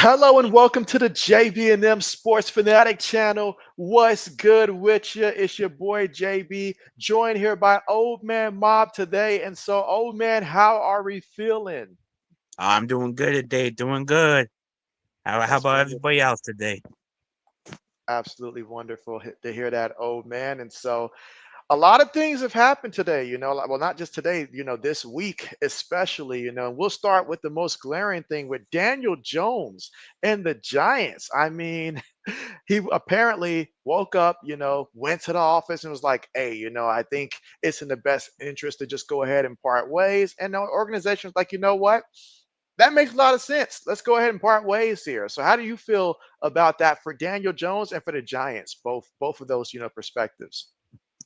Hello and welcome to the JB&M Sports Fanatic channel. What's good with you? It's your boy JB, joined here by Old Man Mob today. And so, Old Man, how are we feeling? I'm doing good today, doing good. How That's about everybody wonderful. else today? Absolutely wonderful to hear that, Old Man. And so, a lot of things have happened today, like, well, not just today, this week especially, and we'll start with the most glaring thing with Daniel Jones and the Giants. I mean, he apparently woke up, went to the office and was like, hey, I think it's in the best interest to just go ahead and part ways. And the organization was like, you know what? That makes a lot of sense. Let's go ahead and part ways here. So how do you feel about that for Daniel Jones and for the Giants? Both of those, perspectives.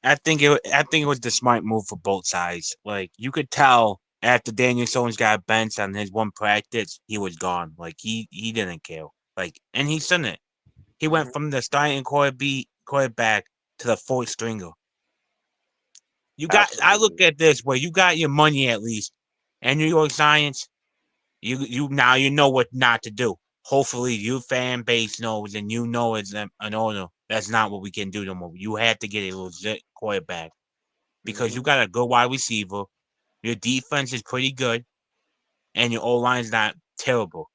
I think it was the smart move for both sides. Like you could tell after Daniel Jones got benched on his one practice, he was gone. Like he didn't care. Like and he shouldn't. He went Mhm. from the starting quarterback to the fourth stringer. I look Absolutely. at this where you got your money at least. And New York Giants, you now you know what not to do. Hopefully, you fan base knows, and you know as an owner that's not what we can do no more. You had to get a legit quarterback because you Mhm. got a good wide receiver. Your defense is pretty good, and your O line's not terrible.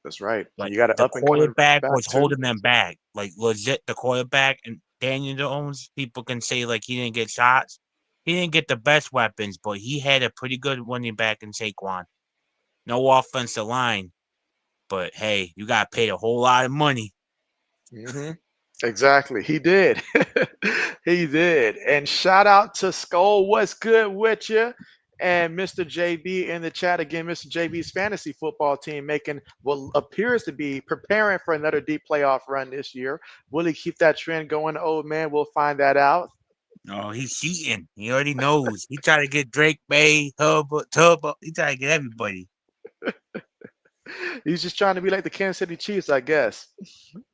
That's right. And But you got an the up and coming running quarterback back was too. holding them back, like legit. The quarterback and Daniel Jones, people can say like he didn't get shots. He didn't get the best weapons, but he had a pretty good running back in Saquon. No offensive line, but hey, you got paid a whole lot of money. Hmm. Exactly. He did. He did. And shout out to Skull. What's good with you? And Mr. JB in the chat again. Mr. JB's fantasy football team making what appears to be preparing for another deep playoff run this year. Will he keep that trend going, old man? We'll find that out. Oh, he's cheating. He already knows. He tried to get Drake Bay, Hubbard, Tubba. He tried to get everybody. He's just trying to be like the Kansas City Chiefs, I guess.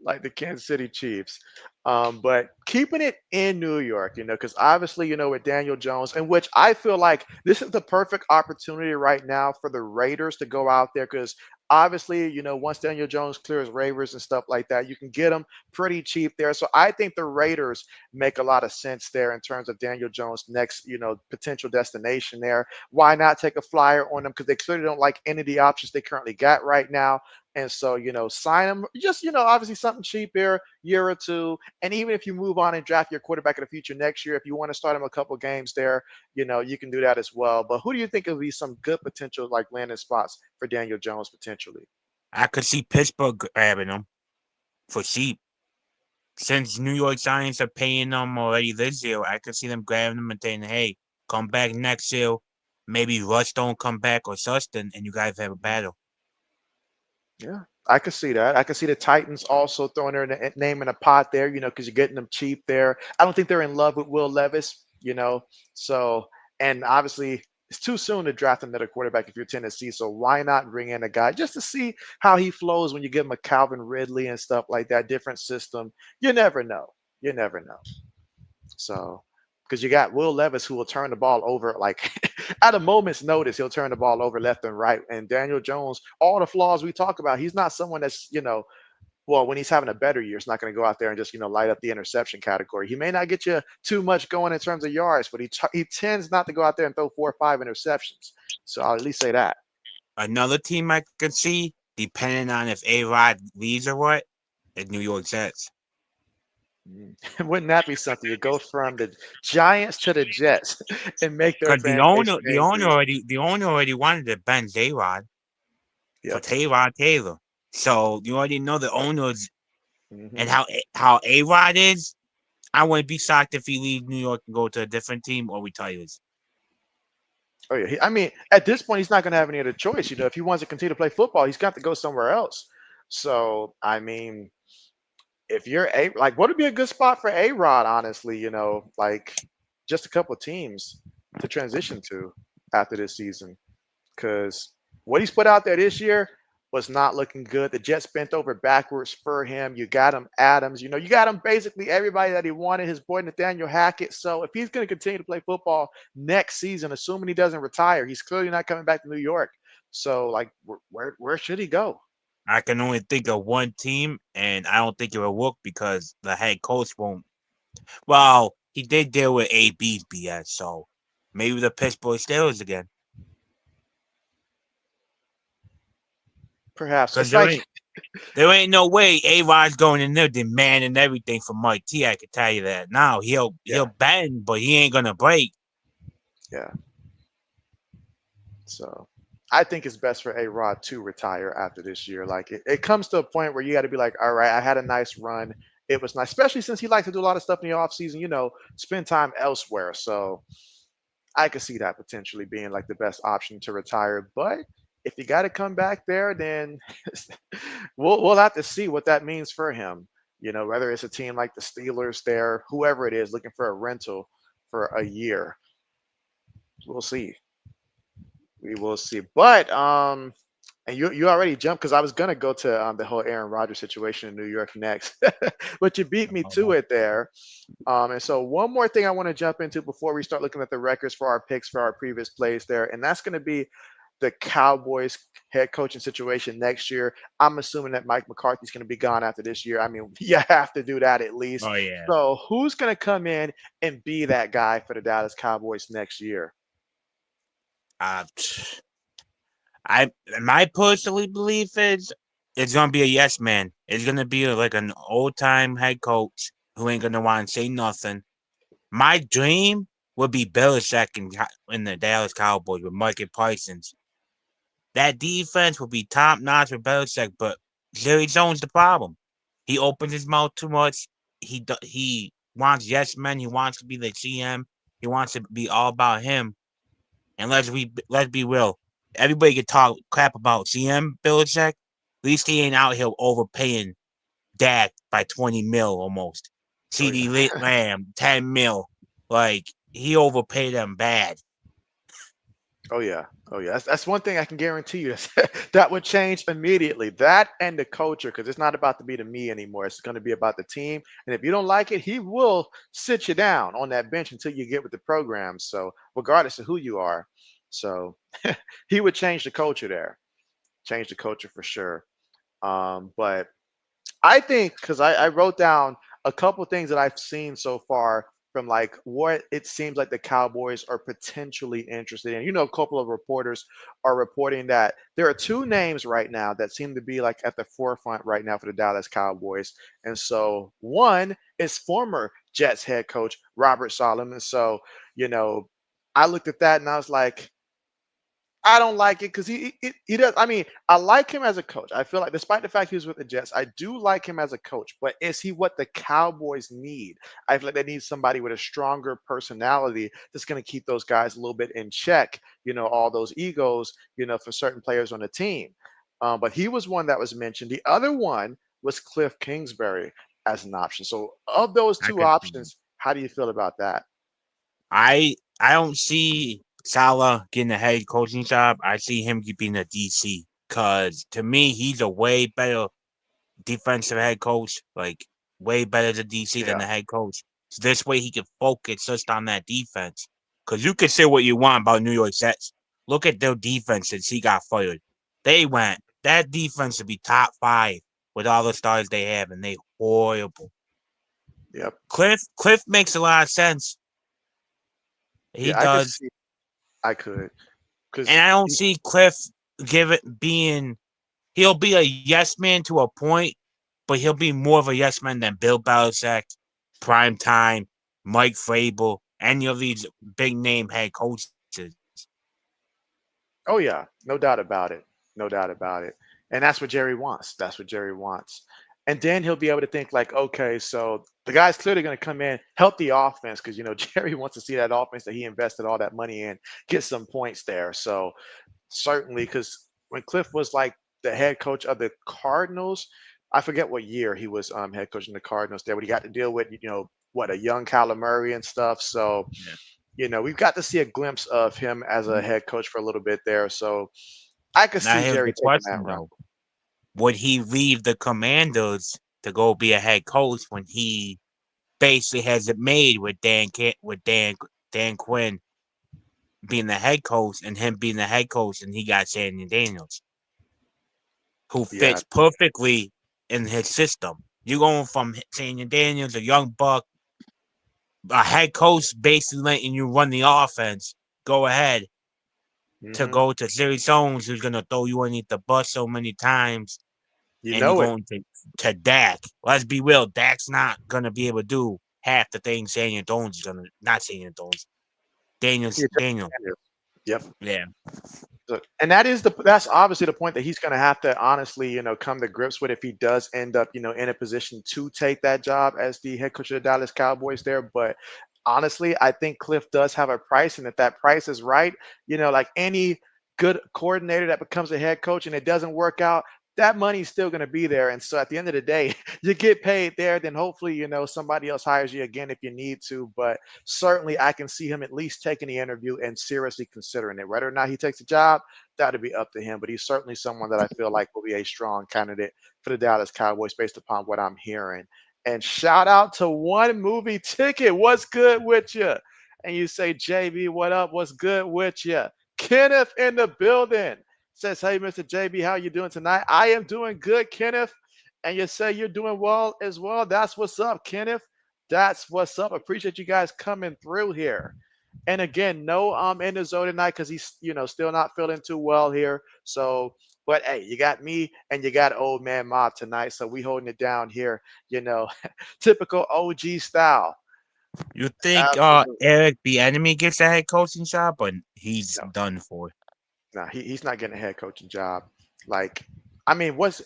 Like the Kansas City Chiefs. But keeping it in New York, because obviously, with Daniel Jones, in which I feel like this is the perfect opportunity right now for the Raiders to go out there because obviously, once Daniel Jones clears waivers and stuff like that, you can get him pretty cheap there. So I think the Raiders make a lot of sense there in terms of Daniel Jones' next, potential destination there. Why not take a flyer on them? Because they clearly don't like any of the options they currently got right now. And so, sign him just, obviously something cheap here, year or two. And even if you move on and draft your quarterback in the future next year, if you want to start him a couple games there, you can do that as well. But who do you think will be some good potential like landing spots for Daniel Jones potentially? I could see Pittsburgh grabbing him for cheap. Since New York Giants are paying them already this year, I could see them grabbing him and saying, hey, come back next year. Maybe Russ don't come back or Sustin, and you guys have a Mhm. battle. Yeah, I could see that. I could see the Titans also throwing their name in a pot there, because you're getting them cheap there. I don't think they're in love with Will Levis, So, and obviously, it's too soon to draft another quarterback if you're Tennessee. So why not bring in a guy just to see how he flows when you give him a Calvin Ridley and stuff like that, different system. You never know. You never know. So, because you got Will Levis who will turn the ball over like at a moment's notice, he'll turn the ball over left and right. And Daniel Jones, all the flaws we talk about, he's not someone that's, well, when he's having a better year, it's not going to go out there and just, light up the interception category. He may not get you too much going in terms of yards, but he tends not to go out there and throw 4 or 5 interceptions. So I'll at least say that. Another team I could see, depending on if A Rod leaves or what, is New York Jets. Mm. Wouldn't that be something? You go from the Giants to the Jets and make their Because fan base angry. the owner already wanted to bench A Rod for Yep. Tyrod Taylor. So you already know the owners and Hmm. how A Rod is. I wouldn't be shocked if he leaves New York and go to a different team or retires. Oh yeah, I mean, at this point, he's not going to have any other choice. If he wants to continue to play football, he's got to go somewhere else. So, I mean, if you're like, what would be a good spot for A Rod? Honestly, like just a couple of teams to transition to after this season, because what he's put out there this year was not looking good. The Jets bent over backwards for him. You got him Adams. You got him basically everybody that he wanted. His boy Nathaniel Hackett. So if he's going to continue to play football next season, assuming he doesn't retire, he's clearly not coming back to New York. So like, where should he go? I can only think of one team, and I don't think it will work because the head coach won't. Well, he did deal with AB's BS, so maybe the Pittsburgh Steelers again. Perhaps Because it's like, there ain't no way A Rod's going in there demanding everything from Mike T. I can tell you that. Now he'll yeah, bend, but he ain't gonna break. yeah. So I think it's best for A Rod to retire after this year. Like it comes to a point where you got to be like, all right, I had a nice run. It was nice, especially since he likes to do a lot of stuff in the off season, spend time elsewhere. So I could see that potentially being like the best option to retire. But if you got to come back there, then we'll have to see what that means for him. Whether it's a team like the Steelers there, whoever it is, looking for a rental for a year, we'll see. We will see. But and you already jumped because I was gonna go to the whole Aaron Rodgers situation in New York next, but you beat me to it there. And so one more thing I want to jump into before we start looking at the records for our picks for our previous plays there, and that's going to be the Cowboys head coaching situation next year. I'm assuming that Mike McCarthy's going to be gone after this year. I mean, you have to do that at least. Oh yeah. So who's going to come in and be that guy for the Dallas Cowboys next year? Uh, I my personally belief is it's gonna be a yes man. It's gonna be like an old time head coach who ain't gonna want to say nothing. My dream would be Belichick in the Dallas Cowboys with Michael Parsons. That defense would be top notch with Belichick, but Jerry Jones the problem. He opens his mouth too much. He wants yes men. He wants to be the GM. He wants to be all about him. And let's be real. Everybody can talk crap about GM Belichick. At least he ain't out here overpaying Dak by 20 mil almost. Oh yeah. CD Lamb 10 mil. Like he overpaid them bad. Oh yeah. Oh yeah. That's one thing I can guarantee you. That would change immediately. That and the culture, because it's not about to be the me anymore. It's going to be about the team. And if you don't like it, he will sit you down on that bench until you get with the program. So regardless of who you are, so he would change the culture there. Change the culture for sure. But I think because I wrote down a couple things that I've seen so far from like what it seems like the Cowboys are potentially interested in. A couple of reporters are reporting that there are two names right now that seem to be like at the forefront right now for the Dallas Cowboys. And so one is former Jets head coach Robert Solomon. So, you know, I looked at that and I was like, I don't like it because he does. I mean, I like him as a coach. I feel like, despite the fact he was with the Jets, I do like him as a coach. But is he what the Cowboys need? I feel like they need somebody with a stronger personality that's going to keep those guys a little bit in check. All those egos. For certain players on the team. But he was one that was mentioned. The other one was Cliff Kingsbury as an option. So, of those I two could see that. options, how do you feel about that? I don't see Salah getting a head coaching job. I see him being a DC. Cause to me, he's a way better defensive head coach, like way better as a DC than Yeah. the head coach. So this way he can focus just on that defense. Cause you can say what you want about New York Jets. Look at their defense since he got fired. They went that defense to be top 5 with all the stars they have, and they horrible. Yep. Cliff makes a lot of sense. He Yeah, I could does. see. I could And because I don't see Cliff give it being he'll be a yes man to a point, but he'll be more of a yes man than Bill Belichick, Prime Time, Mike Vrabel, any of these big name head coaches. Oh yeah, no doubt about it. No doubt about it. And that's what Jerry wants. That's what Jerry wants. And then he'll be able to think like, okay, so the guy's clearly going to come in, help the offense because Jerry wants to see that offense that he invested all that money in get some points there. So certainly, because when Cliff was like the head coach of the Cardinals, I forget what year he was head coaching the Cardinals there, but he got to deal with what a young Kyler Murray and stuff. So Yeah. we've got to see a glimpse of him as a head coach for a little bit there. So I could Now see here's Jerry the taking that question route. though: would he leave the Commanders to go be a head coach when he basically has it made with Dan Quinn being the head coach and him being the head coach, and he got Sandy Daniels? who Yeah. fits perfectly in his system. You're going from Daniel Daniels, a young buck, a head coach basically letting you run the offense. Go ahead to Hmm. go to Siri Jones, who's gonna throw you underneath the bus so many times, You and you're know it. going to Dak. Let's be real, Dak's not gonna be able to do half the things Daniel Jones is gonna. Not Daniel Jones, Yeah, Daniel. Daniels. Yep. Yeah, And that's obviously the point that he's going to have to honestly, come to grips with if he does end up, in a position to take that job as the head coach of the Dallas Cowboys there. But honestly, I think Cliff does have a price, and if that price is right, like any good coordinator that becomes a head coach and it doesn't work out, that money's still going to be there. And so at the end of the day, you get paid there, then hopefully, somebody else hires you again if you need to. But certainly I can see him at least taking the interview and seriously considering it. Whether or not he takes the job, that'll be up to him. But he's certainly someone that I feel like will be a strong candidate for the Dallas Cowboys based upon what I'm hearing. And shout out to One Movie Ticket. What's good with you? And you say, JB, what up? What's good with you? Kenneth in the building says, hey, Mr. JB, how you doing tonight? I am doing good, Kenneth. And you say you're doing well as well. That's what's up, Kenneth. That's what's up. Appreciate you guys coming through here. And again, no in the zone tonight because he's still not feeling too well here. So, but hey, you got me and you got old man Mob tonight, so we holding it down here. You know, typical OG style. you think Absolutely. Eric the enemy gets a head coaching job, but he's No, done for. no, he's not getting a head coaching job. Like, I mean, what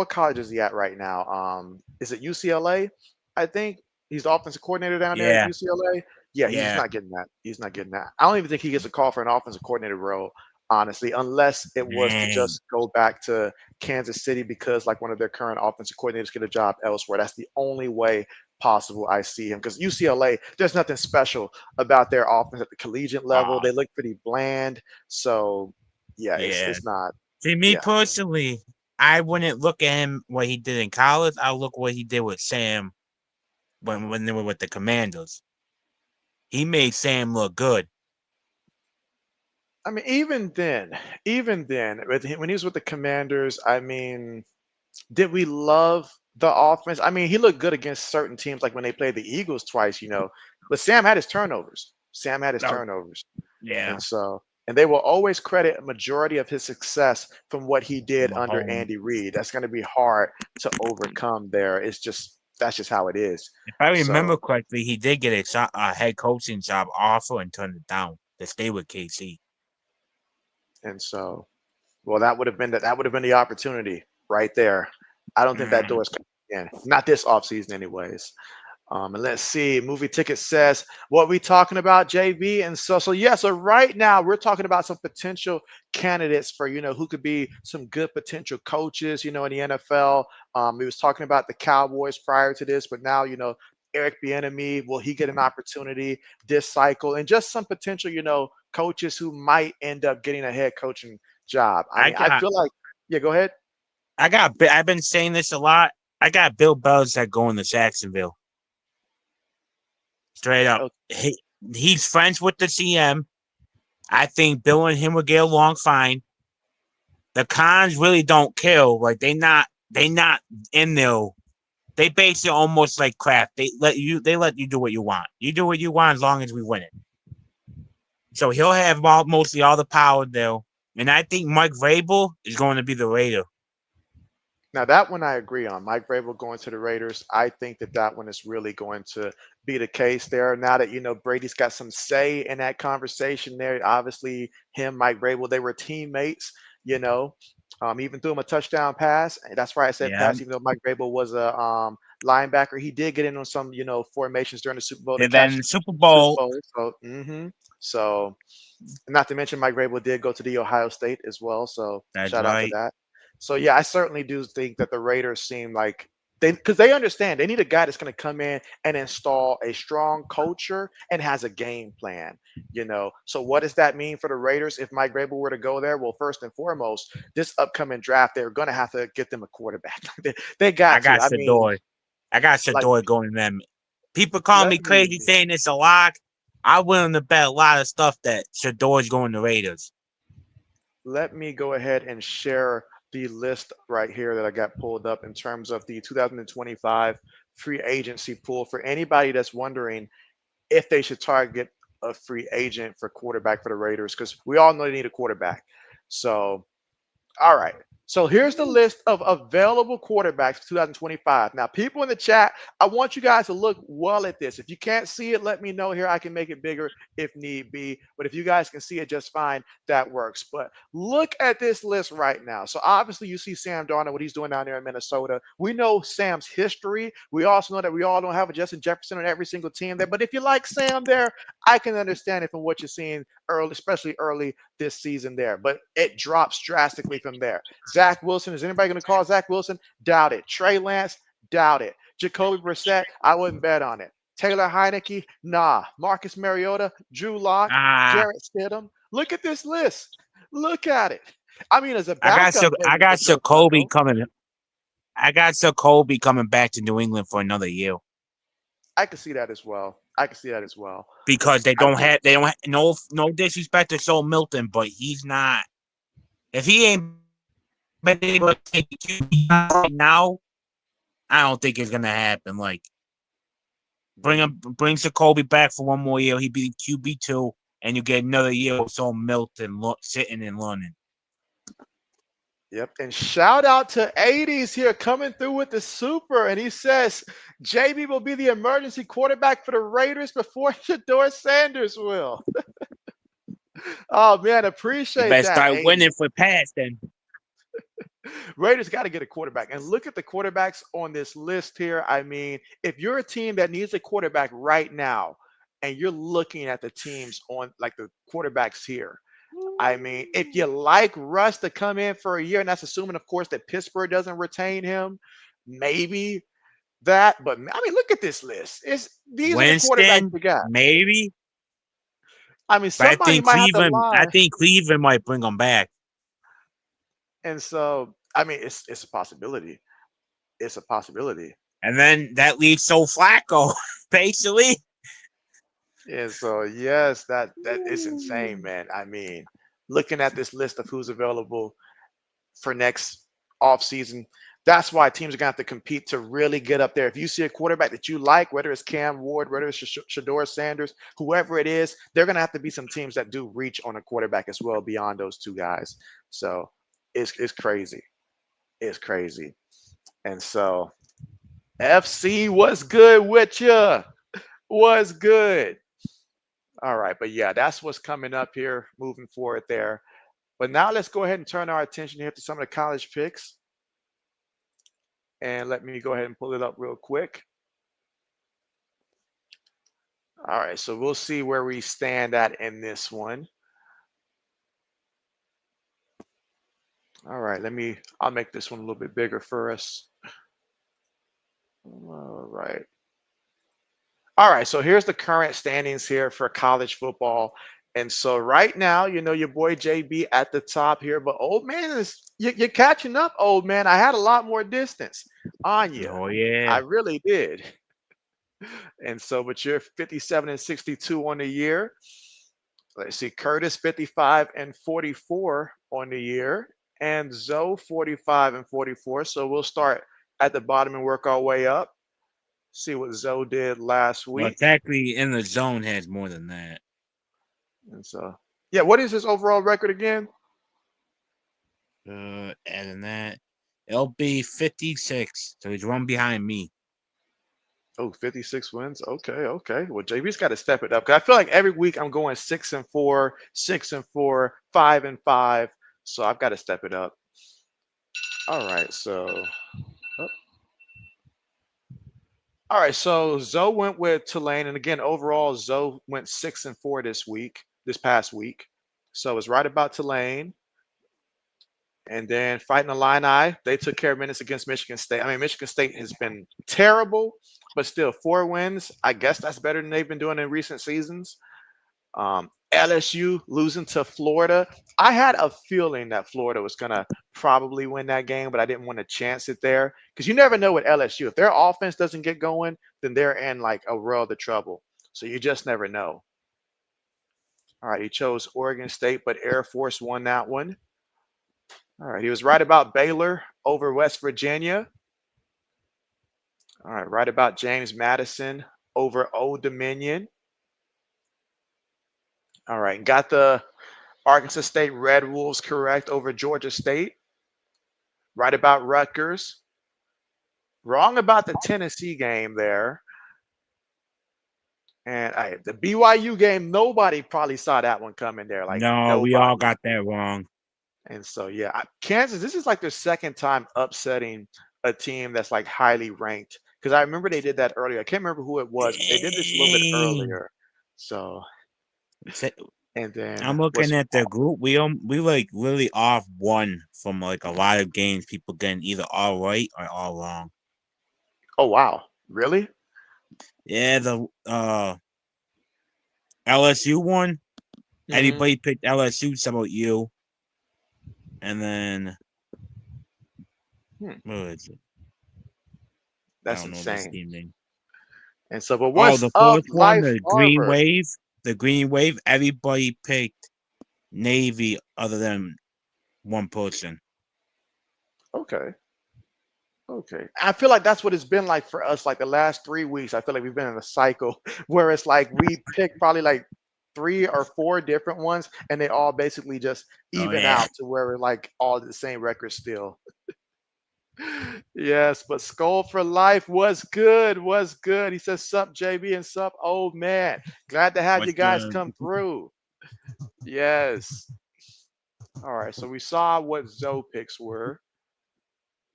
college is he at right now? Is it UCLA? I think he's the offensive coordinator down there at Yeah, UCLA. Yeah, he's yeah, not getting that. He's not getting that. I don't even think he gets a call for an offensive coordinator role, honestly, unless it was to dang. just go back to Kansas City because like one of their current offensive coordinators get a job elsewhere. That's the only way possible I see him because UCLA, there's nothing special about their offense at the collegiate level. Uh, They look pretty bland. So yeah, it's yeah. it's not. See, me Yeah, personally, I wouldn't look at him what he did in college. I look what he did with Sam when they were with the Commanders. He made Sam look good. I mean, even then, when he was with the Commanders, I mean, did we love the offense? I mean, he looked good against certain teams, like when they played the Eagles twice. But Sam had his turnovers. Sam had his No, turnovers, yeah, and they will always credit a majority of his success from what he did under Mahomes. Andy Reid. That's going to be hard to overcome. There, it's just that's just how it is. If I remember So correctly, he did get a head coaching job offer and turned it down to stay with KC. and so Well, that would have been the opportunity right there. I don't think that Mm, door is coming in. Not this offseason, anyways. And let's see. Movie ticket says what we talking about, JB. And so yeah. So right now we're talking about some potential candidates for who could be some good potential coaches. In the NFL. We was talking about the Cowboys prior to this, but now Eric Bieniemy. Will he get an opportunity this cycle? And just some potential coaches who might end up getting a head coaching job. I I mean, I got, feel like yeah. Go ahead. I've been saying this a lot. I got Bill Belichick going to Jacksonville. Straight up. Oh, He's friends with the CM. I think Bill and him will get along fine. The cons really don't kill. Like they not in there. They base it almost like craft. They let you do what you want. You do what you want as long as we win it. So he'll have mostly all the power there. And I think Mike Vrabel is going to be the Raider. now that one I agree on. Mike Vrabel going to the Raiders. I think that one is really going to be the case there. Now that Brady's got some say in that conversation there. Obviously, him, Mike Vrabel, they were teammates. You know, even threw him a touchdown pass. And that's why I said Yeah. pass. Even though Mike Vrabel was a linebacker, he did get in on some formations during the Super Bowl to And catch then Super Super Bowl, Bowl. So not to mention Mike Vrabel did go to the Ohio State as well. So that's shout out to right. that. So yeah, I certainly do think that the Raiders seem like because they understand they need a guy that's going to come in and install a strong culture and has a game plan. So what does that mean for the Raiders if Mike Vrabel were to go there? Well, first and foremost, this upcoming draft, they're going to have to get them a quarterback. they I got to. got I mean, Shador. I got like Shador going to them. People call let me crazy me saying it's a lock. I'm willing to bet a lot of stuff that Shador's going to Raiders. let me go ahead and share. the list right here that I got pulled up in terms of the 2025 free agency pool for anybody that's wondering if they should target a free agent for quarterback for the Raiders, because we all know they need a quarterback. So all right. So here's the list of available quarterbacks for 2025. Now, people in the chat, I want you guys to look well at this. If you can't see it, let me know here. I can make it bigger if need be. But if you guys can see it just fine, that works. But look at this list right now. So obviously, you see Sam Darnold, what he's doing down there in Minnesota. We know Sam's history. We also know that we all don't have a Justin Jefferson on every single team there. But if you like Sam there, I can understand it from what you're seeing early, especially early this season there, but it drops drastically from there. Zach Wilson, is anybody going to call Zach Wilson? Doubt it. Trey Lance, doubt it. Jacoby Brissett, I wouldn't bet on it. Taylor Heineke, nah. Marcus Mariota, Drew Lock, Ah, Jarrett Stidham. Look at this list. Look at it. I mean, as a I backup, I maybe for got Joe Jacoby Flacco, coming. I got Jacoby coming back to New England for another year I could see that as well. I could see that as well. because I mean, they don't have no disrespect to Joe Milton, but he's not. If he ain't been able to take the QB right now, I don't think it's gonna happen. Like bring Jacoby back for one more year. He'd be QB2, and you get another year with Joe Milton sitting and learning. yep. And shout out to 80s here coming through with the super. And he says JB will be the emergency quarterback for the Raiders before Shador Sanders will. Oh man, You appreciate better that, start 80s. winning for pass then. Raiders got to get a quarterback. And look at the quarterbacks on this list here. I mean, if you're a team that needs a quarterback right now, and you're looking at the teams on like the quarterbacks here, I mean, if you like Russ to come in for a year, and that's assuming, of course, that Pittsburgh doesn't retain him, maybe that. But I mean, look at this list. These are the quarterbacks Winston, we got. maybe. I mean, But somebody might have to I lie. think Cleveland might bring him back. And so, I mean, it's a possibility. It's a possibility. And then that leaves Joe Flacco, basically. And so, yes, that is insane, man. I mean, looking at this list of who's available for next offseason, that's why teams are going to have to compete to really get up there. If you see a quarterback that you like, whether it's Cam Ward, whether it's Shador Sanders, whoever it is, they're going to have to be some teams that do reach on a quarterback as well beyond those two guys. So it's crazy. It's crazy. And so, FC, what's good with you? What's good? All right, but yeah, that's what's coming up here moving forward there. But now let's go ahead and turn our attention here to some of the college picks. And let me go ahead and pull it up real quick. All right, so we'll see where we stand at in this one. All right, I'll make this one a little bit bigger for us. All right. All right, so here's the current standings here for college football. And so right now, your boy JB at the top here, but old man you're catching up, old man. I had a lot more distance on you. Oh I yeah. really did. And so, but you're 57 and 62 on the year. Let's see, Curtis 55 and 44 on the year, and Zoe 45 and 44. So we'll start at the bottom and work our way up. See what Zoe did last Well, week. technically, in the zone has more than that. And so, yeah, what is his overall record again? Adding that, it'll be 56. So he's one behind me. Oh, 56 wins. Okay, okay. Well, JB's got to step it up. 'Cause I feel like every week I'm going 6 and 4, 6 and 4, 5 and 5. So I've got to step it up. All right. So, oh, all right. So Zoe went with Tulane, and again, overall, Zoe went 6 and 4 this past week. So it's right about Tulane. And then fighting Illini, they took care of business against Michigan State. I mean, Michigan State has been terrible, but still 4 wins. I guess that's better than they've been doing in recent seasons. LSU losing to Florida. I had a feeling that Florida was going to probably win that game, but I didn't want to chance it there because you never know with LSU. If their offense doesn't get going, then they're in like a world of trouble. So you just never know. All right, he chose Oregon State, but Air Force won that one. All right, he was right about Baylor over West Virginia. All right, right about James Madison over Old Dominion. All right, got the Arkansas State Red Wolves correct over Georgia State. Right about Rutgers. Wrong about the Tennessee game there. And the BYU game, nobody probably saw that one coming there. Like No, we all nobody. got that wrong. And so, yeah, Kansas, this is like their second time upsetting a team that's like highly ranked. Because I remember they did that earlier. I can't remember who it was, but they did this a little bit Dang. earlier. So, Sa- and then I'm looking was, at the group. We like literally off one from like a lot of games. People getting either all right or all wrong. oh, wow. Really? Yeah, the LSU one. Hmm. Everybody picked LSU. Some about you, and then Hmm. what was it? I That's don't know this insane. team name. And so, but Oh, what's the up, first one, Life the Green Harbor? Wave. The Green Wave. Everybody picked Navy other than one person. Okay. Okay. I feel like that's what it's been like for us, like the last 3 weeks. I feel like we've been in a cycle where it's like we pick probably like 3 or 4 different ones and they all basically just Oh even yeah. out to where we're like all the same record still. Yes, but Skull for Life was good, was good. He says, sup, JB, and sup, old man. Glad to have you What's guys the come through. Yes. All right, so we saw what Zoe picks were.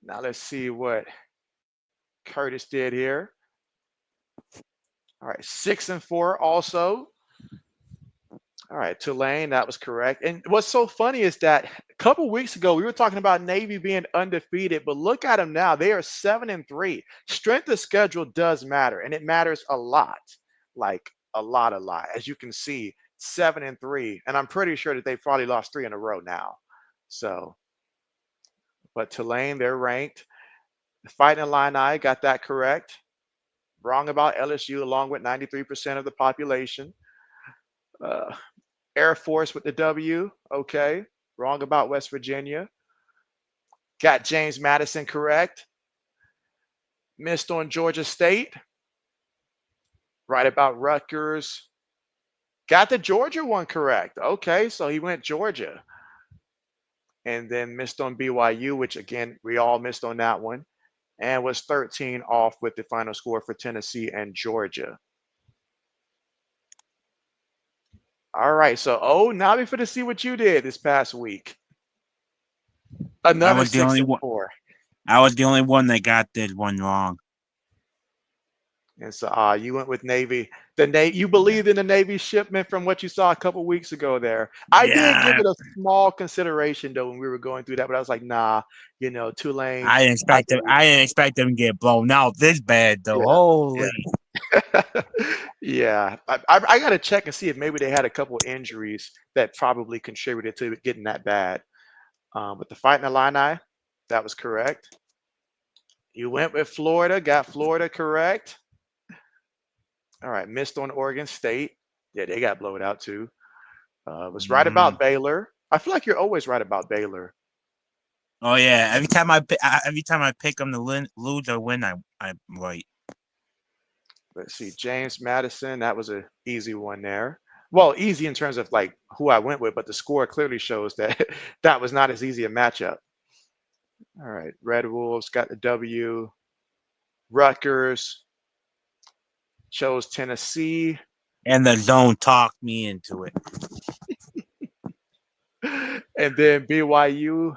Now let's see what Curtis did here. All right, 6-4 also. All right, Tulane, that was correct. And what's so funny is that a couple weeks ago we were talking about Navy being undefeated, but look at them now. They are 7-3. Strength of schedule does matter, and it matters a lot. Like a lot, a lot. As you can see, 7-3. And I'm pretty sure that they've probably lost 3 in a row now. So, but Tulane, they're ranked. Fighting Illini got that correct. Wrong about LSU, along with 93% of the population. Uh, Air Force with the W. Okay. Wrong about West Virginia. Got James Madison correct. Missed on Georgia State. Right about Rutgers. Got the Georgia one correct. Okay. So he went Georgia. And then missed on BYU, which again, we all missed on that one. And was 13 off with the final score for Tennessee and Georgia. All right. So, oh, now we to see what you did this past week. I Another was the six only and one. four. I was the only one that got this one wrong. And so you went with Navy. The Navy, you Yeah. believed in the Navy shipment from what you saw a couple weeks ago there. I did give Yeah. it a small consideration though when we were going through that, but I was like, nah, Tulane. I believe. I didn't expect them to get blown out this bad though. Yeah, Holy. yeah, yeah. I got to check and see if maybe they had a couple injuries that probably contributed to it getting that bad. But the Fighting Illini, that was correct. You went with Florida, got Florida correct. All right, missed on Oregon State. Yeah, they got blown out too. Was right Mm. about Baylor. I feel like you're always right about Baylor. Oh yeah. Every time I pick them to lose or win, I'm right. Let's see, James Madison. That was a easy one there. Well, easy in terms of like who I went with, but the score clearly shows that that was not as easy a matchup. All right, Red Wolves got the W. Rutgers chose Tennessee, And the zone talked me into it. and then BYU.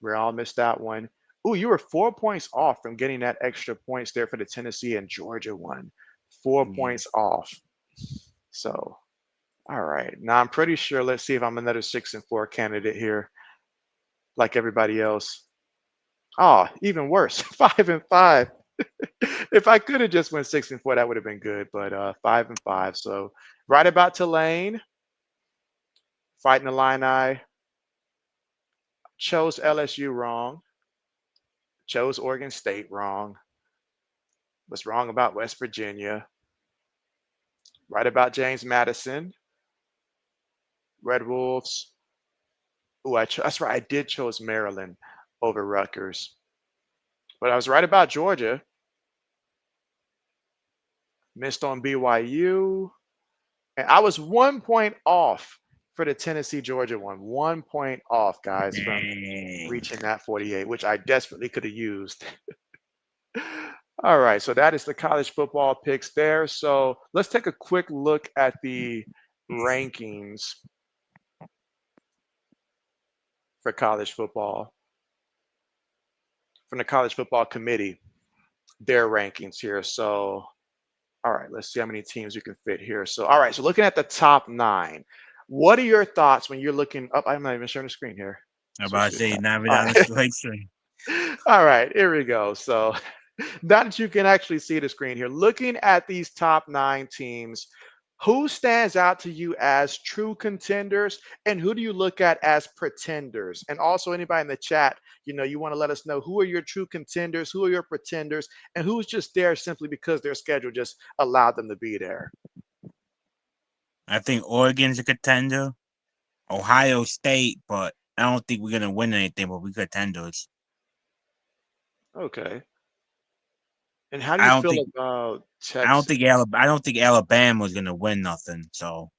We all missed that one. Ooh, you were 4 points off from getting that extra points there for the Tennessee and Georgia one. Four Yeah. points off. So, all right. Now I'm pretty sure. Let's see if I'm another 6-4 candidate here, like everybody else. Oh, even worse, 5-5. If I could have just went 6-4, that would have been good. But 5-5. So right about Tulane, Fighting Illini, chose LSU wrong, chose Oregon State wrong, was wrong about West Virginia, right about James Madison, Red Wolves. Ooh, that's right. I did chose Maryland over Rutgers, but I was right about Georgia. Missed on BYU, and I was 1 point off for the Tennessee Georgia one. 1 point off, guys, from Dang. reaching that 48, which I desperately could have used. All right, so that is the college football picks there. So let's take a quick look at the rankings for college football from the college football committee, their rankings here. So, all right, let's see how many teams we can fit here. So, all right, so looking at the top nine, what are your thoughts when you're looking up? I'm not even sharing the screen here. I'm about Switch to this say back. not even All on the right. strike string. All right, here we go. So now that you can actually see the screen here, looking at these top nine teams, who stands out to you as true contenders and who do you look at as pretenders? And also, anybody in the chat, you want to let us know who are your true contenders, who are your pretenders, and who's just there simply because their schedule just allowed them to be there. I think Oregon's a contender. Ohio State, but I don't think we're gonna win anything, but we contenders. Okay. And how do I you don't feel think about I don't Texas? think Alabama I don't think Alabama's gonna win nothing. So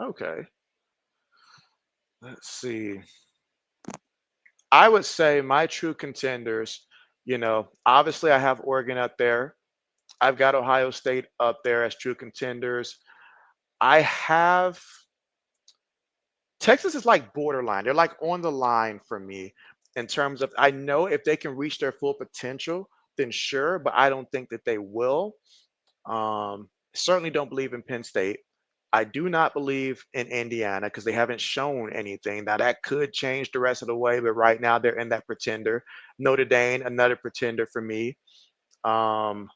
Okay. Let's see. I would say my true contenders, obviously I have Oregon up there. I've got Ohio State up there as true contenders. I have Texas is like borderline. They're like on the line for me in terms of I know if they can reach their full potential, then sure, but I don't think that they will. Certainly don't believe in Penn State. I do not believe in Indiana because they haven't shown anything. Now that could change the rest of the way, but right now they're in that pretender. Notre Dame, another pretender for me. Um,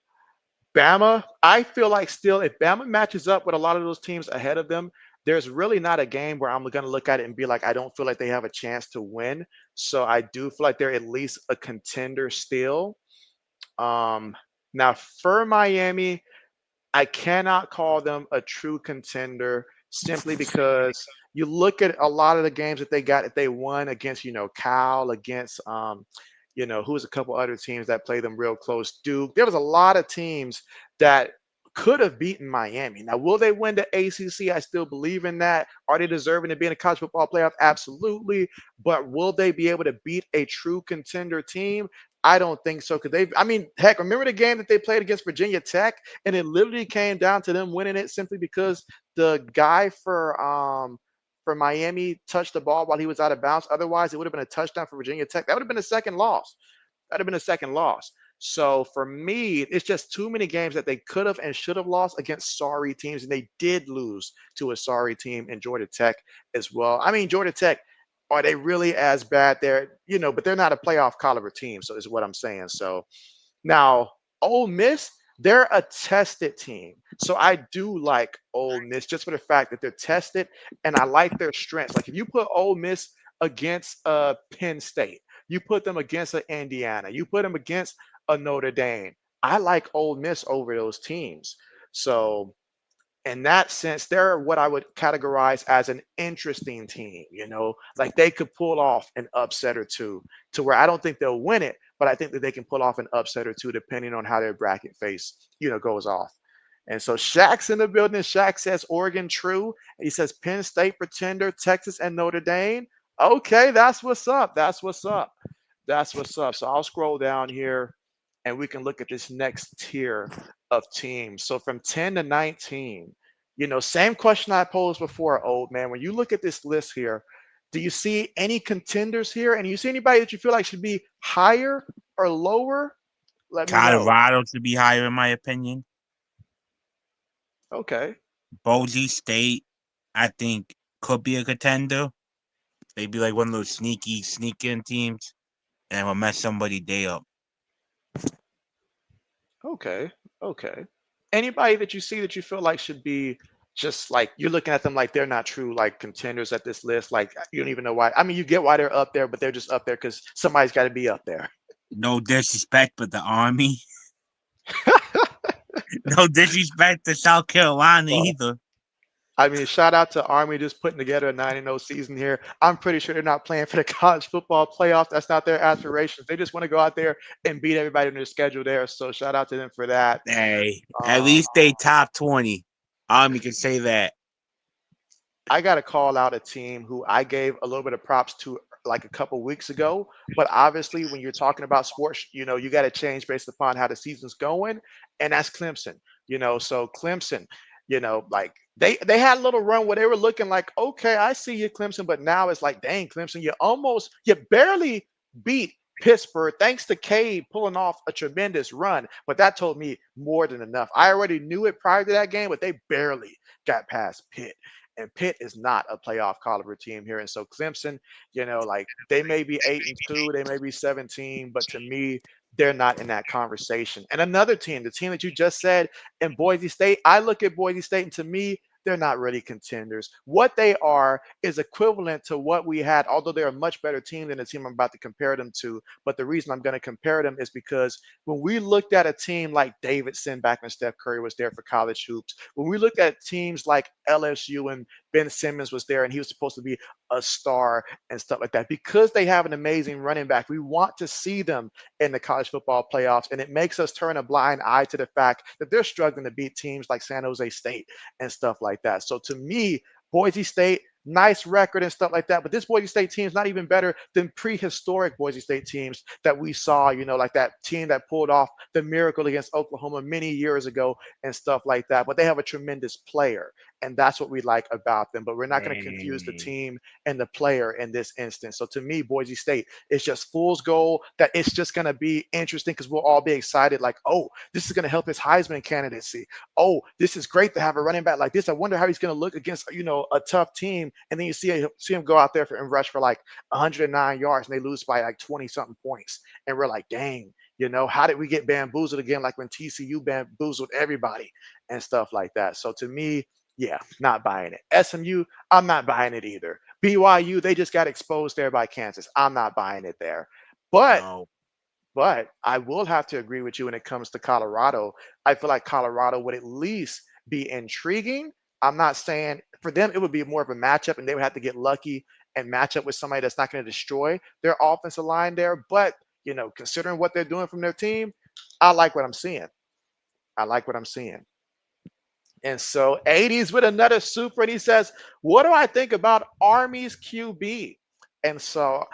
Bama, I feel like still, if Bama matches up with a lot of those teams ahead of them, there's really not a game where I'm going to look at it and be like, I don't feel like they have a chance to win. So I do feel like they're at least a contender still. Um, Now for Miami, I cannot call them a true contender simply because you look at a lot of the games that they got if they won against, Cal, against who's a couple other teams that play them real close. Duke. There was a lot of teams that could have beaten Miami. Now, will they win the ACC? I still believe in that. Are they deserving to be in a college football playoff? Absolutely. But will they be able to beat a true contender team? I don't think so. Because I mean, heck, remember the game that they played against Virginia Tech? And it literally came down to them winning it simply because the guy for Miami touched the ball while he was out of bounds. Otherwise, it would have been a touchdown for Virginia Tech. That would have been a second loss. That'd have been a second loss. So for me, it's just too many games that they could have and should have lost against sorry teams, and they did lose to a sorry team in Georgia Tech as well. I mean, Georgia Tech, are they really as bad there? But they're not a playoff caliber team, so is what I'm saying. So now, Ole Miss, they're a tested team. So I do like Ole Miss just for the fact that they're tested and I like their strengths. Like if you put Ole Miss against Penn State, you put them against an Indiana, you put them against a Notre Dame. I like Ole Miss over those teams. So in that sense, they're what I would categorize as an interesting team. Like they could pull off an upset or two to where I don't think they'll win it, but I think that they can pull off an upset or two depending on how their bracket face, goes off. And so Shaq's in the building. Shaq says Oregon true. He says Penn State pretender, Texas and Notre Dame. Okay, that's what's up. That's what's up. That's what's up. So I'll scroll down here and we can look at this next tier of teams. So from 10 to 19, same question I posed before, old man. When you look at this list here, do you see any contenders here? And you see anybody that you feel like should be higher or lower? Let me know. Colorado should be higher in my opinion. Okay. Boise State, I think, could be a contender. They'd be like one of those sneaking teams, and will mess somebody day up. Okay. Okay. Anybody that you see that you feel like should be just like you're looking at them like they're not true like contenders at this list. Like you don't even know why. I mean, you get why they're up there, but they're just up there because somebody's got to be up there. No disrespect, but the Army. No disrespect to South Carolina Well, either. I mean, shout out to Army just putting together a 9-0 season here. I'm pretty sure they're not playing for the college football playoff. That's not their aspirations. They just want to go out there and beat everybody in their schedule there. So shout out to them for that. Hey, at Um, least they top 20. You can say that. I got to call out a team who I gave a little bit of props to like a couple weeks ago. But obviously, when you're talking about sports, you got to change based upon how the season's going, and that's Clemson. So Clemson, like they had a little run where they were looking like, okay, I see you, Clemson, but now it's like, dang, Clemson, you barely beat Pittsburgh thanks to Cade pulling off a tremendous run. But that told me more than enough. I already knew it prior to that game, but they barely got past Pitt. And Pitt is not a playoff caliber team here. And so Clemson, like they may be 8-2, they may be 17, but to me, they're not in that conversation. And another team, the team that you just said in Boise State, I look at Boise State and to me, they're not really contenders. What they are is equivalent to what we had, although they're a much better team than the team I'm about to compare them to. But the reason I'm going to compare them is because when we looked at a team like Davidson back when Steph Curry was there for college hoops, when we looked at teams like LSU and Ben Simmons was there and he was supposed to be a star and stuff like that. Because they have an amazing running back, we want to see them in the college football playoffs. And it makes us turn a blind eye to the fact that they're struggling to beat teams like San Jose State and stuff like that. So to me, Boise State, nice record and stuff like that. But this Boise State team is not even better than prehistoric Boise State teams that we saw, like that team that pulled off the miracle against Oklahoma many years ago and stuff like that. But they have a tremendous player. And that's what we like about them. But we're not going to confuse the Dang. team and the player in this instance. So to me, Boise State is just fool's gold that it's just going to be interesting because we'll all be excited like, oh, this is going to help his Heisman candidacy. Oh, this is great to have a running back like this. I wonder how he's going to look against, a tough team. And then you see him go out there and rush for like 109 yards and they lose by like 20 something points. And we're like, dang, how did we get bamboozled again? Like when TCU bamboozled everybody and stuff like that. So to me, yeah, not buying it. SMU, I'm not buying it either. BYU, they just got exposed there by Kansas. I'm not buying it there. But No. but I will have to agree with you when it comes to Colorado. I feel like Colorado would at least be intriguing. I'm not saying for them it would be more of a matchup and they would have to get lucky and match up with somebody that's not going to destroy their offensive line there. But, considering what they're doing from their team, I like what I'm seeing. I like what I'm seeing. And so 80s with another super, and he says, what do I think about Army's QB? And so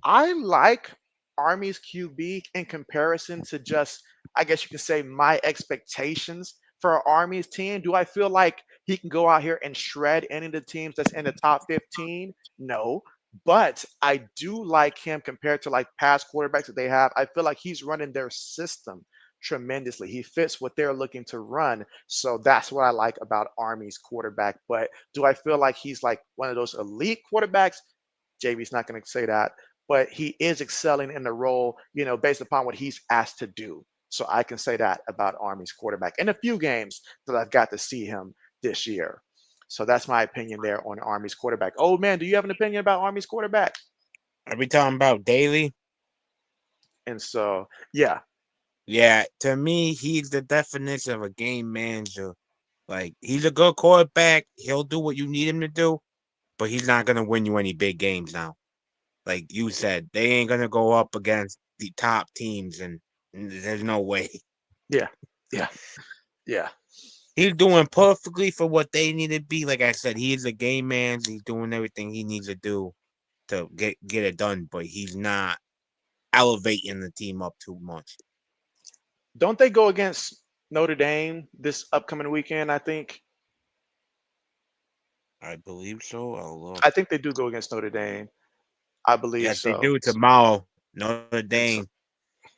I like Army's QB in comparison to just, I guess you could say, my expectations for Army's team. Do I feel like he can go out here and shred any of the teams that's in the top 15? No. But I do like him compared to like past quarterbacks that they have. I feel like he's running their system tremendously. He fits what they're looking to run. So that's what I like about Army's quarterback. But do I feel like he's like one of those elite quarterbacks? JB's not going to say that, but he is excelling in the role, based upon what he's asked to do. So I can say that about Army's quarterback in a few games that I've got to see him this year. So that's my opinion there on Army's quarterback. Oh man, do you have an opinion about Army's quarterback? Are we talking about Daily? And so, yeah, Yeah, to me, he's the definition of a game manager. Like, he's a good quarterback. He'll do what you need him to do, but he's not going to win you any big games now. Like you said, they ain't going to go up against the top teams, and there's no way. yeah, yeah, yeah. He's doing perfectly for what they need to be. Like I said, he is a game man. He's doing everything he needs to do to get it done, but he's not elevating the team up too much. Don't they go against Notre Dame this upcoming weekend? I believe so. I'll look. I think they do go against Notre Dame. I believe Yes, they so. do tomorrow. Notre And Dame.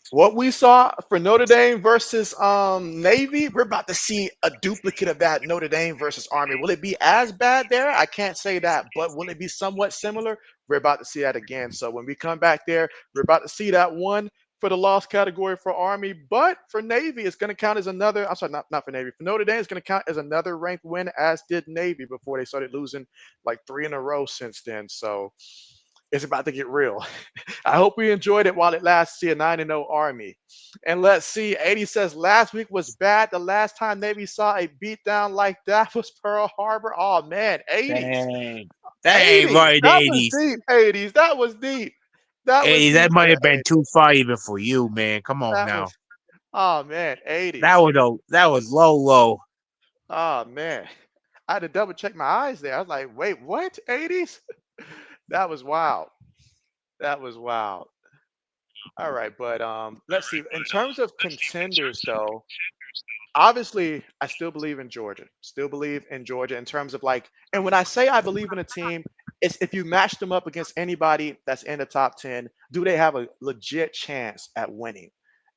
so what we saw for Notre Dame versus Navy, we're about to see a duplicate of that Notre Dame versus Army. Will it be as bad there? I can't say that, but will it be somewhat similar? We're about to see that again. So when we come back there, we're about to see that one for the loss category for Army, but for Navy, it's going to count as another. I'm sorry, not for Navy. For Notre Dame, it's going to count as another ranked win, as did Navy before they started losing like three in a row since then. So it's about to get real. I hope we enjoyed it while it lasts. See a 9-0 Army. And let's see. 80 says last week was bad. The last time Navy saw a beatdown like that was Pearl Harbor. Oh man, 80s. Dang. That ain't 80s. right, the That was 80s. deep. 80s. That was deep. That was 80s, that deep for might the have been 80s. too far even for you, man. Come on That now. was oh man, That 80s. was that was low, low. Oh man. I had to double check my eyes there. I was like, wait, what? 80s? That was wild. That was wild. All right, but let's see. In terms of contenders, though, obviously, I still believe in Georgia. Still believe in Georgia in terms of like, and when I say I believe in a team, it's if you match them up against anybody that's in the top 10, do they have a legit chance at winning?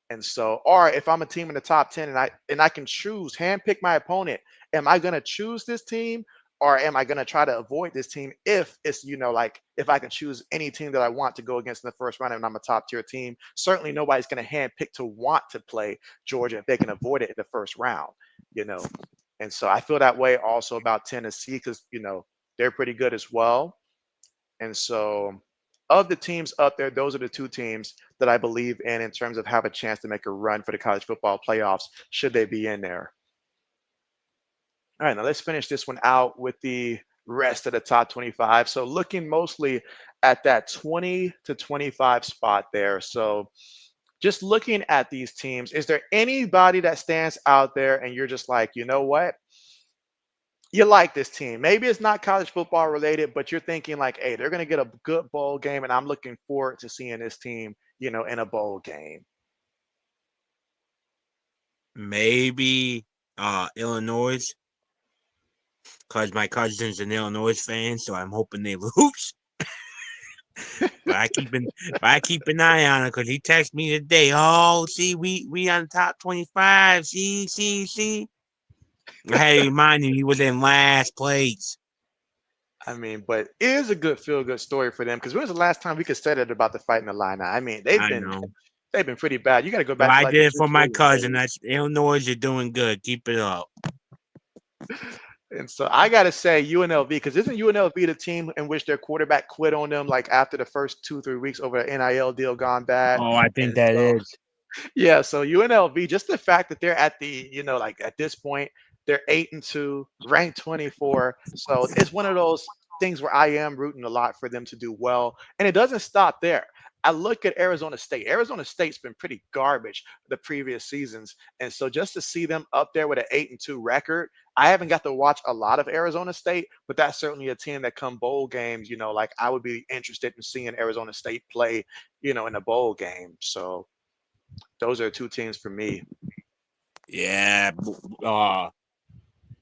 And so, or if I'm a team in the top 10 and I can choose, handpick my opponent, am I gonna choose this team or am I gonna try to avoid this team if it's, like if I can choose any team that I want to go against in the first round and I'm a top tier team, certainly nobody's gonna handpick to want to play Georgia if they can avoid it in the first round, you know. And so I feel that way also about Tennessee because they're pretty good as well. And so, of the teams up there, those are the two teams that I believe in terms of have a chance to make a run for the college football playoffs, should they be in there. All right, now let's finish this one out with the rest of the top 25. So, looking mostly at that 20 to 25 spot there. So, just looking at these teams, is there anybody that stands out there and you're just like, you know what? You like this team. Maybe it's not college football related, but you're thinking like, hey, they're going to get a good bowl game, and I'm looking forward to seeing this team, in a bowl game. Maybe Illinois, because my cousin's an Illinois fan, so I'm hoping they lose. But I keep an eye on it because he texted me today. Oh, see, we on top 25. See. I had to remind him he was in last place. I mean, but it is a good feel good story for them because when was the last time we could say that about the fight in the line? I mean, they've I been know. they've been pretty bad. You got to go But back to I like the did it for Juice my Williams cousin. days. That's Illinois. You're doing good. Keep it up. And so I got to say UNLV because isn't UNLV the team in which their quarterback quit on them like after the first 2 3 weeks over the NIL deal gone bad? Oh, I think And that so is. yeah, so UNLV, just the fact that they're at the, like at this point, they're 8-2, ranked 24. So it's one of those things where I am rooting a lot for them to do well. And it doesn't stop there. I look at Arizona State. Arizona State's been pretty garbage the previous seasons. And so just to see them up there with an 8-2 record, I haven't got to watch a lot of Arizona State, but that's certainly a team that come bowl games, like I would be interested in seeing Arizona State play, in a bowl game. So those are two teams for me. Yeah.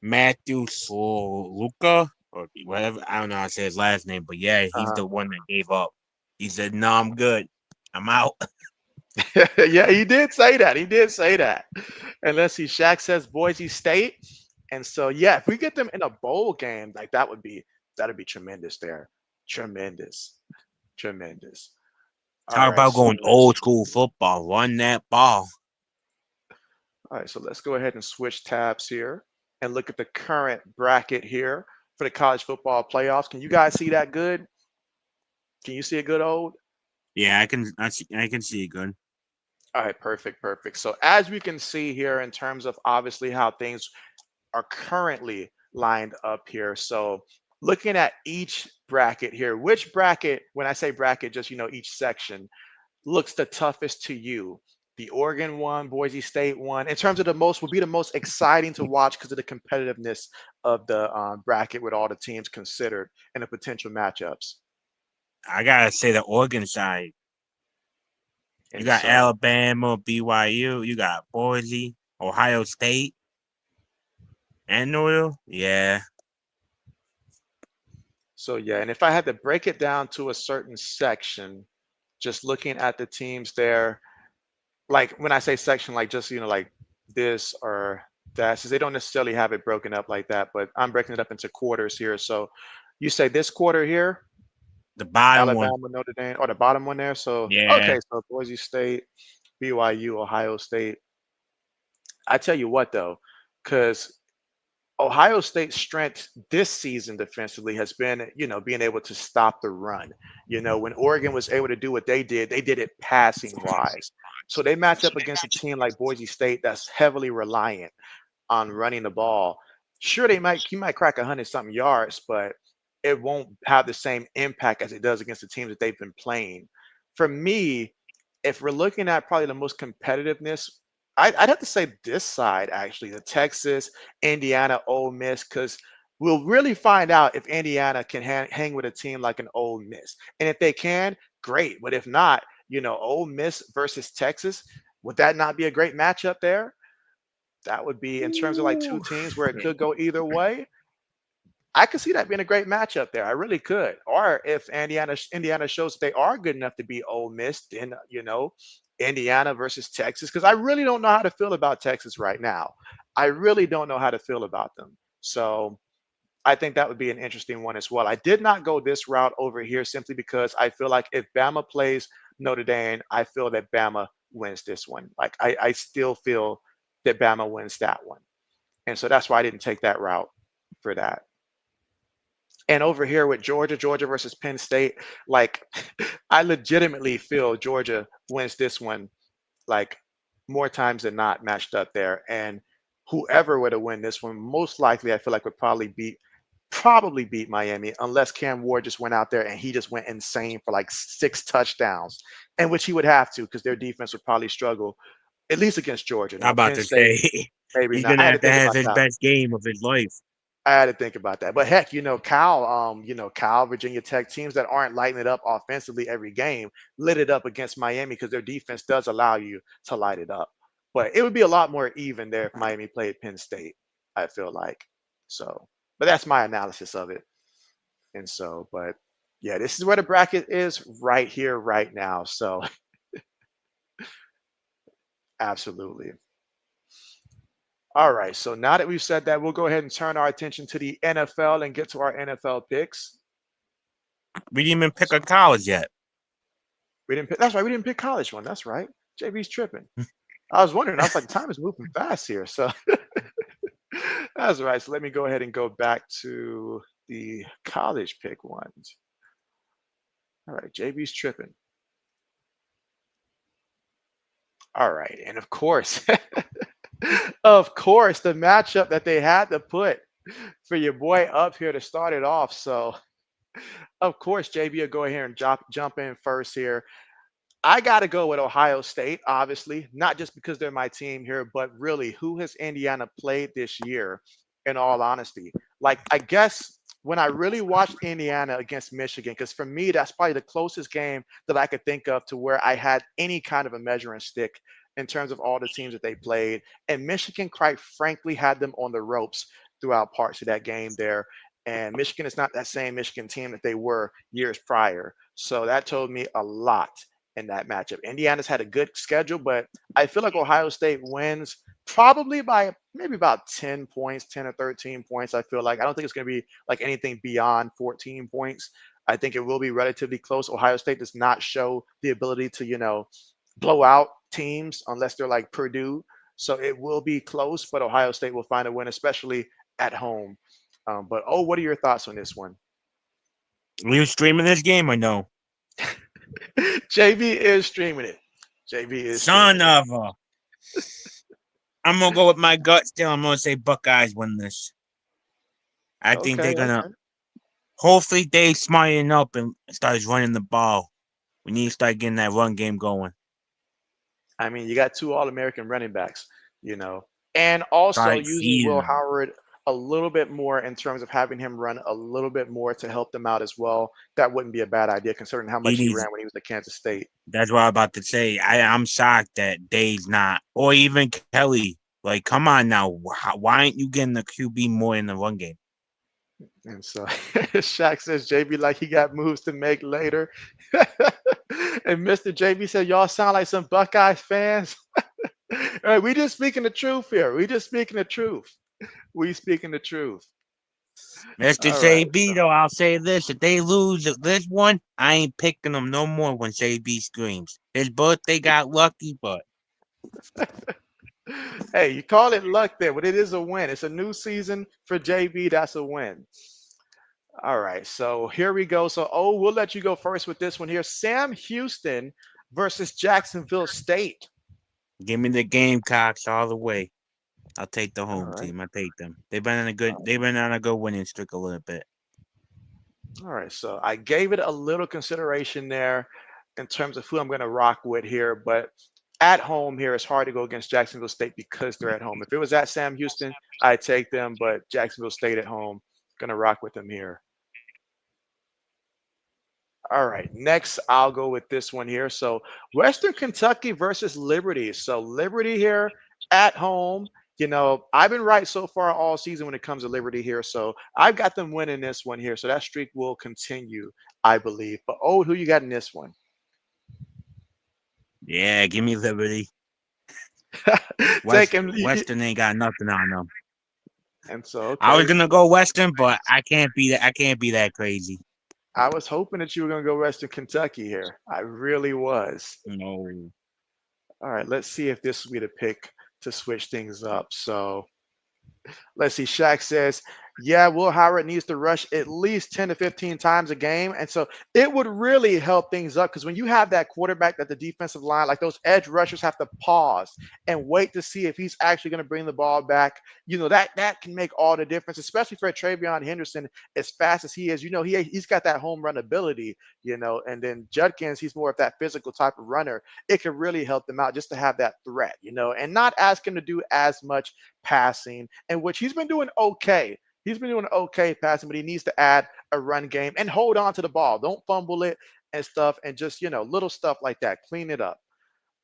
Matthew Luca or whatever. I don't know how to say his last name, but yeah, he's Uh-huh. the one that gave up. He said, "No, I'm good. I'm out." Yeah, he did say that. He did say that. And let's see, Shaq says Boise State. And so yeah, if we get them in a bowl game, like that'd be tremendous there. Tremendous. Tremendous. All Talk right. about So going old school football. Run that ball. let's go ahead and switch tabs here and look at the current bracket here for the college football playoffs. Can you guys see that good? Can you see it good old? Yeah, I can see it good. All right, perfect, perfect. So as we can see here in terms of obviously how things are currently lined up here. So looking at each bracket here, which bracket, when I say bracket, just each section looks the toughest to you. The Oregon one, Boise State one, in terms of the most, would be the most exciting to watch because of the competitiveness of the bracket with all the teams considered and the potential matchups. I gotta say the Oregon side. You And got so, Alabama, BYU. You got Boise, Ohio State, and Louisville. Yeah, yeah, and if I had to break it down to a certain section, just looking at the teams there, like when I say section, like just like this or that, since they don't necessarily have it broken up like that, but I'm breaking it up into quarters here. So you say this quarter here, the bottom one. Alabama, Notre Dame, or the bottom one there. So Yeah, okay, so Boise State, BYU, Ohio State. I tell you what though, because Ohio State's strength this season defensively has been, being able to stop the run. When Oregon was able to do what they did it passing wise. So they match up against a team like Boise State that's heavily reliant on running the ball. Sure, he might crack 100 something yards, but it won't have the same impact as it does against the teams that they've been playing. For me, if we're looking at probably the most competitiveness, I'd have to say this side actually, the Texas, Indiana, Ole Miss, because we'll really find out if Indiana can hang with a team like an Ole Miss, and if they can, great. But if not, Ole Miss versus Texas, would that not be a great matchup there? That would be in terms of like two Ooh. teams where it could go either way. I could see that being a great matchup there. I really could. Or if Indiana shows that they are good enough to be Ole Miss, then Indiana versus Texas. Because I really don't know how to feel about Texas right now. I really don't know how to feel about them. So I think that would be an interesting one as well. I did not go this route over here simply because I feel like if Bama plays Notre Dame, I feel that Bama wins this one. Like I still feel that Bama wins that one. And so that's why I didn't take that route for that. And over here with Georgia versus Penn State, like I legitimately feel Georgia wins this one like more times than not matched up there. And whoever would have win this one, most likely I feel like would probably beat Miami unless Cam Ward just went out there and he just went insane for like 6 touchdowns, and which he would have to because their defense would probably struggle at least against Georgia. I'm Now about Penn to State, say maybe he's not. I gonna had to have to think have about his that. best game of his life. I had to think about that. But heck, Cal, Virginia Tech, teams that aren't lighting it up offensively every game lit it up against Miami because their defense does allow you to light it up. But it would be a lot more even there if Miami played Penn State, I feel like. So, but that's my analysis of it. And so, but yeah, this is where the bracket is right here, right now. So, absolutely. All right. So now that we've said that, we'll go ahead and turn our attention to the NFL and get to our NFL picks. We didn't even pick a college yet. We didn't pick, that's right. We didn't pick college one. That's right. JB's tripping. I was wondering. I was like, time is moving fast here. So that's right. So let me go ahead and go back to the college pick ones. All right. JB's tripping. All right. And of course, of course, the matchup that they had to put for your boy up here to start it off. So, of course, JB will go ahead and jump in first here. I got to go with Ohio State, obviously, not just because they're my team here, but really, who has Indiana played this year, in all honesty? Like, I guess when I really watched Indiana against Michigan, because for me, that's probably the closest game that I could think of to where I had any kind of a measuring stick in terms of all the teams that they played. And Michigan, quite frankly, had them on the ropes throughout parts of that game there. And Michigan is not that same Michigan team that they were years prior. So that told me a lot in that matchup. Indiana's had a good schedule, but I feel like Ohio State wins probably by maybe about 10 points, 10 or 13 points. I feel like I don't think it's going to be like anything beyond 14 points. I think it will be relatively close. Ohio State does not show the ability to, blow out teams unless they're like Purdue. So it will be close, but Ohio State will find a win, especially at home. But what are your thoughts on this one? Are you streaming this game or no? JB is streaming it. JB is Son streaming it. of a. I'm gonna go with my gut still. I'm gonna say Buckeyes win this. I think they're Okay, gonna. okay. Hopefully, they smarten up and starts running the ball. We need to start getting that run game going. I mean, you got two All-American running backs, and also Start using feeding Will them. Howard a little bit more in terms of having him run a little bit more to help them out as well. That wouldn't be a bad idea considering how He much he needs. ran when he was at Kansas State. That's what I'm about to say. I'm shocked that Day's not, or even Kelly. Like, come on now. Why aren't you getting the QB more in the run game? And so Shaq says JB like he got moves to make later. And Mr. JB said, y'all sound like some Buckeyes fans. All right, we just speaking the truth here. We just speaking the truth. We speaking the truth. Mr. All right. JB, though, I'll say this. If they lose this one, I ain't picking them no more when JB screams. His birthday got lucky, but Hey, you call it luck there, but it is a win. It's a new season for JB. That's a win. All right, so here we go. So, we'll let you go first with this one here. Sam Houston versus Jacksonville State. Give me the Gamecocks all the way. I'll take the All home right. team. I take them. They've been on a good winning streak a little bit. All right, so I gave it a little consideration there in terms of who I'm going to rock with here, but at home here, it's hard to go against Jacksonville State because they're at home. If it was at Sam Houston, I'd take them, but Jacksonville State at home, going to rock with them here. All right, next I'll go with this one here. So Western Kentucky versus Liberty. So Liberty here at home. I've been right so far all season when it comes to Liberty here. So I've got them winning this one here. So that streak will continue, I believe. But who you got in this one? Yeah, give me Liberty. Take him. Western ain't got nothing on them. And so I was okay, gonna go Western, but I can't be that crazy. I was hoping that you were going to go Western Kentucky here. I really was. No. All right, let's see if this will be the pick to switch things up. So let's see. Shaq says, yeah, Will Howard needs to rush at least 10 to 15 times a game. And so it would really help things up because when you have that quarterback that the defensive line, like those edge rushers have to pause and wait to see if he's actually going to bring the ball back. That can make all the difference, especially for Travion Henderson, as fast as he is. He's got that home run ability, and then Judkins, he's more of that physical type of runner. It could really help them out just to have that threat, and not ask him to do as much passing, and which he's been doing okay. He's been doing okay passing, but he needs to add a run game and hold on to the ball. Don't fumble it and stuff, and just little stuff like that. Clean it up.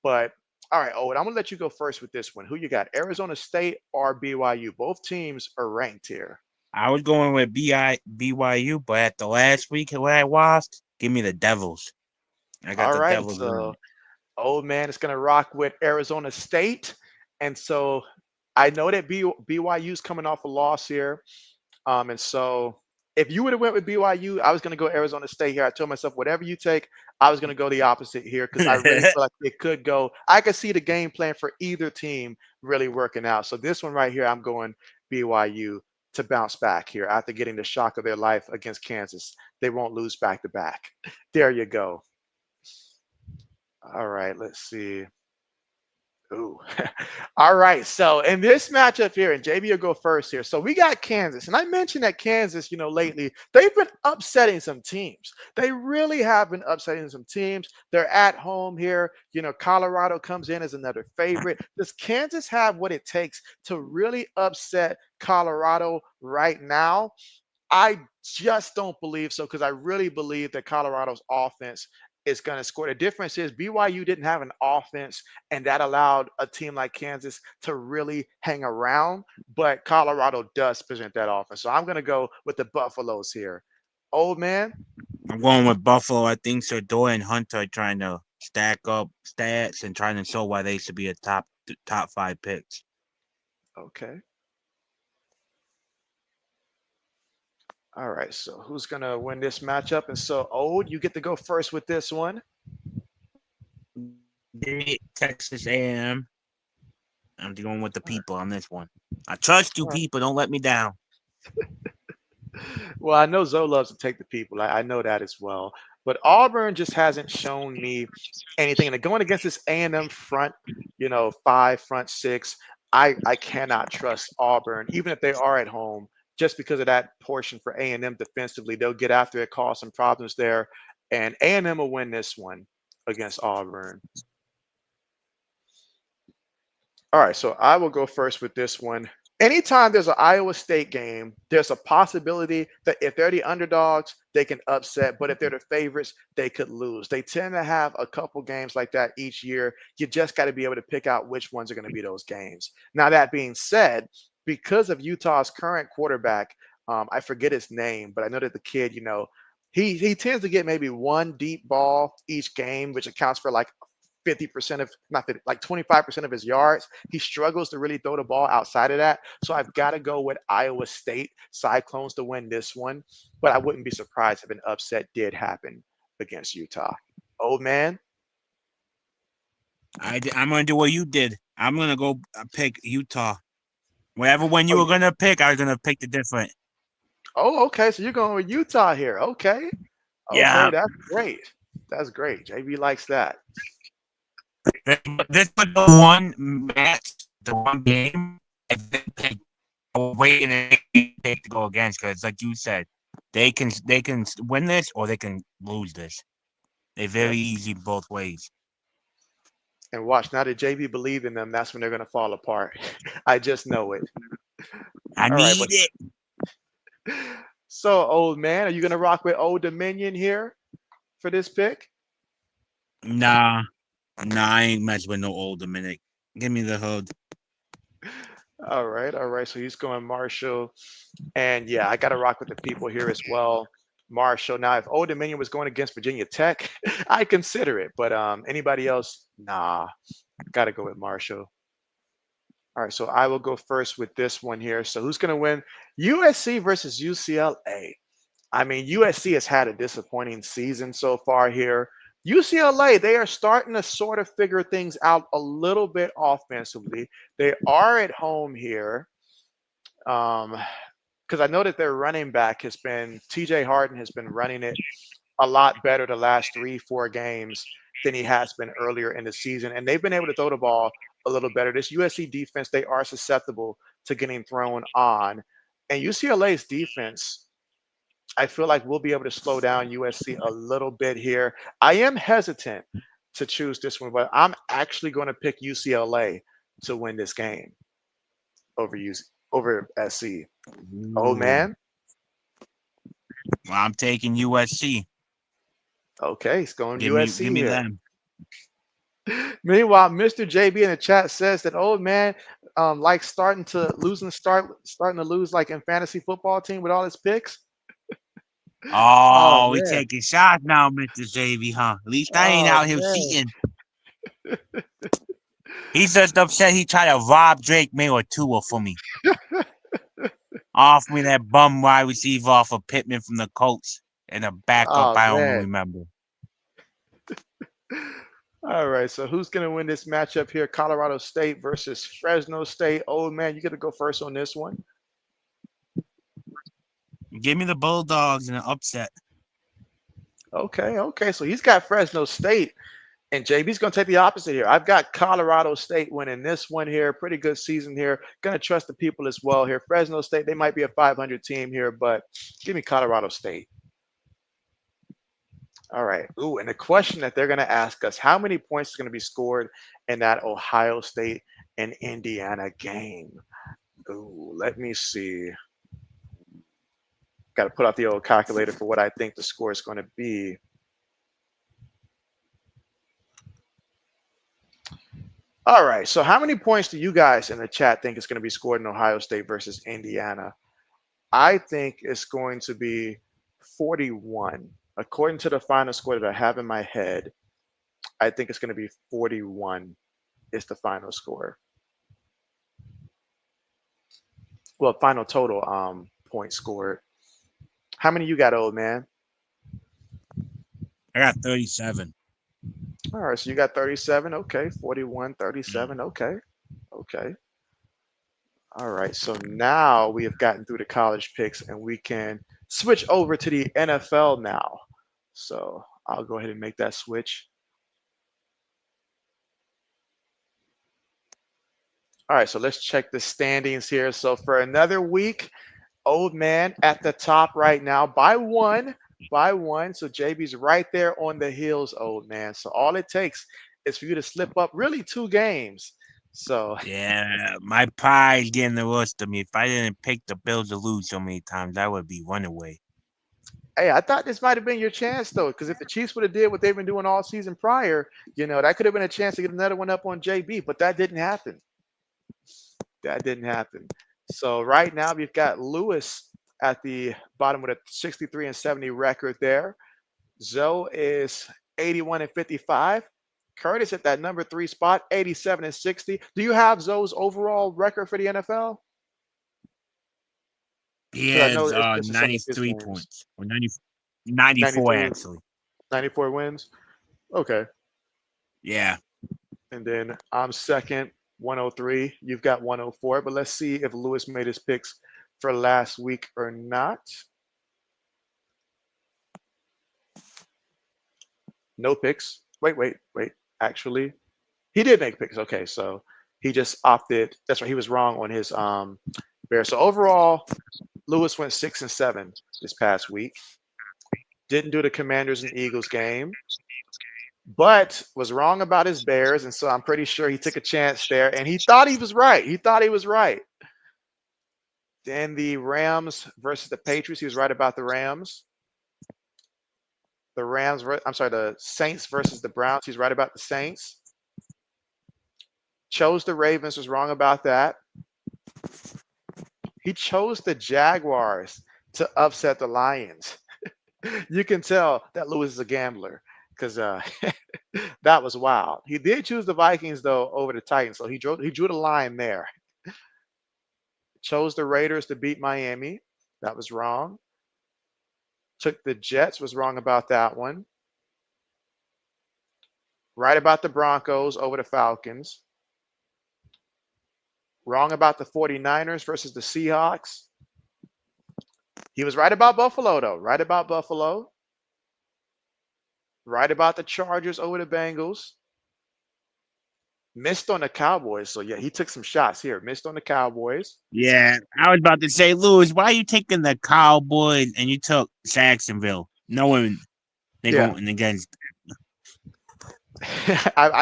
But all right, Owen, I'm gonna let you go first with this one. Who you got? Arizona State or BYU? Both teams are ranked here. I was going with BYU, but at the last week when I watched, give me the Devils. I got All the right, Devils so winning. old man is gonna rock with Arizona State, and so I know that BYU's coming off a loss here. And so if you would have went with BYU, I was going to go Arizona State here. I told myself, whatever you take, I was going to go the opposite here because I really feel like it could go. I could see the game plan for either team really working out. So this one right here, I'm going BYU to bounce back here after getting the shock of their life against Kansas. They won't lose back to back. There you go. All right, let's see. Ooh. All right. So in this matchup here, and JB will go first here. So we got Kansas. And I mentioned that Kansas, lately, they've been upsetting some teams. They really have been upsetting some teams. They're at home here. Colorado comes in as another favorite. Does Kansas have what it takes to really upset Colorado right now? I just don't believe so because I really believe that Colorado's offense is going to score. The difference is BYU didn't have an offense, and that allowed a team like Kansas to really hang around. But Colorado does present that offense. So I'm going to go with the Buffaloes here. Old man. I'm going with Buffalo. I think Shador and Hunter are trying to stack up stats and trying to show why they should be a top five picks. Okay. All right. So who's going to win this matchup? And so, Old, you get to go first with this one. Give me Texas A&M. I'm going with the people on this one. I trust you, people. Don't let me down. Well, I know Zoe loves to take the people. I know that as well. But Auburn just hasn't shown me anything. And going against this A&M front, five, front six, I cannot trust Auburn, even if they are at home, just because of that portion for A&M defensively. They'll get after it, cause some problems there, and A&M will win this one against Auburn. All right, so I will go first with this one. Anytime there's an Iowa State game, there's a possibility that if they're the underdogs, they can upset, but if they're the favorites, they could lose. They tend to have a couple games like that each year. You just got to be able to pick out which ones are going to be those games. Now, that being said, because of Utah's current quarterback, I forget his name, but I know that the kid, he tends to get maybe one deep ball each game, which accounts for like 50% of not 50, like 25% of his yards. He struggles to really throw the ball outside of that. So I've got to go with Iowa State Cyclones to win this one. But I wouldn't be surprised if an upset did happen against Utah. Old man. I'm going to do what you did. I'm gonna go pick Utah. Whatever one Oh, you were gonna pick, I was gonna pick the different. oh, okay. So you're going with Utah here. Okay. Okay, Yeah, that's great. That's great. JB likes that. this was the one match, the one game. I didn't pick. I was waiting and pick to go against because, like you said, they can win this or they can lose this. They're Yep. very easy both ways. And watch, now that JB believe in them, that's when they're gonna fall apart. I just know it. I All right, but need it. so old man, are you gonna rock with Old Dominion here for this pick? Nah, nah, I ain't messing with no old Dominic. Give me the hood. All right, all right. So he's going Marshall. And yeah, I gotta rock with the people here as well. Marshall. Now, if Old Dominion was going against Virginia Tech, I consider it. But anybody else, nah, gotta go with Marshall. All right, so I will go first with this one here. So who's going to win? USC versus UCLA. I mean, USC has had a disappointing season so far here. UCLA, they are starting to sort of figure things out a little bit offensively. They are at home here. Because I know that their running back has been TJ Harden has been running it a lot better the last 3, 4 games than he has been earlier in the season. And they've been able to throw the ball a little better. This USC defense, they are susceptible to getting thrown on. And UCLA's defense, I feel like we'll be able to slow down USC a little bit here. I am hesitant to choose this one, but I'm actually going to pick UCLA to win this game over SC. Oh Ooh. man. Well, I'm taking USC. Okay, he's going Give USC me here. them. Meanwhile, Mr. JB in the chat says that old man like starting to lose like in fantasy football team with all his picks. Oh Oh, we man. taking shots now, Mr. Xavier, huh? At least I ain't Oh out here man. cheating. He's just upset he tried to rob Drake May or Tua for me. Off me that bum wide receiver off of Pittman from the Colts and a backup Oh I don't man. remember. All right. So who's gonna win this matchup here? Colorado State versus Fresno State. Old man, you gotta go first on this one. Give me the Bulldogs in an upset. Okay, okay. So he's got Fresno State. And JB's going to take the opposite here. I've got Colorado State winning this one here. Pretty good season here. Going to trust the people as well here. Fresno State, they might be a 500 team here, but give me Colorado State. All right. Ooh, and the question that they're going to ask us, how many points is going to be scored in that Ohio State and Indiana game? Ooh, let me see. Got to put out the old calculator for what I think the score is going to be. All right. So, how many points do you guys in the chat think is going to be scored in Ohio State versus Indiana? I think it's going to be 41. According to the final score that I have in my head, I think it's going to be 41 is the final score. Well, final total points scored. How many you got, old man? I got 37. All right, so you got 37. Okay, 41, Mm. 37. Okay, okay. All right, so now we have gotten through the college picks and we can switch over to the NFL now. So I'll go ahead and make that switch. All right, so let's check the standings here. So for another week, old man at the top right now by one, by one. So JB's right there on the heels, old man. So all it takes is for you to slip up really 2 games. So Yeah, my pride's getting the worst of me. If I didn't pick the Bills to lose so many times, I would be runaway. hey, I thought this might have been your chance though, because if the Chiefs would have did what they've been doing all season prior, that could have been a chance to get another one up on JB, but that didn't happen. That didn't happen. So right now we've got Lewis at the bottom with a 63 and 70 record there. Zoe is 81 and 55. Curtis at that number 3 spot, 87 and 60. Do you have Zoe's overall record for the NFL? He Because I know has it's in some of his 93 games. points, or 94 93, actually. 94 wins. Okay. Yeah. And then I'm second. 103. You've got 104. But let's see if Lewis made his picks for last week or not. No picks. Wait. Actually, he did make picks. Okay, so he just opted. That's right. He was wrong on his bear. So overall, Lewis went 6-7 this past week. Didn't do the Commanders and Eagles game, but was wrong about his Bears, and so I'm pretty sure he took a chance there, and he thought he was right. He thought he was right. Then the Rams versus the Patriots, he was right about the Rams. I'm sorry, the Saints versus the Browns, he's right about the Saints. Chose the Ravens, was wrong about that. He chose the Jaguars to upset the Lions. You can tell that Lewis is a gambler because that was wild. He did choose the Vikings though over the Titans, so he drew the line there. Chose the Raiders to beat Miami. That was wrong. Took the Jets, was wrong about that one. Right about the Broncos over the Falcons. Wrong about the 49ers versus the Seahawks. He was right about Buffalo though. Right about Buffalo. Right about the Chargers over the Bengals. Missed on the Cowboys. So yeah, he took some shots here. Missed on the Cowboys. Yeah, I was about to say, Lewis, why are you taking the Cowboys and you took Jacksonville, knowing they're Yeah. going against?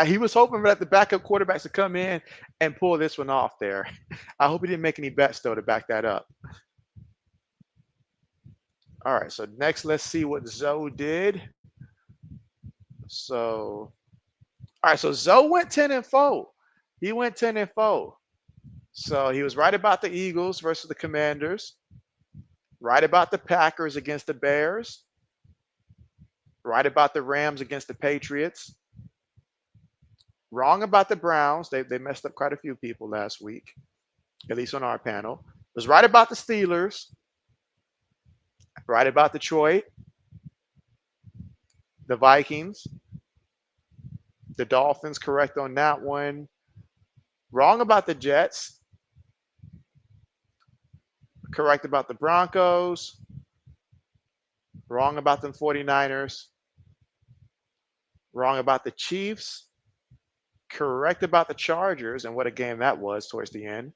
He was hoping that the backup quarterbacks to come in and pull this one off there. I hope he didn't make any bets though to back that up. All right, so next let's see what Zoe did. So, all right, so Zoe went 10-4. He went 10-4. So he was right about the Eagles versus the Commanders, right about the Packers against the Bears, right about the Rams against the Patriots, wrong about the Browns. They messed up quite a few people last week, at least on our panel. Was right about the Steelers, right about Detroit, the Vikings, the Dolphins, correct on that one. Wrong about the Jets, correct about the Broncos, wrong about the 49ers, wrong about the Chiefs, correct about the Chargers, and what a game that was towards the end,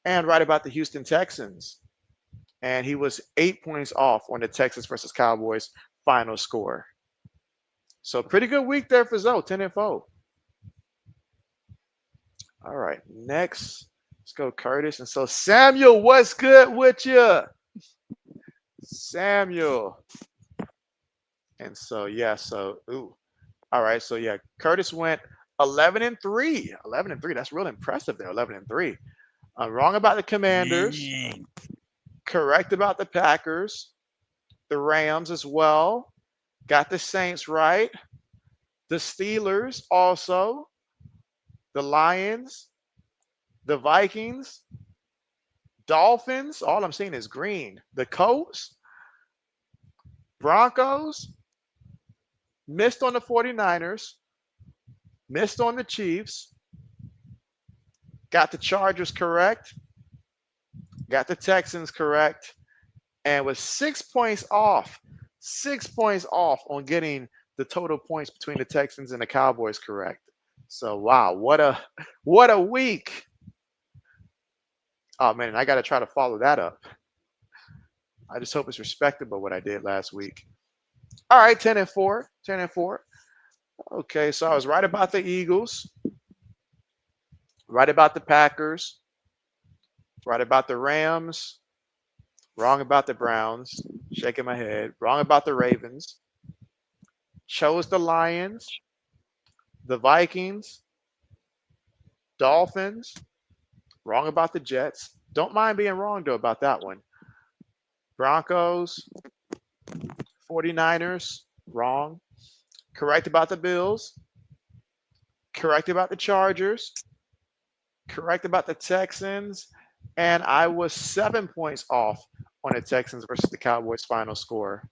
and right about the Houston Texans. And he was 8 points off on the Texans versus Cowboys final score. So pretty good week there for Zoe, 10-4. All right, next, let's go Curtis. And so Samuel, what's good with you? Samuel. And so yeah, so ooh. All right, so yeah, Curtis went 11-3. 11-3. That's real impressive there. 11-3. Wrong about the Commanders. Man, Correct about the Packers. The Rams as well. Got the Saints right. The Steelers also. The Lions. The Vikings. Dolphins. All I'm seeing is green. The Colts. Broncos. Missed on the 49ers. Missed on the Chiefs. Got the Chargers correct. Got the Texans correct. And was 6 points off. 6 points off on getting the total points between the Texans and the Cowboys correct. So wow, what a week. Oh man, and I gotta try to follow that up. I just hope it's respectable what I did last week. All right, 10-4. 10-4. Okay, so I was right about the Eagles, right about the Packers, right about the Rams, wrong about the Browns, shaking my head, wrong about the Ravens, chose the Lions, the Vikings, Dolphins, wrong about the Jets. Don't mind being wrong though about that one. Broncos, 49ers, wrong. Correct about the Bills, correct about the Chargers, correct about the Texans, and I was 7 points off on the Texans versus the Cowboys final score.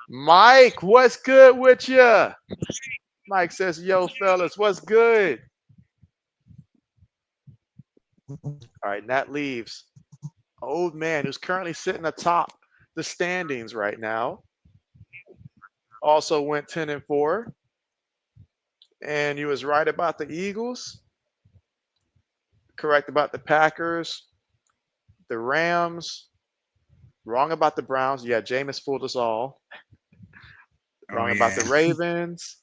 Mike, what's good with you? Mike says, yo, fellas, what's good? All right, and that leaves old man who's currently sitting atop the standings right now. Also went 10-4, and you was right about the Eagles, correct about the Packers, the Rams, wrong about the Browns. Yeah, Jameis fooled us all. Oh Wrong about the yeah. Ravens,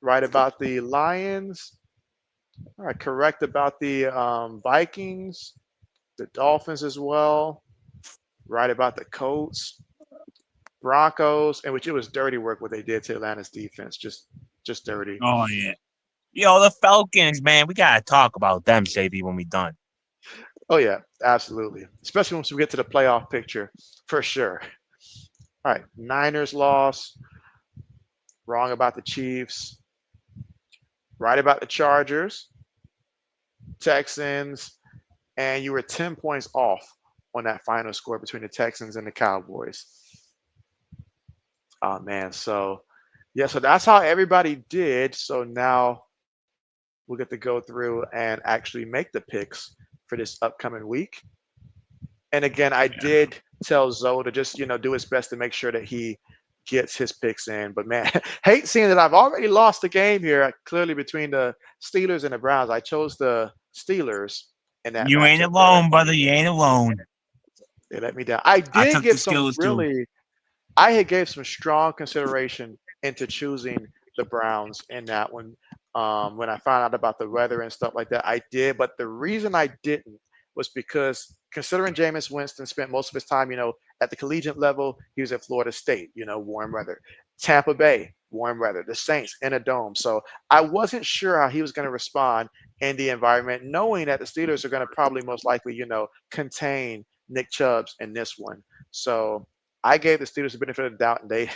right about the Lions. All right, correct about the Vikings, the Dolphins as well. Right about the Colts, Broncos, and which it was dirty work what they did to Atlanta's defense. Just dirty. Oh yeah. Yo, the Falcons, man, we gotta talk about them, Sadie, when we done. Oh yeah, absolutely. Especially once we get to the playoff picture, for sure. All right, Niners loss. Wrong about the Chiefs. Right about the Chargers, Texans, and you were 10 points off on that final score between the Texans and the Cowboys. Oh man, so yeah, so that's how everybody did. So now we'll get to go through and actually make the picks for this upcoming week. And again, I Yeah. did tell Zoe to just, do his best to make sure that he gets his picks in. But man, hate seeing that I've already lost the game here, clearly between the Steelers and the Browns. I chose the Steelers in that You ain't matchup there. alone, brother. You ain't alone. They let me down. I I did took the give some skills too. really I had gave some strong consideration into choosing the Browns in that one. When I found out about the weather and stuff like that, I did. But the reason I didn't was because considering Jameis Winston spent most of his time, at the collegiate level, he was at Florida State, warm weather. Tampa Bay, warm weather. The Saints in a dome. So I wasn't sure how he was going to respond in the environment, knowing that the Steelers are going to probably most likely, contain Nick Chubbs in this one. So I gave the Steelers the benefit of the doubt, and they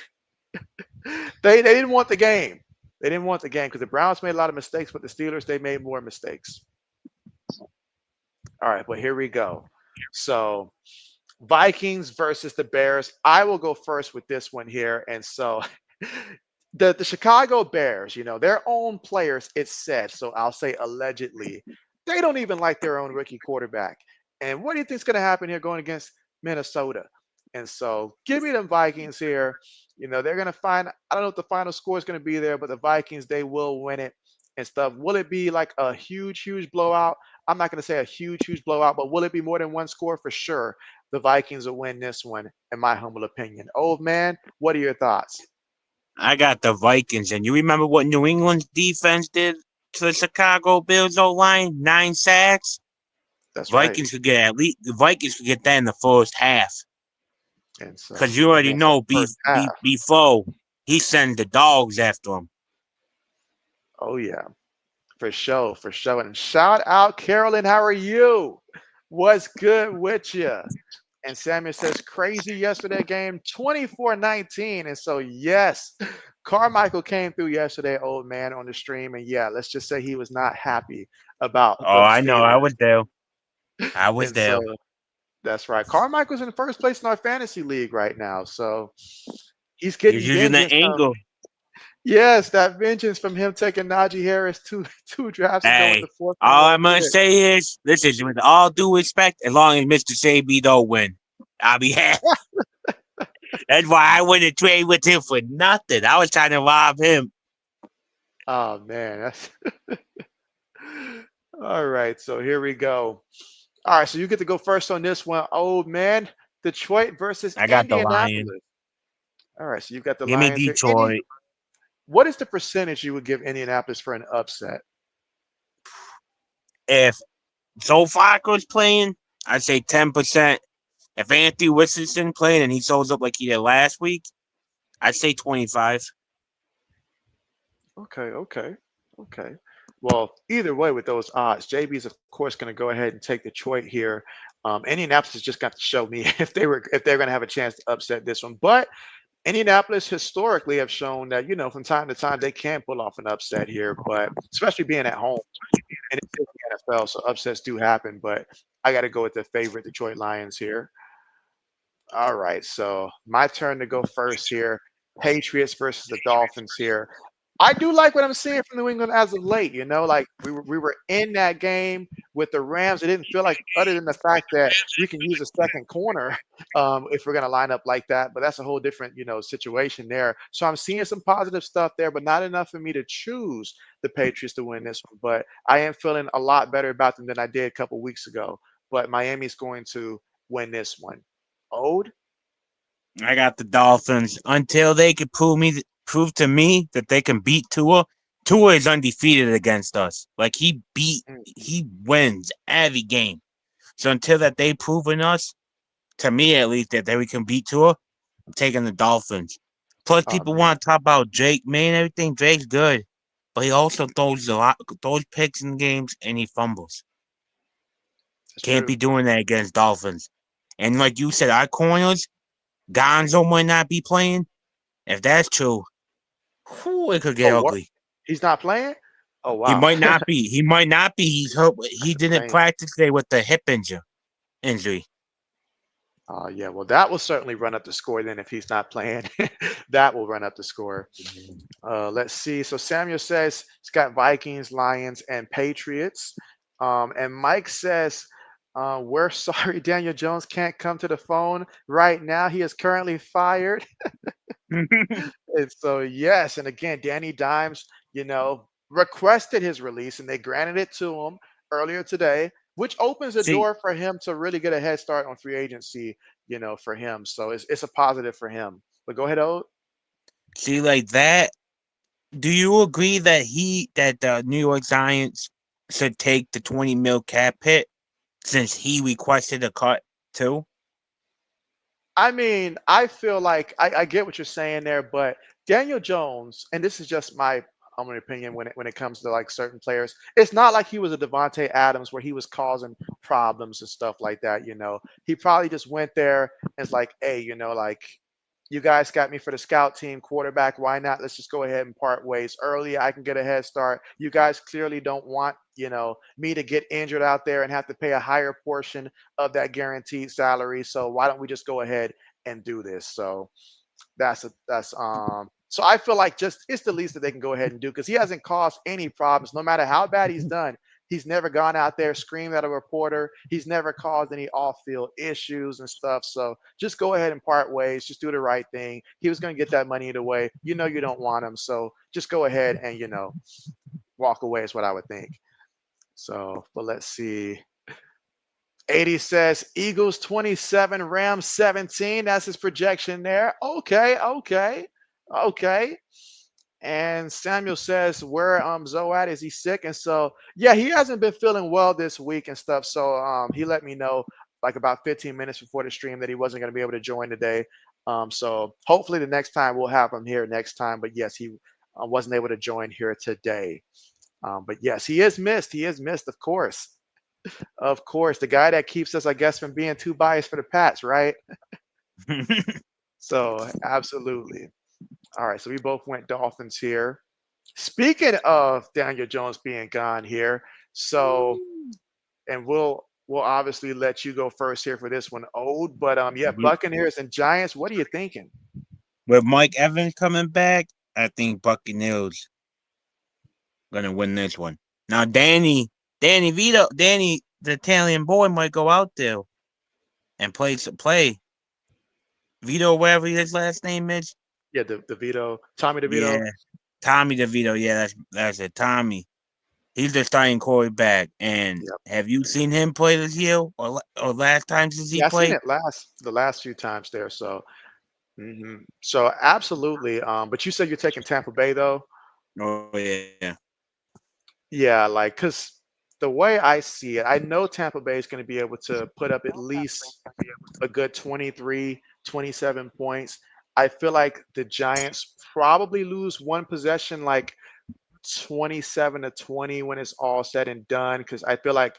didn't want the game. They didn't want the game because the Browns made a lot of mistakes, but the Steelers they made more mistakes. All right, but here we go. So Vikings versus the Bears. I will go first with this one here, and so the Chicago Bears, their own players, it's said, so I'll say allegedly, they don't even like their own rookie quarterback. And what do you think is going to happen here going against Minnesota? And so give me them Vikings here. They're going to find, I don't know what the final score is going to be there, but the Vikings, they will win it and stuff. Will it be like a huge, huge blowout? I'm not going to say a huge, huge blowout, but will it be more than one score? For sure. The Vikings will win this one, in my humble opinion. Old man, what are your thoughts? I got the Vikings, and you remember what New England's defense did to the Chicago Bills O line? 9 sacks. That's right. Vikings could get at least the Vikings could get that in the first half, And so, because you already again, so know first half. before he send the dogs after him. Oh yeah, for sure, for sure. And shout out, Carolyn. How are you? What's good with you? And Samuel says crazy yesterday game, 24-19. And so yes, Carmichael came through yesterday, old man, on the stream. And yeah, let's just say he was not happy about Oh, them I know. I Steelers. was there. I was And so there. that's right. Carmichael's in first place in our fantasy league right now. So he's He's getting using the vengeance from angle. yes, that vengeance from him taking Najee Harris two drafts ago with Hey, the fourth all overall I'm gonna pick. say is, listen, with all due respect, as long as Mr. Sabi don't win, I'll be happy. That's why I wouldn't trade with him for nothing. I was trying to rob him. Oh man, that's all right. So here we go. All right, so you get to go first on this one, old man. Detroit versus I got the Lions. Indianapolis. All right, so you've got the Give me Lions here. Any, Detroit. what is the percentage you would give Indianapolis for an upset? If Joe Flacco's playing, I'd say 10%. If Anthony Richardson playing and he shows up like he did last week, I'd say 25. Okay, okay, okay. Well, either way, with those odds, JB's of course going to go ahead and take Detroit here. Indianapolis has just got to show me if they're going to have a chance to upset this one. But Indianapolis historically have shown that from time to time they can pull off an upset here, but especially being at home and it's just the NFL, so upsets do happen. But I got to go with the favorite Detroit Lions here. All right, so my turn to go first here. Patriots versus the Dolphins here. I do like what I'm seeing from New England as of late. Like we were in that game with the Rams. It didn't feel like, other than the fact that we can use a second corner if we're gonna line up like that. But that's a whole different situation there. So I'm seeing some positive stuff there, but not enough for me to choose the Patriots to win this one. But I am feeling a lot better about them than I did a couple weeks ago. But Miami's going to win this one. Ode? I got the Dolphins until they can prove to me that they can beat Tua. Tua is undefeated against us. Like Mm. he wins every game. So until that they proven us, to me at least, that we can beat Tua, I'm taking the Dolphins. Plus, Oh people man, want to talk about Drake. Man, everything Drake's good, but he also throws picks in games and he fumbles. that's Can't true. be doing that against Dolphins. And like you said, our corners, Gonzo might not be playing. If that's true, whew, it could get Oh, what? ugly. He's not playing? Oh He wow. might not be. He might not be. He's hurt. He That's a didn't shame. practice today with the hip injury. Yeah, well, that will certainly run up the score then if he's not playing. That will run up the score. Let's see. So Samuel says he's got Vikings, Lions, and Patriots. And Mike says, we're sorry Daniel Jones can't come to the phone right now. He is currently fired. And so, yes, and again, Danny Dimes, requested his release, and they granted it to him earlier today, which opens the see, door for him to really get a head start on free agency, for him. So it's a positive for him. But go ahead, Ode. see, like that. Do you agree that the New York Giants should take the 20 mil cap hit since he requested a cut too? I mean, I feel like I get what you're saying there, but Daniel Jones, and this is just my own opinion when it comes to like certain players, it's not like he was a Devonte Adams where he was causing problems and stuff like that. He probably just went there and it's like, hey, like you guys got me for the scout team quarterback. Why not? Let's just go ahead and part ways early. I can get a head start. You guys clearly don't want, me to get injured out there and have to pay a higher portion of that guaranteed salary. So why don't we just go ahead and do this? So so I feel like just it's the least that they can go ahead and do because he hasn't caused any problems, no matter how bad he's done. He's never gone out there screamed at a reporter. He's never caused any off-field issues and stuff. So just go ahead and part ways. Just do the right thing. He was going to get that money either way. You don't want him, so just go ahead and walk away is what I would think. So, but let's see. 80 says Eagles 27, Rams 17. That's his projection there. Okay, okay, okay. And Samuel says, where Zoe at? Is he sick? And so, yeah, he hasn't been feeling well this week and stuff. So he let me know like about 15 minutes before the stream that he wasn't going to be able to join today. So hopefully the next time we'll have him here next time. But yes, he wasn't able to join here today. But yes, he is missed. He is missed, of course. Of course, the guy that keeps us, I guess, from being too biased for the Pats, right? So, absolutely. All right, so we both went Dolphins here. Speaking of Daniel Jones being gone here, so and we'll obviously let you go first here for this one, Old. But yeah, Buccaneers and Giants. What are you thinking? With Mike Evans coming back, I think Buccaneers gonna win this one. Now, Danny, the Italian boy, might go out there and play Vito, whatever his last name is. Yeah, the Vito, Tommy DeVito. Yeah, Tommy DeVito. Yeah, that's it. Tommy. He's the starting quarterback. And Yep. have you seen him play this year or last time since he Yeah, I seen played? it the last few times there. So, so absolutely. But you said you're taking Tampa Bay though. Oh yeah. Yeah, like because the way I see it, I know Tampa Bay is going to be able to put up at least a good 23, 27 points. I feel like the Giants probably lose one possession, like 27-20 when it's all said and done. Because I feel like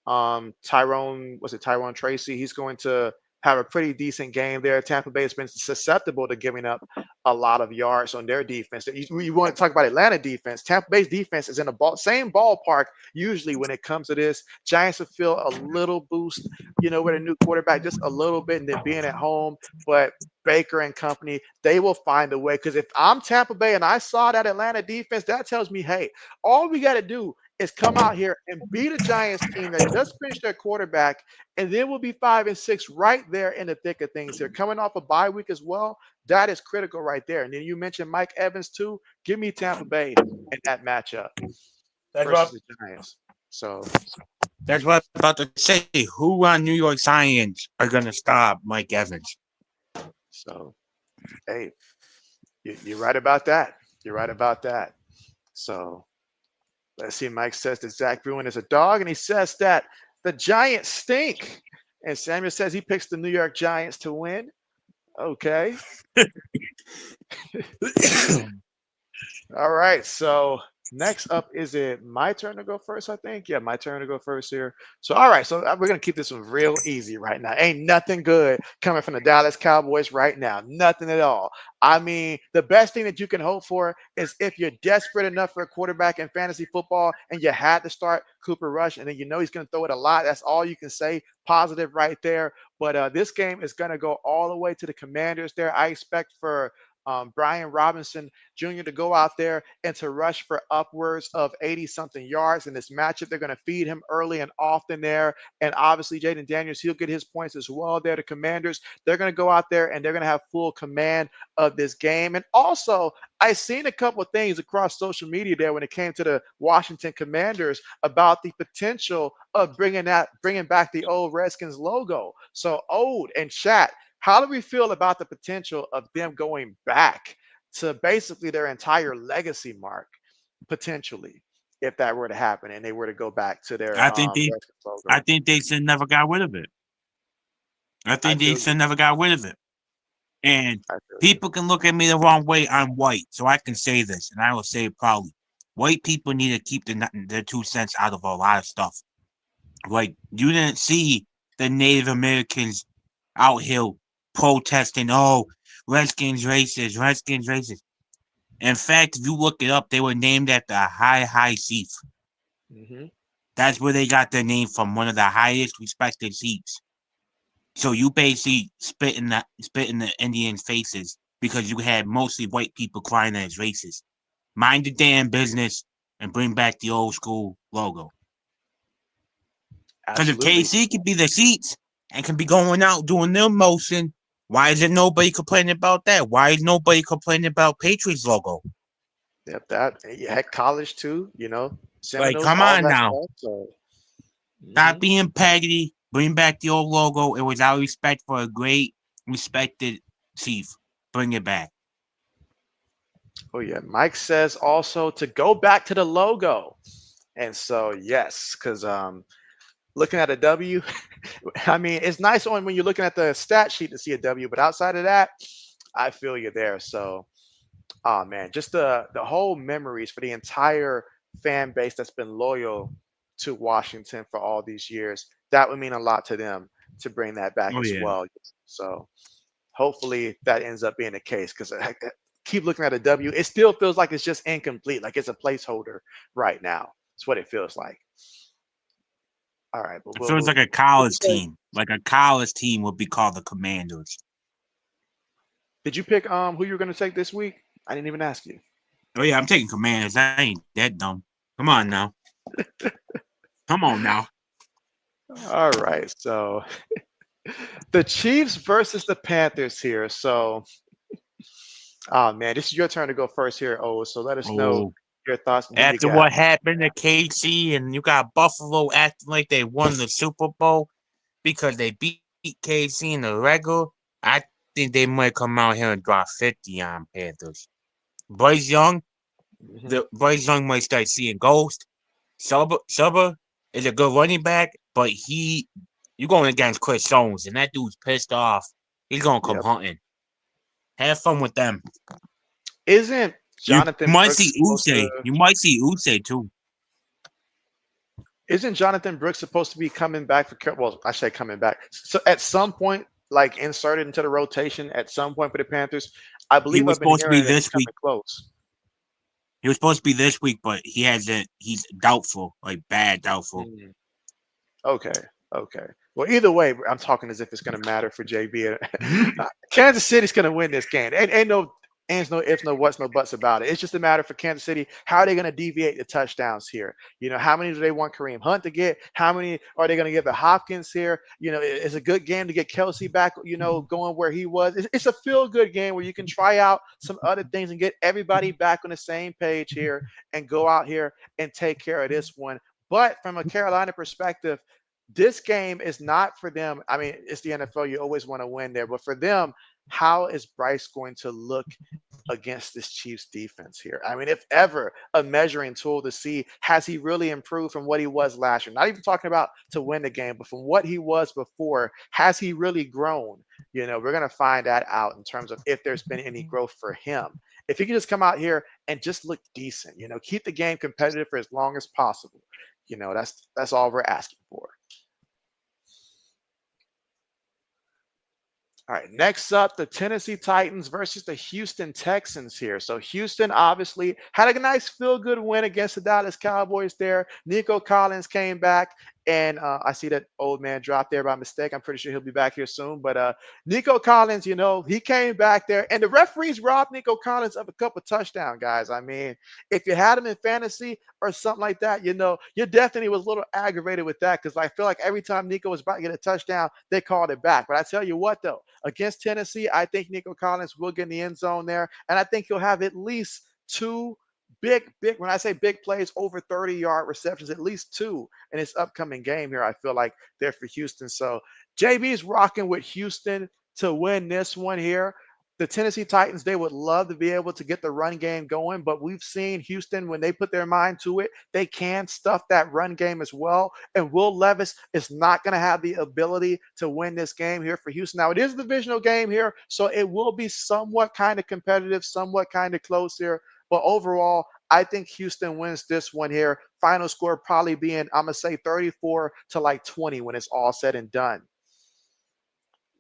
Tyrone, was it Tyrone Tracy? He's going to have a pretty decent game there. Tampa Bay has been susceptible to giving up a lot of yards on their defense. You want to talk about Atlanta defense? Tampa Bay's defense is in the same ballpark usually when it comes to this. Giants will feel a little boost, with a new quarterback, just a little bit, and then being at home. But Baker and company, they will find a way. Because if I'm Tampa Bay and I saw that Atlanta defense, that tells me, hey, all we got to do is come out here and beat a Giants team that just finished their quarterback, and then we'll be 5-6 right there in the thick of things here. Coming off a bye week as well, that is critical right there. And then you mentioned Mike Evans too. Give me Tampa Bay in that matchup That's versus what the Giants. So, that's what I'm about to say. Who on New York Giants are gonna stop Mike Evans? so hey, you're right about that. You're right about that. So let's see. Mike says that Zach Bruin is a dog, and he says that the Giants stink. And Samuel says he picks the New York Giants to win. Okay. All right. So next up, is it my turn to go first? I think. Yeah, my turn to go first here. So, all right. So we're gonna keep this one real easy right now. Ain't nothing good coming from the Dallas Cowboys right now. Nothing at all. I mean, the best thing that you can hope for is if you're desperate enough for a quarterback in fantasy football and you had to start Cooper Rush, and then he's gonna throw it a lot. That's all you can say. Positive right there. But this game is gonna go all the way to the Commanders. There, I expect for Brian Robinson Jr. to go out there and to rush for upwards of 80 something yards in this matchup. They're going to feed him early and often there. And obviously, Jaden Daniels, he'll get his points as well there. The Commanders, they're going to go out there and they're going to have full command of this game. And also, I seen a couple of things across social media there when it came to the Washington Commanders about the potential of bringing back the old Redskins logo. So, old and chat, how do we feel about the potential of them going back to basically their entire legacy mark, potentially, if that were to happen and they were to go back to their I think they, Redskins I logo? think they should never got rid of it. I I think they feel you. should never got rid of it. And I feel you. people can look at me the wrong way. I'm white, so I can say this, and I will say it proudly. White people need to keep their 2 cents out of a lot of stuff. Like you didn't see the Native Americans out here protesting. Oh, Redskins racist, Redskins racist. In fact, if you look it up, they were named after a high chief. Hmm. That's where they got their name from. One of the highest respected chiefs. So you basically spit in the Indians' faces because you had mostly white people crying as racist. Mind the damn business and bring back the old school logo. Because if Absolutely. KC could be the seats and can be going out doing their motion, why isn't nobody complaining about that? Why is nobody complaining about Patriots logo? Yep, that you had college too, Like, Seminoles, come all on that now. stuff. So, Stop mhm. being petty. Bring back the old logo. It was our respect for a great, respected chief. Bring it back. Oh yeah, Mike says also to go back to the logo, and so yes, because looking at a W, I mean, it's nice when you're looking at the stat sheet to see a W, but outside of that, I feel you there. So, oh man, just the whole memories for the entire fan base that's been loyal to Washington for all these years. That would mean a lot to them to bring that back Oh as yeah. well. So hopefully that ends up being the case because I keep looking at a W. It still feels like it's just incomplete, like it's a placeholder right now. It's what it feels like. All right, but It feels like a college team. Like a college team would be called the Commanders. did you pick who you were going to take this week? I didn't even ask you. Oh yeah, I'm taking Commanders. I ain't that dumb. Come on now. Come on now. All right, so the Chiefs versus the Panthers here. So, oh man, this is your turn to go first here. Oh, so let us know Oh, your thoughts and who you after got. what happened to KC and you got Buffalo acting like they won the Super Bowl because they beat KC in the regular, I think they might come out here and drop 50 on Panthers. Bryce Young, Hmm. the Bryce Young might start seeing ghosts. Suber is a good running back, but you're going against Chris Jones, and that dude's pissed off. He's gonna come Yep. hunting. Have fun with them. Isn't You Jonathan might Brooks see supposed Uche. to? You might see Uche too. Isn't Jonathan Brooks supposed to be coming back for? Well, I say coming back. So at some point, like inserted into the rotation at some point for the Panthers? I He believe was I've been supposed to be hearing that he's this week. coming close. He was supposed to be this week, but he hasn't. He's doubtful, like bad doubtful. Mm, okay, okay. Well, either way, I'm talking as if it's going to matter for JB. Kansas City's going to win this game. Ain't no ands, no ifs, no whats, no buts about it. It's just a matter for Kansas City. How are they going to deviate the touchdowns here? You know, how many do they want Kareem Hunt to get? How many are they going to give the Hopkins here? You know, it's a good game to get Kelsey back. You know, going where he was. It's a feel good game where you can try out some other things and get everybody back on the same page here and go out here and take care of this one. But from a Carolina perspective, this game is not for them. I mean, it's the NFL. You always want to win there. But for them, how is Bryce going to look against this Chiefs defense here? I mean, if ever a measuring tool to see has he really improved from what he was last year? Not even talking about to win the game, but from what he was before, has he really grown? You know, we're going to find that out in terms of if there's been any growth for him. If he can just come out here and just look decent, you know, keep the game competitive for as long as possible. You know, that's all we're asking for. All right, next up, the Tennessee Titans versus the Houston Texans here. So Houston obviously had a nice feel-good win against the Dallas Cowboys there. Nico Collins came back, and I see that old man dropped there by mistake. I'm pretty sure he'll be back here soon. But Nico Collins, you know, he came back there, and the referees robbed Nico Collins of a couple touchdown, guys. I mean, if you had him in fantasy or something like that, you know, you definitely was a little aggravated with that because I feel like every time Nico was about to get a touchdown, they called it back. But I tell you what, though, against Tennessee, I think Nico Collins will get in the end zone there, and I think he'll have at least two big, when I say big plays, over 30-yard receptions, at least two in this upcoming game here. I feel like they're for Houston. So JB's rocking with Houston to win this one here. The Tennessee Titans, they would love to be able to get the run game going, but we've seen Houston, when they put their mind to it, they can stuff that run game as well. And Will Levis is not going to have the ability to win this game here for Houston. Now, it is a divisional game here, so it will be somewhat kind of competitive, somewhat kind of close here. But overall, I think Houston wins this one here. Final score probably being, I'm going to say 34 to like 20 when it's all said and done.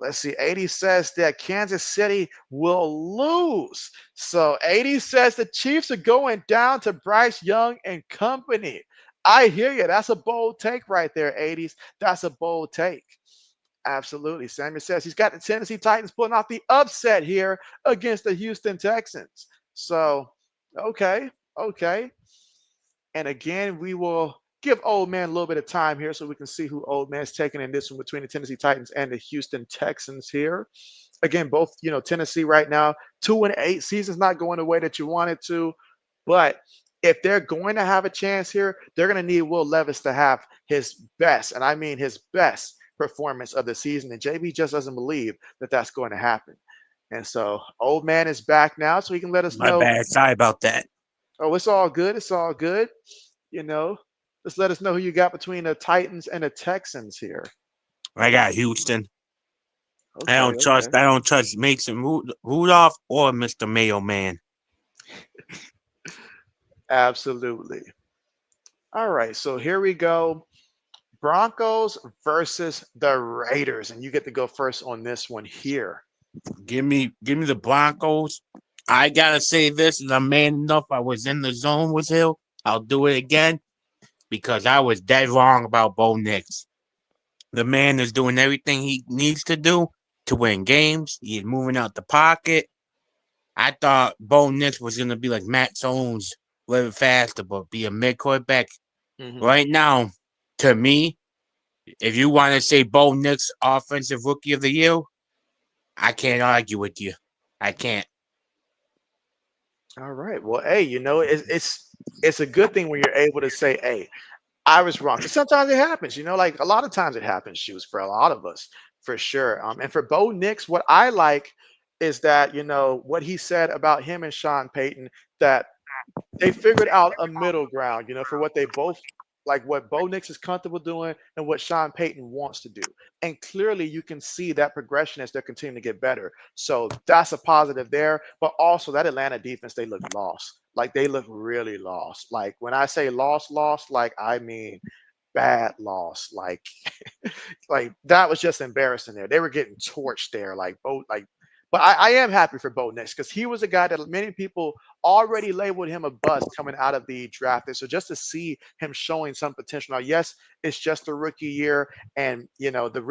Let's see. 80 says that Kansas City will lose. So 80 says the Chiefs are going down to Bryce Young and company. I hear you. That's a bold take right there, 80s. That's a bold take. Absolutely. Samuel says he's got the Tennessee Titans pulling off the upset here against the Houston Texans. So, okay, okay. And again, we will give Old Man a little bit of time here so we can see who Old Man's taking in this one between the Tennessee Titans and the Houston Texans here. Again, both, you know, Tennessee right now, 2-8. Season's not going the way that you want it to. But if they're going to have a chance here, they're going to need Will Levis to have his best, and I mean his best performance of the season. And JB just doesn't believe that that's going to happen. And so, Old Man is back now, so he can let us My know. bad. Sorry about that. Oh, it's all good. It's all good. You know, just let us know who you got between the Titans and the Texans here. I got Houston. I Okay, don't trust. okay. I don't trust Mason Rudolph or Mr. Mayo Man. Absolutely. All right, so here we go. Broncos versus the Raiders, and you get to go first on this one here. Give me the Broncos. I gotta say this, and I'm man enough. I was in the zone with Hill. I'll do it again because I was dead wrong about Bo Nix. The man is doing everything he needs to do to win games. He is moving out the pocket. I thought Bo Nix was gonna be like Matt Jones, a little faster, but be a mid quarterback. Hmm. Right now, to me, if you want to say Bo Nix offensive rookie of the year, I can't argue with you. I can't. All right. Well, hey, you know, it's a good thing when you're able to say, "Hey, I was wrong." Because sometimes it happens. You know, like a lot of times it happens. Shoes for a lot of us, for sure. And for Bo Nix, what I like is that you know what he said about him and Sean Payton, that they figured out a middle ground, you know, for what they both like, what Bo Nix is comfortable doing and what Sean Payton wants to do. And clearly you can see that progression as they're continuing to get better. So that's a positive there. But also that Atlanta defense, they look lost. Like they look really lost. Like when I say lost, like I mean bad loss. Like that was just embarrassing there. They were getting torched there, like both like. But I am happy for Bo Nix because he was a guy that many people already labeled him a bust coming out of the draft. And so just to see him showing some potential now, yes, it's just a rookie year, and the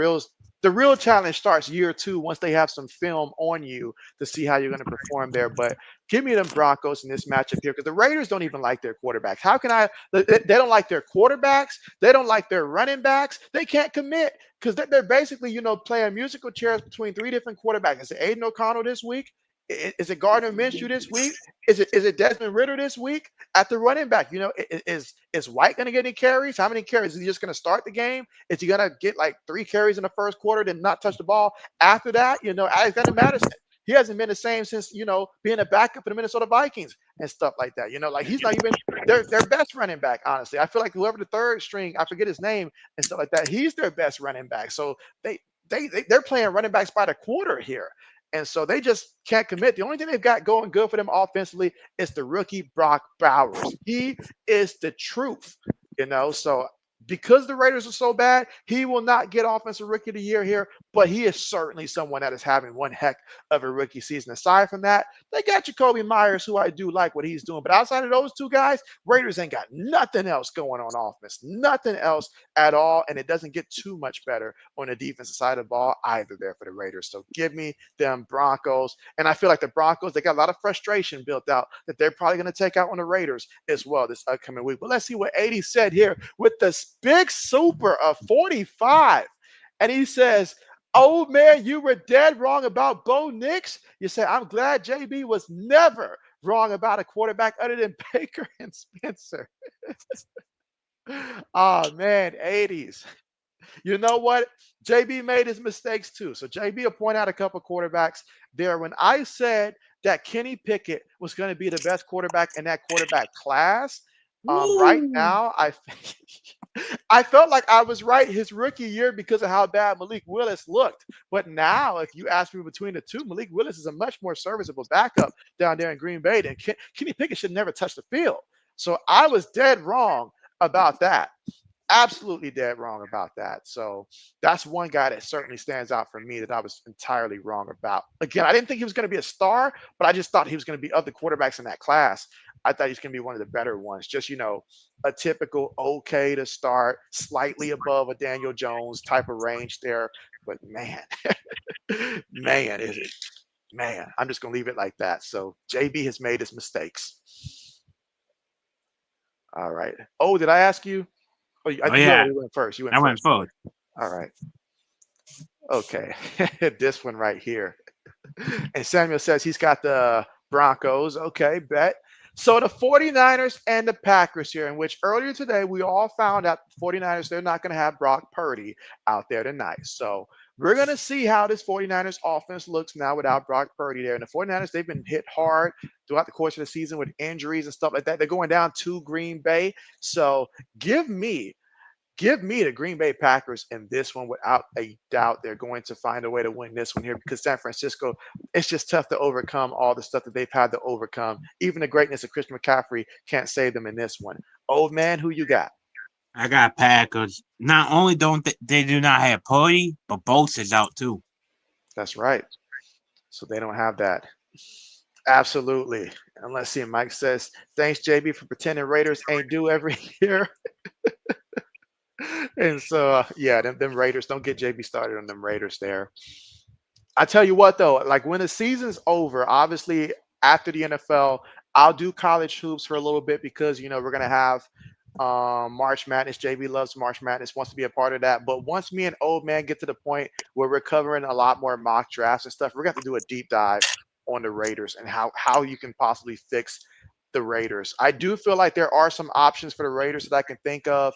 real challenge starts year two once they have some film on you to see how you're going to perform there. But give me them Broncos in this matchup here because the Raiders don't even like their quarterbacks. How can I? They don't like their quarterbacks. They don't like their running backs. They can't commit because they're basically, playing musical chairs between three different quarterbacks. Is it Aiden O'Connell this week? Is it Gardner Minshew this week? Is it Desmond Ritter this week at the running back? Is White going to get any carries? How many carries? Is he just going to start the game? Is he going to get like 3 carries in the first quarter, then not touch the ball after that? Alexander Madison. He hasn't been the same since being a backup for the Minnesota Vikings and stuff like that. Like he's not even their best running back. Honestly, I feel like whoever the third string, I forget his name and stuff like that. He's their best running back. So they're playing running backs by the quarter here. And so they just can't commit. The only thing they've got going good for them offensively is the rookie Brock Bowers. He is the truth. So because the Raiders are so bad, he will not get offensive rookie of the year here, but he is certainly someone that is having one heck of a rookie season. Aside from that, they got Jacoby Myers, who I do like what he's doing. But outside of those two guys, Raiders ain't got nothing else going on offense, nothing else at all. And it doesn't get too much better on the defensive side of the ball either there for the Raiders. So give me them Broncos. And I feel like the Broncos, they got a lot of frustration built out that they're probably going to take out on the Raiders as well this upcoming week. But let's see what 80 said here with this big super of 45. And he says, "Oh man, you were dead wrong about Bo Nix." You say, "I'm glad JB was never wrong about a quarterback other than Baker and Spencer." Oh man, 80s. You know what? JB made his mistakes too. So JB will point out a couple quarterbacks there. When I said that Kenny Pickett was going to be the best quarterback in that quarterback class, right Woo! now I felt like I was right his rookie year because of how bad Malik Willis looked. But now, if you ask me between the two, Malik Willis is a much more serviceable backup down there in Green Bay than Kenny Pickett should never touch the field. So I was dead wrong about that. Absolutely dead wrong about that. So that's one guy that certainly stands out for me that I was entirely wrong about. Again, I didn't think he was going to be a star, but I just thought he was going to be of the quarterbacks in that class. I thought he was going to be one of the better ones. Just, a typical okay to start, slightly above a Daniel Jones type of range there. But man, man, is it, man, I'm just going to leave it like that. So JB has made his mistakes. All right. Oh, did I ask you? Oh, Oh you yeah, already went first. You went I went first, brother. first. All right. Okay. This one right here. And Samuel says he's got the Broncos. Okay, bet. So the 49ers and the Packers here, in which earlier today we all found out the 49ers, they're not going to have Brock Purdy out there tonight. So we're going to see how this 49ers offense looks now without Brock Purdy there. And the 49ers, they've been hit hard throughout the course of the season with injuries and stuff like that. They're going down to Green Bay. So give me Give me the Green Bay Packers in this one without a doubt. They're going to find a way to win this one here because San Francisco, it's just tough to overcome all the stuff that they've had to overcome. Even the greatness of Christian McCaffrey can't save them in this one. Old man, who you got? I got Packers. Not only don't they do not have Purdy, but Bosa's out too. That's right. So they don't have that. Absolutely. And let's see. Mike says, thanks, JB, for pretending Raiders ain't due every year. And so, yeah, them Raiders, don't get JB started on them Raiders there. I tell you what though, like when the season's over, obviously after the NFL, I'll do college hoops for a little bit because we're gonna have March Madness. JB loves March Madness, wants to be a part of that. But once me and old man get to the point where we're covering a lot more mock drafts and stuff, we're gonna have to do a deep dive on the Raiders and how you can possibly fix the Raiders. I do feel like there are some options for the Raiders that I can think of.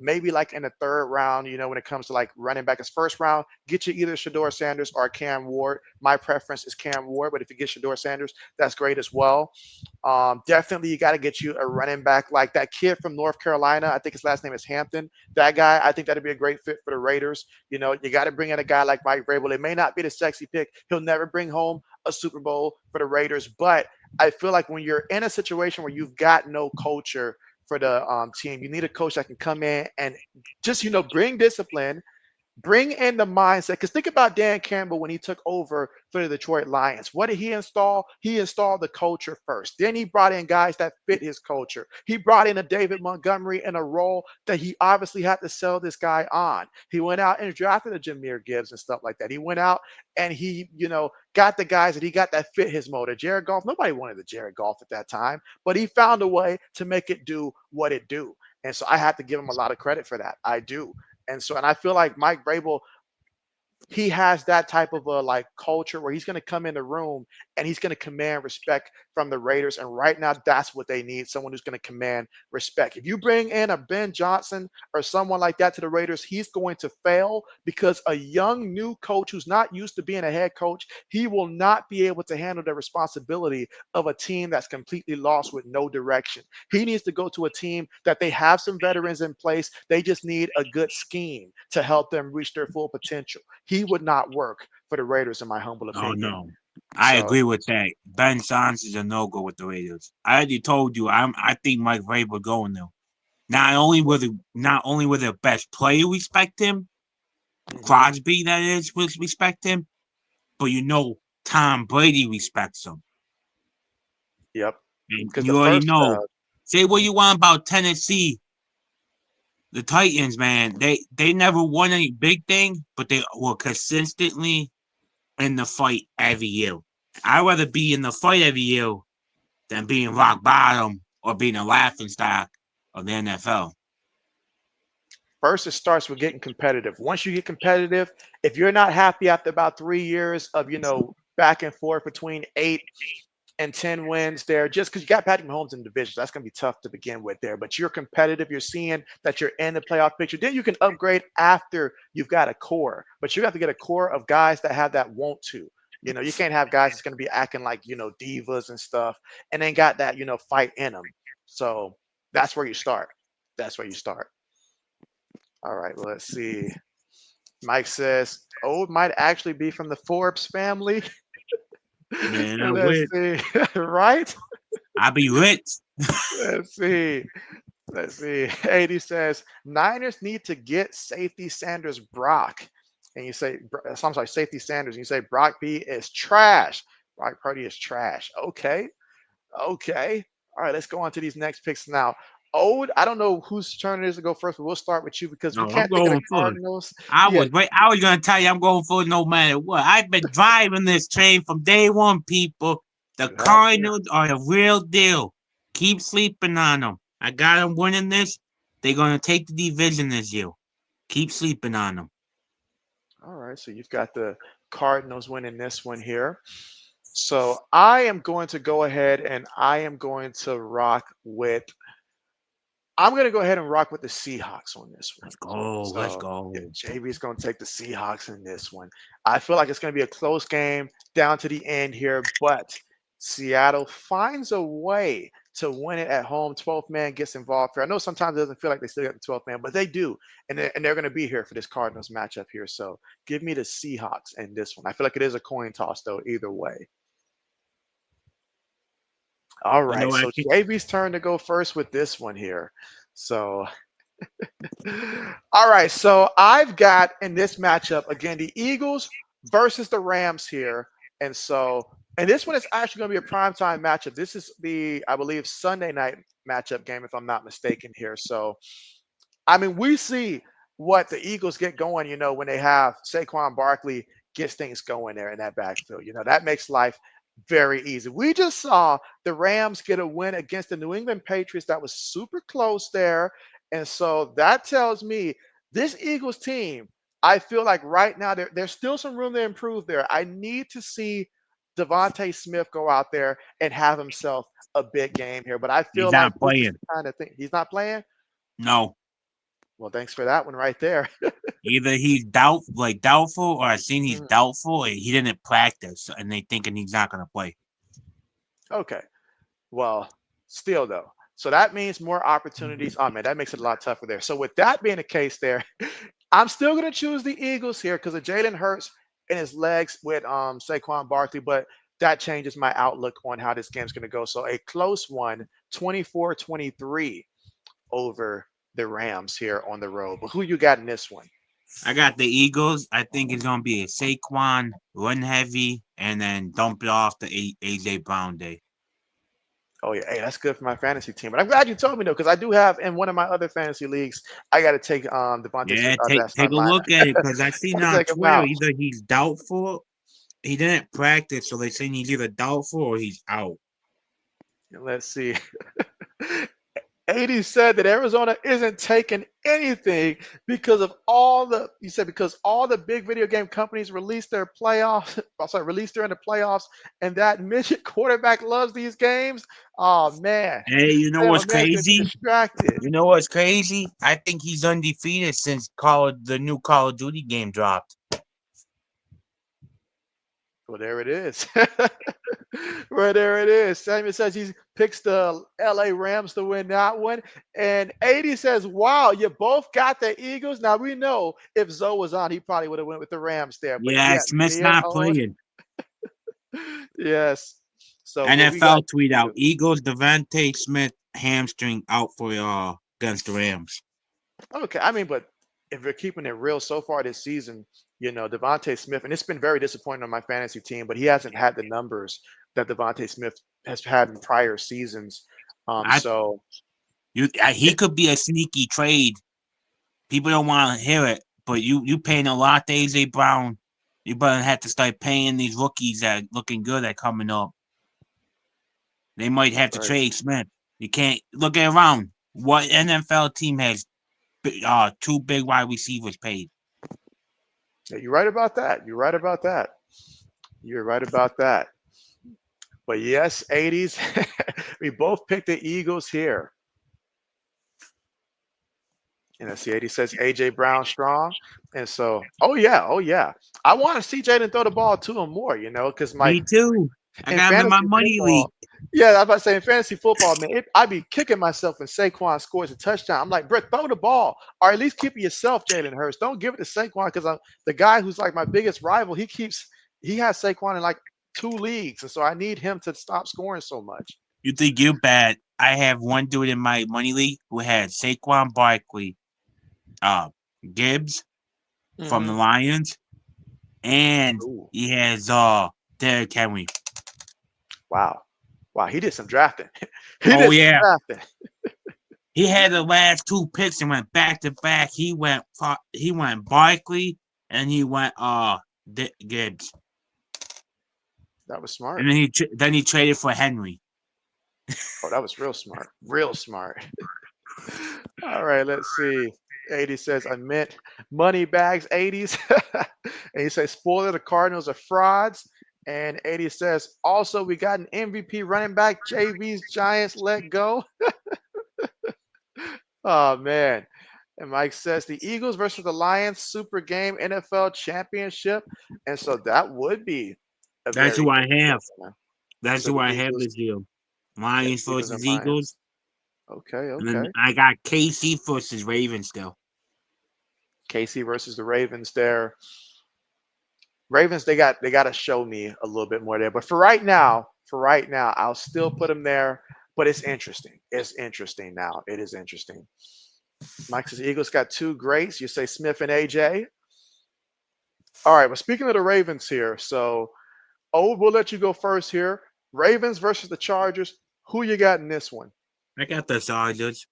Maybe like in the third round, when it comes to like running back as first round, get you either Shador Sanders or Cam Ward. My preference is Cam Ward, but if you get Shador Sanders, that's great as well. Definitely, you got to get you a running back like that kid from North Carolina. I think his last name is Hampton. That guy, I think that'd be a great fit for the Raiders. You got to bring in a guy like Mike Vrabel. It may not be the sexy pick. He'll never bring home a Super Bowl for the Raiders, but I feel like when you're in a situation where you've got no culture, for the team. You need a coach that can come in and just bring discipline, bring in the mindset. Because think about Dan Campbell when he took over for the Detroit Lions. What did he install? He installed the culture first. Then he brought in guys that fit his culture. He brought in a David Montgomery in a role that he obviously had to sell this guy on. He went out and drafted a Jameer Gibbs and stuff like that. He went out and he, got the guys that he got that fit his motor. Jared Goff, nobody wanted the Jared Goff at that time, but he found a way to make it do what it do. And so I have to give him a lot of credit for that. I do. And I feel like Mike Vrabel, he has that type of a like culture where he's going to come in the room and he's going to command respect from the Raiders. And right now, that's what they need, someone who's going to command respect. If you bring in a Ben Johnson or someone like that to the Raiders, he's going to fail because a young new coach who's not used to being a head coach, he will not be able to handle the responsibility of a team that's completely lost with no direction. He needs to go to a team that they have some veterans in place. They just need a good scheme to help them reach their full potential. He would not work for the Raiders, in my humble Oh opinion. no, I So, agree with that. Ben Simmons is a no go with the Raiders. I already told you. I think Mike Vrabel going there. Not only will the best player respect him, mhm, Crosby that is will respect him, but Tom Brady respects him, yep. and Because the you already first, know. Say what mhm, you want about Tennessee, the Titans, man. They never won any big thing, but they were consistently in the fight every year. I'd rather be in the fight every year than being rock bottom or being a laughing stock of the NFL. first, it starts with getting competitive. Once you get competitive, if you're not happy after about 3 years of back and forth between 8 and 10 wins there, just because you got Patrick Mahomes in the division, that's going to be tough to begin with there. But you're competitive. You're seeing that you're in the playoff picture. Then you can upgrade after you've got a core. But you have to get a core of guys that have that want to. You can't have guys that's going to be acting like divas and stuff, and then got that fight in them. So that's where you start. That's where you start. All right. Well, let's see. Mike says, "Oh, it might actually be from the Forbes family." Man, I Let's wish see. Right? I be rich. Let's see. Let's see. 80 says Niners need to get safety Sanders Brock. And you say, so I'm sorry, safety Sanders. And you say Brock B is trash. Brock Purdy is trash. Okay. Okay. All right. Let's go on to these next picks now. Ode, I don't know whose turn it is to go first, but we'll start with you because we No, I'm can't think of the going first. Cardinals. I Yeah. was wait. I was gonna tell you I'm going for it no matter what. I've been driving this train from day one, people. The You have been. Cardinals are the real deal. Keep sleeping on them. I got them winning this. They're gonna take the division this year. Keep sleeping on them. All right. So you've got the Cardinals winning this one here. So I am going to go ahead and I am going to rock with I'm going to go ahead and rock with the Seahawks on this one. Let's go. Let's So, yeah, go. JB is going to take the Seahawks in this one. I feel like it's going to be a close game down to the end here, but Seattle finds a way to win it at home. 12th man gets involved here. I know sometimes it doesn't feel like they still got the 12th man, but they do. And they're going to be here for this Cardinals matchup here. So give me the Seahawks in this one. I feel like it is a coin toss, though, either way. All You right. know I So can JB's turn to go first with this one here. So all right, so I've got in this matchup again the Eagles versus the Rams here, and this one is actually going to be a primetime matchup. This is the I believe Sunday night matchup game if I'm not mistaken here. So I mean, we see what the Eagles get going, when they have Saquon Barkley gets things going there in that backfield. That makes life very easy. We just saw the Rams get a win against the New England Patriots that was super close there. And so that tells me this Eagles team, I feel like right now there's still some room to improve there. I need to see Devontae Smith go out there and have himself a big game here. But I he's feel like not this is playing. the kind of thing he's not playing. No. Well, thanks for that one right there. Either he's doubtful, or I seen he's Mhm. doubtful and he didn't practice and they thinking he's not gonna play. Okay. Well, still though. So that means more opportunities. Oh man, that makes it a lot tougher there. So with that being the case there, I'm still gonna choose the Eagles here because of Jalen Hurts and his legs with Saquon Barkley, but that changes my outlook on how this game's gonna go. So a close one, 24-23. over the Rams here on the road. But who you got in this one? I got the Eagles. I think it's gonna be a Saquon run heavy, and then dump it off to AJ Brown day. Oh yeah, hey, that's good for my fantasy team. But I'm glad you told me though, because I do have in one of my other fantasy leagues, I got to take Devontae Smith Yeah, out of that take starting a look at it lineup. because I seen I'll on take him Twitter out. either he's doubtful, he didn't practice, so they saying he's either doubtful or he's out. Let's see. 80 said that Arizona isn't taking anything because of all the you said because all the big video game companies release their playoffs. I'm sorry, release during the playoffs, and that midget quarterback loves these games. Oh man, Hey, you know say my what's man's gonna be crazy? distracted. You know what's crazy? I think he's undefeated since the new Call of Duty game dropped. Well, there it is. Well, there it is. Samuel says he picks the LA Rams to win that one. And 80 says, wow, you both got the Eagles. Now we know if Zoe was on, he probably would have went with the Rams there. But Yeah, yes, Smith's me and not Owen, playing. yes. So what we got NFL tweet out: Eagles. Eagles Devontae Smith hamstring out for against the Rams. Okay, I mean, but if we're keeping it real so far this season, Devontae Smith, and it's been very disappointing on my fantasy team, but he hasn't had the numbers that Devontae Smith has had in prior seasons. I So he could be a sneaky trade. People don't want to hear it, but you paying a lot to AJ Brown. You better have to start paying these rookies that looking good at coming up. They might have to right. trade Smith. You can't look at around. What NFL team has two big wide receivers paid? Yeah, you're right about that. You're right about that. You're right about that. But yes, 80s, we both picked the Eagles here. And I see 80 says AJ Brown strong. And so, oh yeah, oh yeah. I want to see Jaden throw the ball to him more, because my Me too. I in got him in my fantasy money league. football, yeah, I was about to say in fantasy football, man, I be kicking myself when Saquon scores a touchdown. I'm like, Brett, throw the ball, or at least keep it yourself, Jalen Hurts. Don't give it to Saquon because I'm the guy who's like my biggest rival. He has Saquon in like two leagues, and so I need him to stop scoring so much. You think you're bad? I have one dude in my money league who had Saquon Barkley, uh, Gibbs from the Hmm. Lions, and Ooh, he has Derrick Henry. wow, wow, he did some drafting. He Oh did some yeah, drafting. he had the last two picks and went back to back. He went Barkley and he went Gibbs, That was and smart. then he traded for Henry. Oh, that was real smart. Real smart. All right, let's see. 80 says, I meant money bags, 80s. And he says, spoiler, the Cardinals are frauds. And 80 says, also, we got an MVP running back, JV's Giants let go. Oh, man. And Mike says, the Eagles versus the Lions, super game, NFL championship. And so that would be a That's very who I good have. game. Man. That's So who the I have Eagles, this year. yeah, Lions the Eagles and versus Lions. Eagles, Okay, and then okay. I got KC versus Ravens still. KC versus the Ravens there. Ravens, they got to show me a little bit more there. But for right now, I'll still put them there. But it's interesting. It's interesting now. It is interesting. Mike says Eagles got two greats. You say Smith and AJ. All right. But speaking of the Ravens here, so we'll let you go first here. Ravens versus the Chargers. Who you got in this one? I got the Chargers.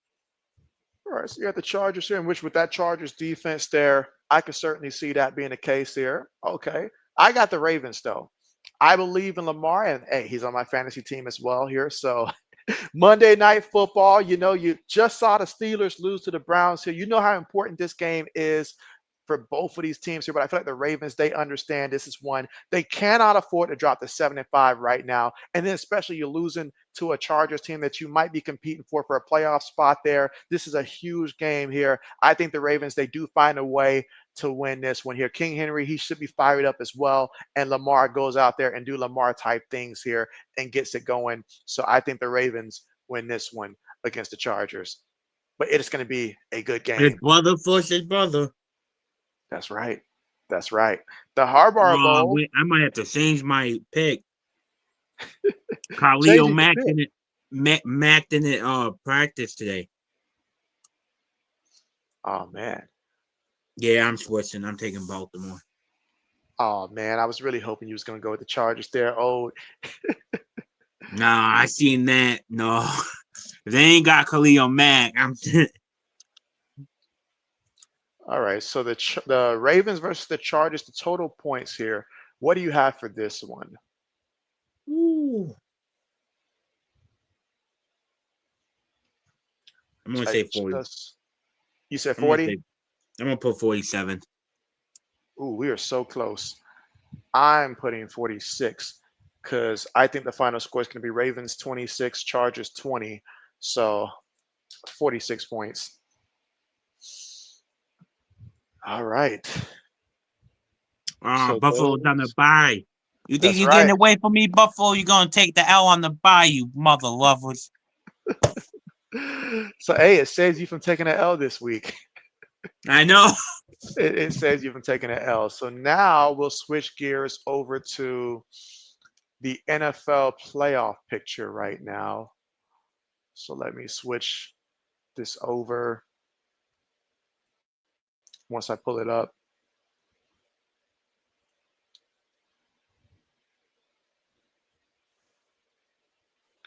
All right, so you got the Chargers here, in which with that Chargers defense there, I could certainly see that being the case here. Okay. I got the Ravens though. I believe in Lamar, and hey, he's on my fantasy team as well here. So Monday Night Football, you just saw the Steelers lose to the Browns here. You know how important this game is for both of these teams here, but I feel like the Ravens, they understand this is one they cannot afford to drop to 7-5 right now. And then especially you're losing to a Chargers team that you might be competing for a playoff spot there. This is a huge game here. I think the Ravens, they do find a way to win this one here. King Henry, he should be fired up as well. And Lamar goes out there and do Lamar type things here and gets it going. So I think the Ravens win this one against the Chargers. But it is going to be a good His game. brother versus brother. That's right. That's right. The Harbaugh Bowl, Wait, I might have to change my pick. Khalil changing your Mack pick. didn't Mack didn't practice today. Oh man. Yeah, I'm switching. I'm taking Baltimore. Oh man, I was really hoping you was gonna go with the Chargers there. Oh, Nah, I seen that. No, they ain't got Khalil Mack. I'm. all right. So the Ravens versus the Chargers, the total points here. What do you have for this one? Ooh, I'm gonna Sorry, say 40. you said I'm gonna 40? say. I'm gonna put 47. Ooh, we are so close. I'm putting 46 because I think the final score is going to be Ravens 26, Chargers 20. So 46 points. All right. So Buffalo's on the those, bye. You think that's you're getting right. away from me, Buffalo? You're gonna take the L on the bye, you mother lovers. So, hey, it saves you from taking an L this week. I know. It saves you from taking an L. So now we'll switch gears over to the NFL playoff picture right now. So let me switch this over once I pull it up.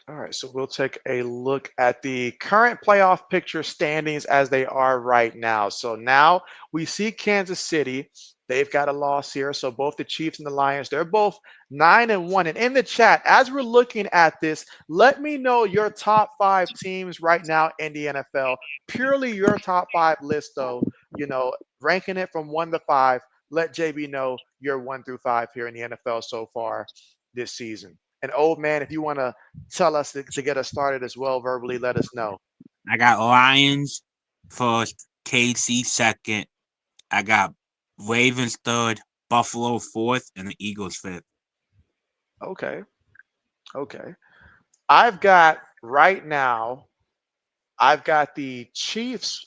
All right, so we'll take a look at the current playoff picture standings as they are right now. So now we see Kansas City. They've got a loss here. So both the Chiefs and the Lions, they're both 9-1. And in the chat, as we're looking at this, let me know your top five teams right now in the NFL. Purely your top five list, though, ranking it from 1 to 5. Let JB know your 1 through 5 here in the NFL so far this season. And old man, if you want to tell us to get us started as well verbally, let us know. I got Lions first, KC second. I got Ravens third, Buffalo fourth, and the Eagles fifth. Okay. Okay. I've got right now, I've got the Chiefs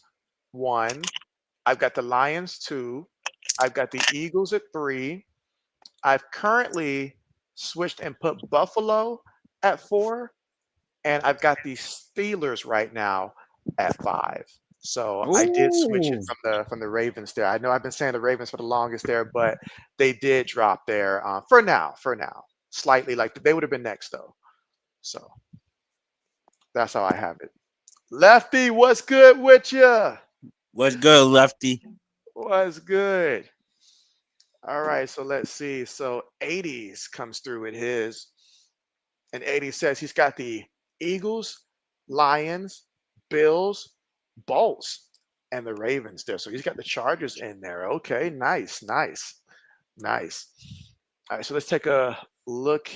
1. I've got the Lions 2. I've got the Eagles at 3. I've currently switched and put Buffalo at 4. And I've got the Steelers right now at 5. So I did switch it Ooh. from the Ravens there. I know I've been saying the Ravens for the longest there, but they did drop there for now. For now, slightly like they would have been next though. So that's how I have it. Lefty, what's good with you? What's good, Lefty? What's good? All right, so let's see. So 80s comes through with his. And 80 says he's got the Eagles, Lions, Bills, Bolts, and the Ravens there. So he's got the Chargers in there. Okay, nice, nice, nice. All right, so let's take a look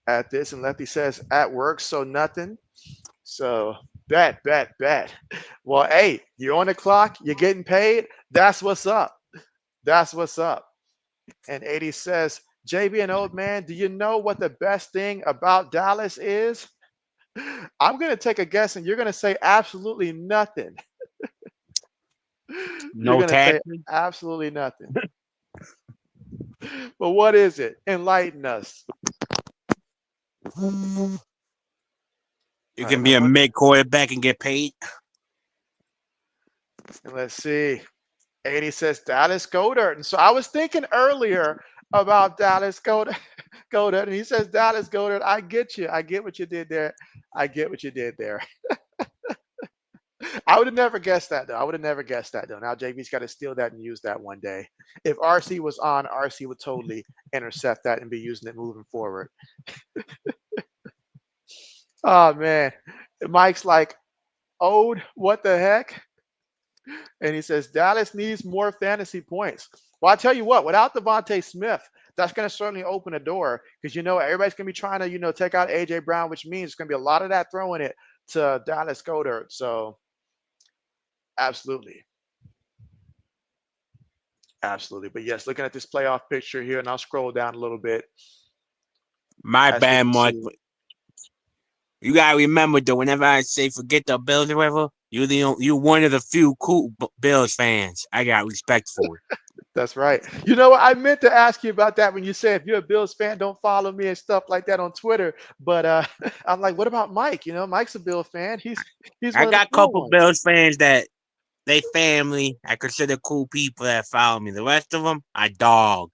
at this. And Lefty says at work, so nothing. So bet, bet, bet. Well, hey, you're on the clock, you're getting paid. That's what's up. That's what's up. And 80 says, JB and old man, do you know what the best thing about Dallas is? I'm going to take a guess and you're going to say absolutely nothing. You're No going to say taxes. absolutely nothing. But what is it? Enlighten us. You All right, can and I be a want, mid quarterback and get paid. and let's see. 80 says Dallas Goddard. And so I was thinking earlier about Dallas Goddard, Goddard, and he says Dallas Goddard. I get you. I get what you did there. I get what you did there. I would have never guessed that though. I would have never guessed that though. Now JB's got to steal that and use that one day. If RC was on, RC would totally intercept that and be using it moving forward. Oh man, Mike's like, "Ode, what the heck?" And he says Dallas needs more fantasy points. Well, I tell you what, without Devontae Smith, that's going to certainly open a door because everybody's going to be trying to take out AJ Brown, which means it's going to be a lot of that throwing it to Dallas Goddard. So absolutely. Absolutely. But yes, looking at this playoff picture here, and I'll scroll down a little bit My as we bad, can Mark. see. You gotta remember though, whenever I say forget the Bills or whatever, you're one of the few cool Bills fans. I got respect for it. That's right. You know what? I meant to ask you about that when you said if you're a Bills fan, don't follow me and stuff like that on Twitter. But I'm like, what about Mike? Mike's a Bill fan. He's I one of the got a cool couple ones. Bills fans that They family. I consider cool people that follow me. The rest of them, I dog.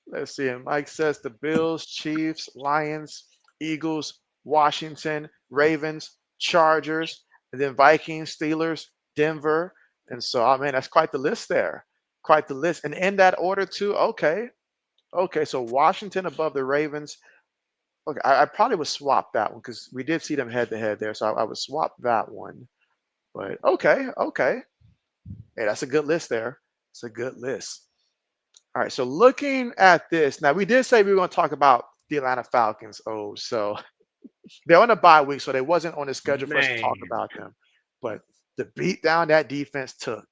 Let's see. And Mike says the Bills, Chiefs, Lions, Eagles, Washington, Ravens, Chargers, and then Vikings, Steelers, Denver. And so, I mean, that's quite the list there. Quite the list. And in that order, too. Okay. Okay. So Washington above the Ravens. Okay. I probably would swap that one because we did see them head to head there. So I would swap that one. But okay. Okay. Hey, that's a good list there. It's a good list. All right, so looking at this, now we did say we were going to talk about the Atlanta Falcons. Oh, so they're on a bye week, so they wasn't on the schedule for us to talk Man, about them. But the beat down that defense took.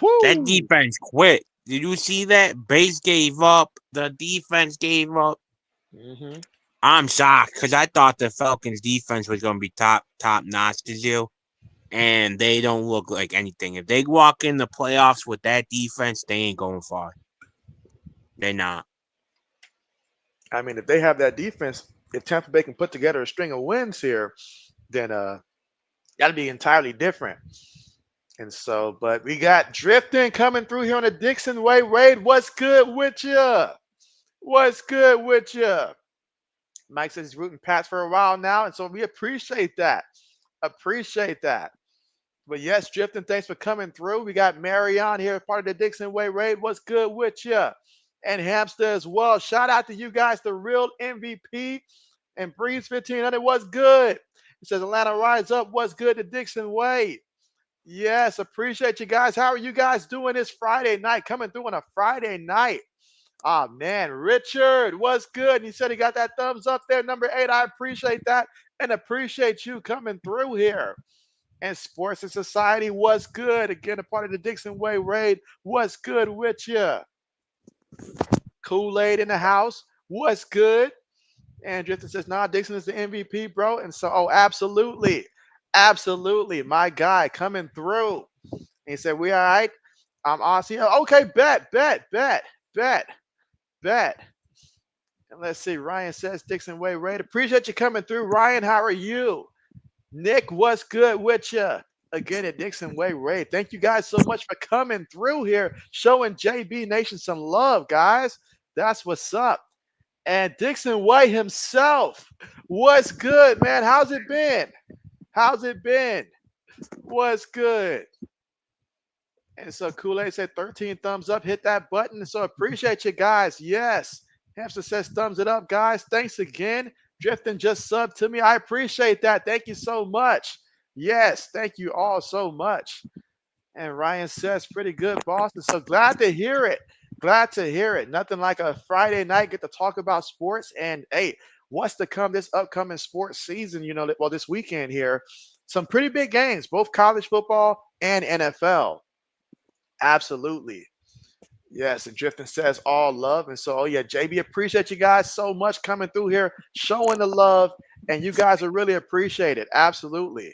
that Whoo! defense quit. Did you see that? Base gave up. The defense gave up. Hmm. I'm shocked because I thought the Falcons' defense was going to be top notch this year, and they don't look like anything. If they walk in the playoffs with that defense, they ain't going far. They're not. I mean, if they have that defense, if Tampa Bay can put together a string of wins here, then that'd be entirely different. And so, but we got drifting coming through here on the Dixon Way. Wade, what's good with you? What's good with you? Mike says he's rooting Pats for a while now, and so we appreciate that. Appreciate that. But yes, Drifting, thanks for coming through. We got Marion here, part of the Dixon Way Raid. What's good with you? And Hamster as well. Shout out to you guys, the real MVP and Breeze 1500. What's good? It says Atlanta Rise Up. What's good to Dixon Way? Yes, appreciate you guys. How are you guys doing this Friday night? Coming through on a Friday night. Oh man, Richard, what's good? And he said he got that thumbs up there, number 8. I appreciate that and appreciate you coming through here. And Sports and Society, what's good? Again, a part of the Dixon Way Raid. What's good with you? Kool-Aid in the house. What's good? And Drifter says, nah, Dixon is the MVP, bro. And so, oh, absolutely. Absolutely. My guy coming through. And he said, we all right? I'm awesome. Okay, bet. And let's see. Ryan says Dixon Way Raid. Appreciate you coming through. Ryan, how are you? Nick, what's good with you? Again at Dixon Way Raid. Thank you guys so much for coming through here, showing JB Nation some love, guys. That's what's up. And Dixon Way himself. What's good, man? How's it been? How's it been? What's good? And so Kool-Aid said 13 thumbs up. Hit that button. So appreciate you guys. Yes. Hamster says thumbs it up, guys. Thanks again. Drifting just subbed to me. I appreciate that. Thank you so much. Yes. Thank you all so much. And Ryan says pretty good, boss. And so glad to hear it. Glad to hear it. Nothing like a Friday night get to talk about sports. And hey, what's to come this upcoming sports season? You know, well, this weekend here, some pretty big games, both college football and NFL. Absolutely. Yes, and Drifting says all love. And so, oh yeah, JB, appreciate you guys so much coming through here, showing the love, and you guys are really appreciated. Absolutely.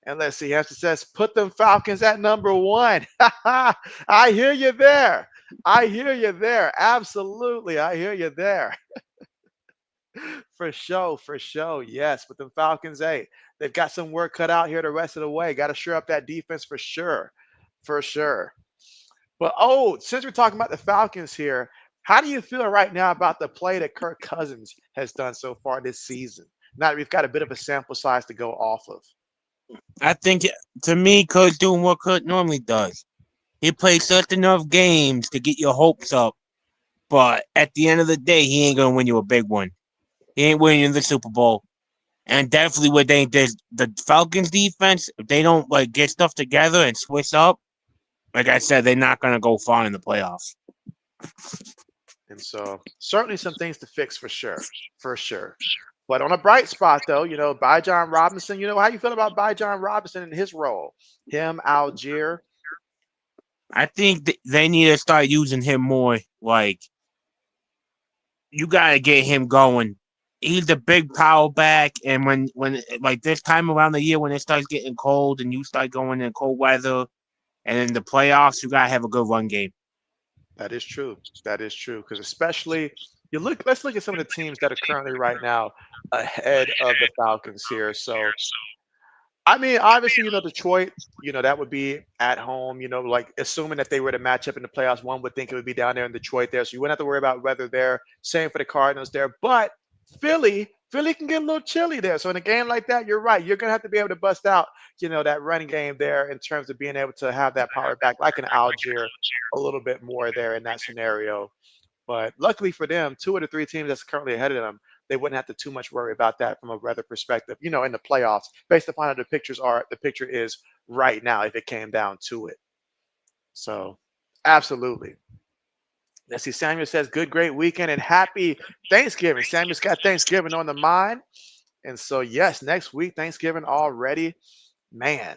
And let's see, Hamster says, put them Falcons at number 1. I hear you there. I hear you there. Absolutely. I hear you there. For sure, for sure. Yes, but the Falcons, hey, they've got some work cut out here the rest of the way. Got to shore up that defense for sure. For sure. But oh, since we're talking about the Falcons here, how do you feel right now about the play that Kirk Cousins has done so far this season? Now that we've got a bit of a sample size to go off of. I think to me, Kurt doing what Kurt normally does. He plays just enough games to get your hopes up, but at the end of the day, he ain't gonna win you a big one. He ain't winning the Super Bowl. And definitely what they did, the Falcons defense, if they don't like get stuff together and switch up, like I said, they're not gonna go far in the playoffs. And so certainly some things to fix for sure. For sure. But on a bright spot though, you know, John Robinson, you know, how you feel about John Robinson and his role? Him, Algier. I think they need to start using him more. Like you gotta get him going. He's the big power back, and when like this time around the year when it starts getting cold and you start going in cold weather, and in the playoffs, you gotta have a good run game. That is true. That is true. Because especially you look, let's look at some of the teams that are currently right now ahead of the Falcons here. So I mean, obviously, Detroit, that would be at home, like assuming that they were to match up in the playoffs, one would think it would be down there in Detroit there. So you wouldn't have to worry about weather there. Same for the Cardinals there. But Philly can get a little chilly there. So in a game like that, you're right. You're gonna have to be able to bust out, that running game there in terms of being able to have that power back, like an Algier, a little bit more there in that scenario. But luckily for them, two of the three teams that's currently ahead of them, they wouldn't have to too much worry about that from a weather perspective, in the playoffs, based upon how the picture is right now, if it came down to it. So absolutely. Let's see. Samuel says, good, great weekend and happy Thanksgiving. Samuel's got Thanksgiving on the mind. And so, yes, next week, Thanksgiving already. Man,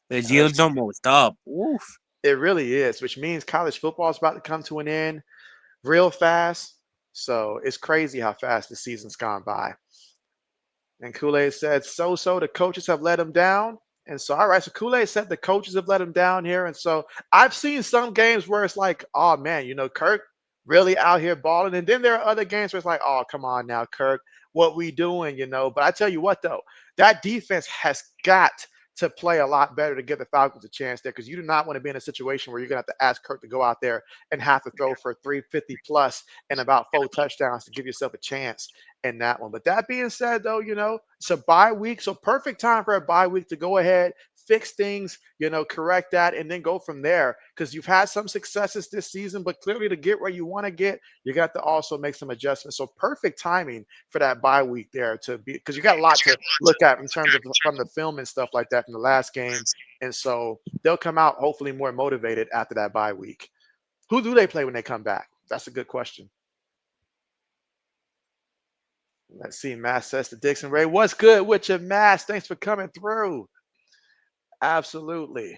The uh, year's almost up. Oof. it really is, which means college football is about to come to an end real fast. So it's crazy how fast the season's gone by. And Kool-Aid said, so the coaches have let him down. And so, all right, so Kool-Aid said the coaches have let him down here. And so I've seen some games where it's like, oh man, Kirk really out here balling. And then there are other games where it's like, oh, come on now, Kirk, what we doing? But I tell you what, though, that defense has got to play a lot better to give the Falcons a chance there because you do not want to be in a situation where you're going to have to ask Kirk to go out there and have to throw for 350 plus and about 4 touchdowns to give yourself a chance in that one. But that being said, though, it's a bye week. So perfect time for a bye week to go ahead, fix things, correct that, and then go from there. Because you've had some successes this season, but clearly to get where you want to get, you got to also make some adjustments. So perfect timing for that bye week there to be because you got a lot to look at in terms of from the film and stuff like that from the last game. And so they'll come out hopefully more motivated after that bye week. Who do they play when they come back? That's a good question. Let's see. Mass says to Dixon Ray, what's good with your Mass? Thanks for coming through. Absolutely.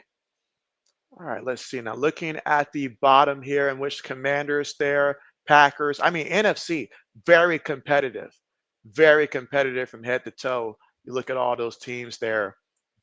All right, let's see. Now, looking at the bottom here, in which Commanders there, Packers. I mean, NFC, very competitive from head to toe. You look at all those teams there,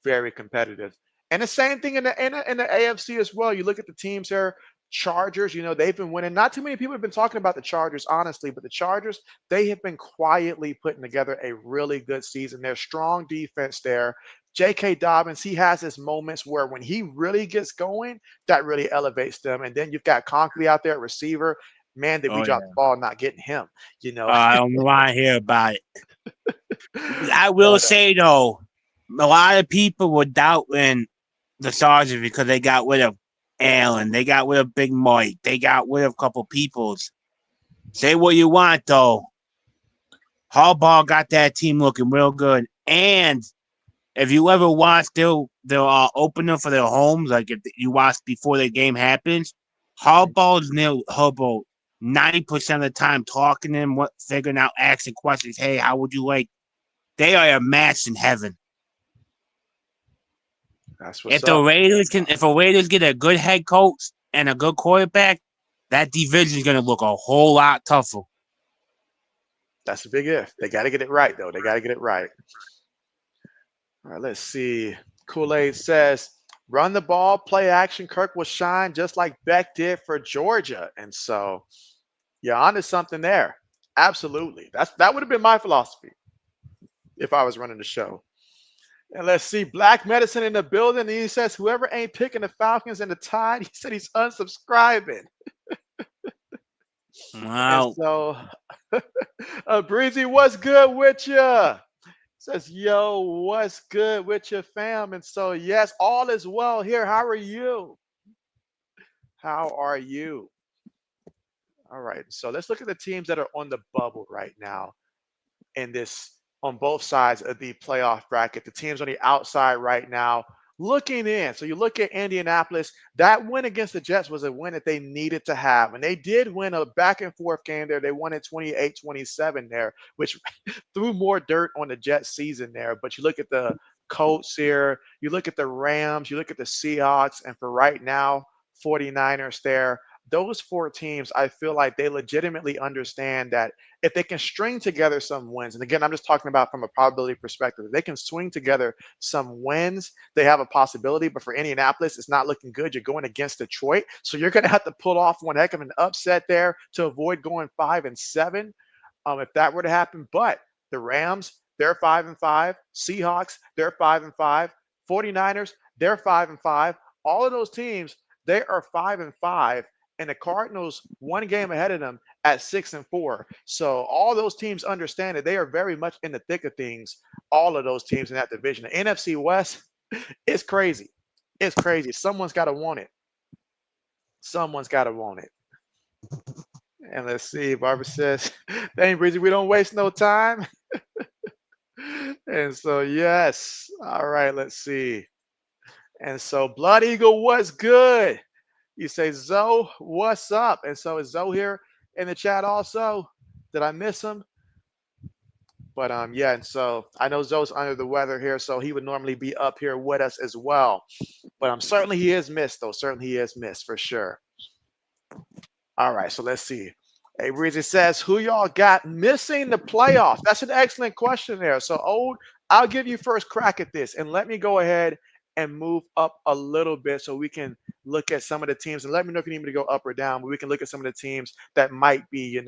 very competitive. And the same thing in the AFC as well. You look at the teams there, Chargers. They've been winning. Not too many people have been talking about the Chargers, honestly, but the Chargers they have been quietly putting together a really good season. Their strong defense there. J.K. Dobbins, he has his moments where when he really gets going, that really elevates them. And then you've got Conklin out there at receiver. Man, did we Oh drop the yeah. ball not getting him, you know. I don't want to hear about it. I will But say though, a lot of people were doubting the Chargers because they got rid of Allen, they got rid of Big Mike, they got rid of a couple peoples. Say what you want though, Harbaugh got that team looking real good. And if you ever watch their opener for their homes, like if you watch before the game happens, Harbaugh's near Harbaugh 90% of the time talking to him, figuring out, asking questions. Hey, how would you like? They are a match in heaven. that's what's If the up. Raiders get a good head coach and a good quarterback, that division is gonna look a whole lot tougher. That's a big if. They got to get it right, though. They got to get it right. All right, let's see. Kool-Aid says, run the ball, play action. Kirk will shine just like Beck did for Georgia. And so you're onto something there. Absolutely. That would have been my philosophy if I was running the show. And let's see, Black Medicine in the building. And he says, whoever ain't picking the Falcons and the Tide, he said he's unsubscribing. And Well, so, Breezy, what's good with you? Says, yo, what's good with your fam? And so, yes, all is well here. How are you? How are you? All right. So let's look at the teams that are on the bubble right now in this on both sides of the playoff bracket. The teams on the outside right now looking in. So you look at Indianapolis, that win against the Jets was a win that they needed to have. And they did win a back and forth game there. They won it 28-27 there, which threw more dirt on the Jets season there. But you look at the Colts here, you look at the Rams, you look at the Seahawks, and for right now, 49ers there. Those four teams, I feel like they legitimately understand that if they can string together some wins, and again, I'm just talking about from a probability perspective, if they can swing together some wins, they have a possibility. But for Indianapolis, it's not looking good. You're going against Detroit. So you're going to have to pull off one heck of an upset there to avoid going 5-7 if that were to happen. But the Rams, they're 5-5. Seahawks, they're 5-5. 49ers, they're 5-5. All of those teams, they are 5-5, and the Cardinals one game ahead of them at 6-4. So all those teams understand that they are very much in the thick of things. All of those teams in that division, the NFC West, it's crazy. It's crazy. Someone's got to want it. Someone's got to want it. And let's see. Barbara says, "Thank Breezy. We don't waste no time." And so yes. All right. Let's see. And so Blood Eagle, what's good? You say, Zoe, what's up? And so is Zoe here in the chat also? Did I miss him? But yeah, and so I know Zoe's under the weather here, so he would normally be up here with us as well. But certainly he is missed, though. Certainly he is missed for sure. All right, so let's see. Hey, Breezy says, who y'all got missing the playoffs? That's an excellent question there. So, Old, I'll give you first crack at this, and let me go ahead and move up a little bit so we can look at some of the teams. And let me know if you need me to go up or down, but we can look at some of the teams that might be,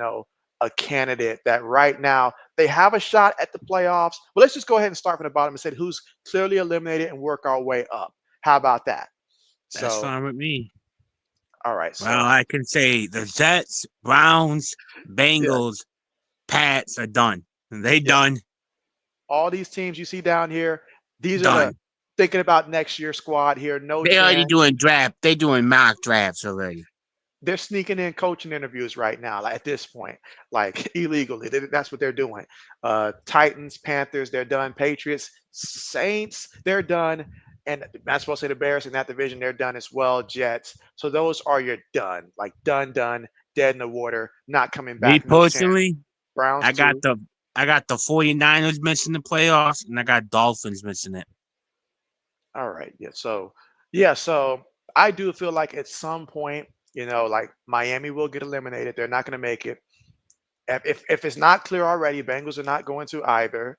a candidate that right now they have a shot at the playoffs. But let's just go ahead and start from the bottom and say who's clearly eliminated and work our way up. How about that? That's So, fine with me. all right. Well, So, I can say the Jets, Browns, yeah, Bengals, Pats are done. They yeah. done, All these teams you see down here, these are the done. thinking about next year's squad here. No They already chance. doing draft. They doing mock drafts already. They're sneaking in coaching interviews right now, like at this point, like illegally. That's what they're doing. Titans, Panthers, they're done. Patriots, Saints, they're done. And that's supposed to say the Bears in that division, they're done as well. Jets. So those are your done, like done, dead in the water, not coming Me back, no chance. personally, Browns I got too. the I got the 49ers missing the playoffs, and I got Dolphins missing it. All right. Yeah. So I do feel like at some point, like Miami will get eliminated. They're not going to make it. If it's not clear already, Bengals are not going to either.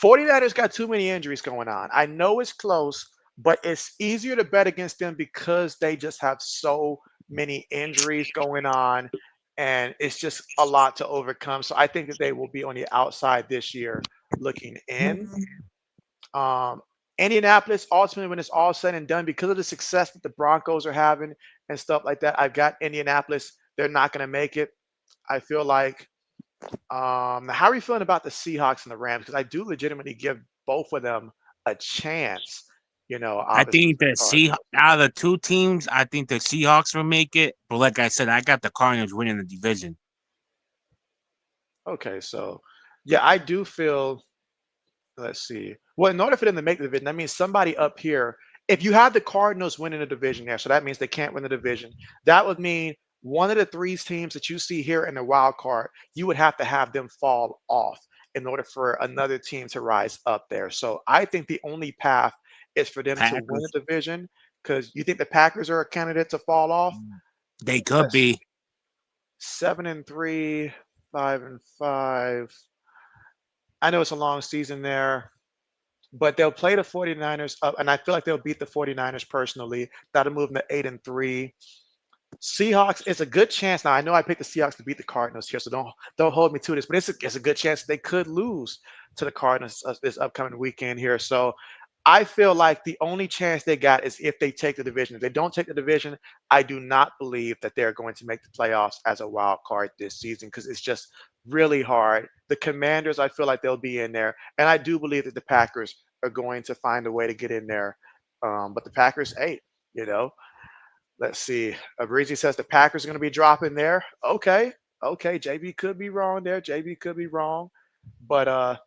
49ers got too many injuries going on. I know it's close, but it's easier to bet against them because they just have so many injuries going on, and it's just a lot to overcome. So I think that they will be on the outside this year looking in. Um, Indianapolis, ultimately, when it's all said and done, because of the success that the Broncos are having and stuff like that, I've got Indianapolis. They're not going to make it. I feel like. How are you feeling about the Seahawks and the Rams? Because I do legitimately give both of them a chance. I Obviously think for the the Cardinals. out of the two teams, I think the Seahawks will make it. But like I said, I got the Cardinals winning the division. Okay, so yeah, I do feel. Let's see. Well, in order for them to make the division, that means somebody up here. If you have the Cardinals winning the division there, so that means they can't win the division. That would mean one of the three teams that you see here in the wild card, you would have to have them fall off in order for another team to rise up there. So I think the only path is for them to win Packers, the division because you think the Packers are a candidate to fall off. they could Let's be. 7-3, 5-5. I know it's a long season there. But they'll play the 49ers up, and I feel like they'll beat the 49ers personally. That'll move them to 8-3. Seahawks, it's a good chance. Now I know I picked the Seahawks to beat the Cardinals here, so don't hold me to this, but it's a good chance they could lose to the Cardinals this upcoming weekend here. So I feel like the only chance they got is if they take the division. If they don't take the division, I do not believe that they're going to make the playoffs as a wild card this season because it's just really hard. The Commanders, I feel like they'll be in there, and I do believe that the Packers are going to find a way to get in there. But the Packers, hey, you know, let's see. Abrizi says the Packers are going to be dropping there. Okay, okay. JB could be wrong there. JB could be wrong, but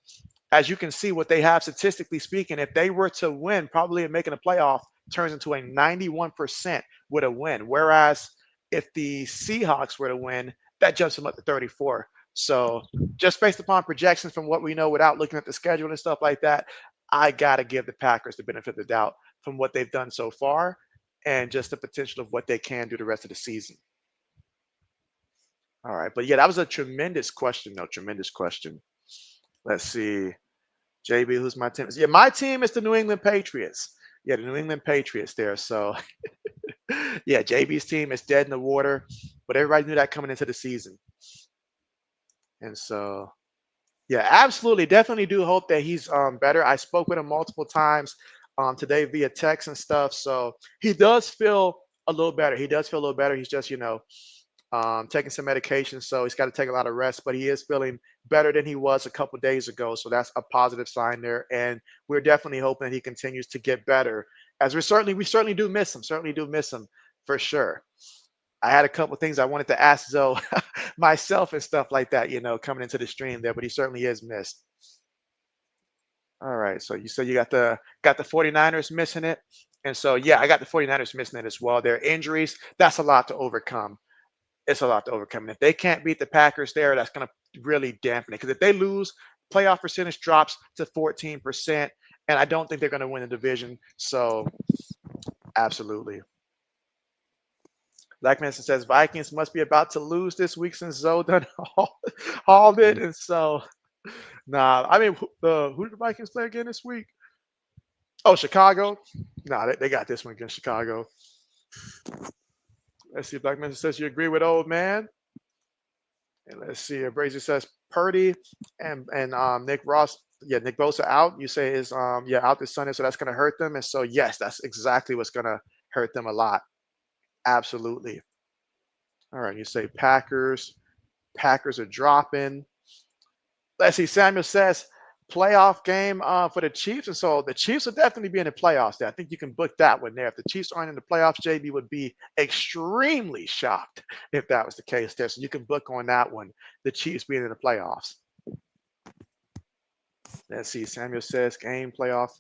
as you can see, what they have statistically speaking, if they were to win, probably in making a playoff turns into a 91% with a win. Whereas if the Seahawks were to win, that jumps them up to 34. So just based upon projections from what we know without looking at the schedule and stuff like that, I got to give the Packers the benefit of the doubt from what they've done so far and just the potential of what they can do the rest of the season. All right. But yeah, that was a tremendous question, though. Tremendous question. Let's see. JB, who's my team? Yeah, my team is the New England Patriots. Yeah, the New England Patriots there. So, yeah, JB's team is dead in the water, but everybody knew that coming into the season. And so, Yeah, absolutely. Definitely do hope that he's better. I spoke with him multiple times today via text and stuff. So he does feel a little better. He does feel a little better. He's just, taking some medication, so he's got to take a lot of rest. But he is feeling better than he was a couple days ago, so that's a positive sign there. And we're definitely hoping that he continues to get better, as we certainly do miss him. Certainly do miss him for sure. I had a couple of things I wanted to ask Zoe myself and stuff like that, coming into the stream there, but he certainly is missed. All right, so you said you got the 49ers missing it. And so yeah, I got the 49ers missing it as well. Their injuries, that's a lot to overcome. It's a lot to overcome. And if they can't beat the Packers there, that's going to really dampen it. Because if they lose, playoff percentage drops to 14%. And I don't think they're going to win the division. So, absolutely. Black Manson says Vikings must be about to lose this week since Zoe done hauled it. And so, nah, I mean, who did the Vikings play again this week? Oh, Chicago. Nah, they got this one against Chicago. Let's see. Black Manson says you agree with old man. And let's see. Brazier says Purdy and Nick Ross. Yeah, Nick Bosa out. You say is out this Sunday, so that's going to hurt them. And so yes, that's exactly what's going to hurt them a lot. Absolutely. All right. You say Packers. Packers are dropping. Let's see. Samuel says playoff game for the Chiefs, and so the Chiefs will definitely be in the playoffs. There, I think you can book that one there. If the Chiefs aren't in the playoffs, JB would be extremely shocked if that was the case there. So you can book on that one. The Chiefs being in the playoffs. Let's see. Samuel says game playoff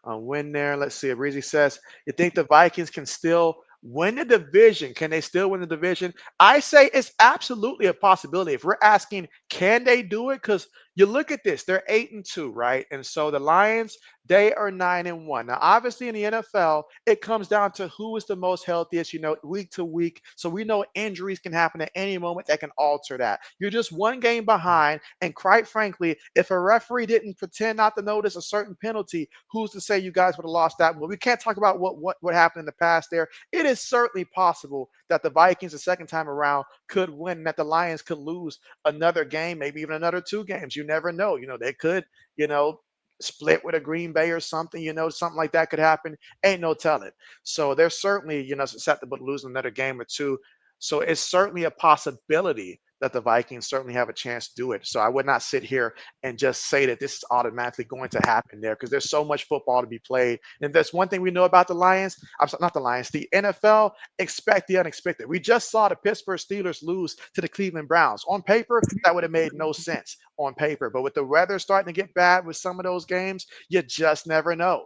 win there. Let's see. Breezy says, you think the Vikings can still win the division? Can they still win the division? I say it's absolutely a possibility. If we're asking, can they do it? Because you look at this, they're 8-2, right? And so the Lions, they are 9-1. Now, obviously in the NFL, it comes down to who is the most healthiest, week to week. So we know injuries can happen at any moment that can alter that. You're just one game behind. And quite frankly, if a referee didn't pretend not to notice a certain penalty, who's to say you guys would have lost that one? We can't talk about what happened in the past there. It is certainly possible that the Vikings the second time around could win, and that the Lions could lose another game, maybe even another two games. You never know. They could, you know, split with a Green Bay or something, something like that could happen. Ain't no telling. So they're certainly, susceptible to losing another game or two. So it's certainly a possibility that the Vikings certainly have a chance to do it. So I would not sit here and just say that this is automatically going to happen there, because there's so much football to be played. And if there's one thing we know about the Lions, I'm sorry, not the Lions, the NFL, expect the unexpected. We just saw the Pittsburgh Steelers lose to the Cleveland Browns. On paper, that would have made no sense on paper. But with the weather starting to get bad with some of those games, you just never know.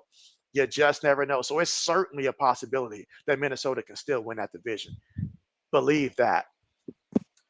You just never know. So it's certainly a possibility that Minnesota can still win that division. Believe that.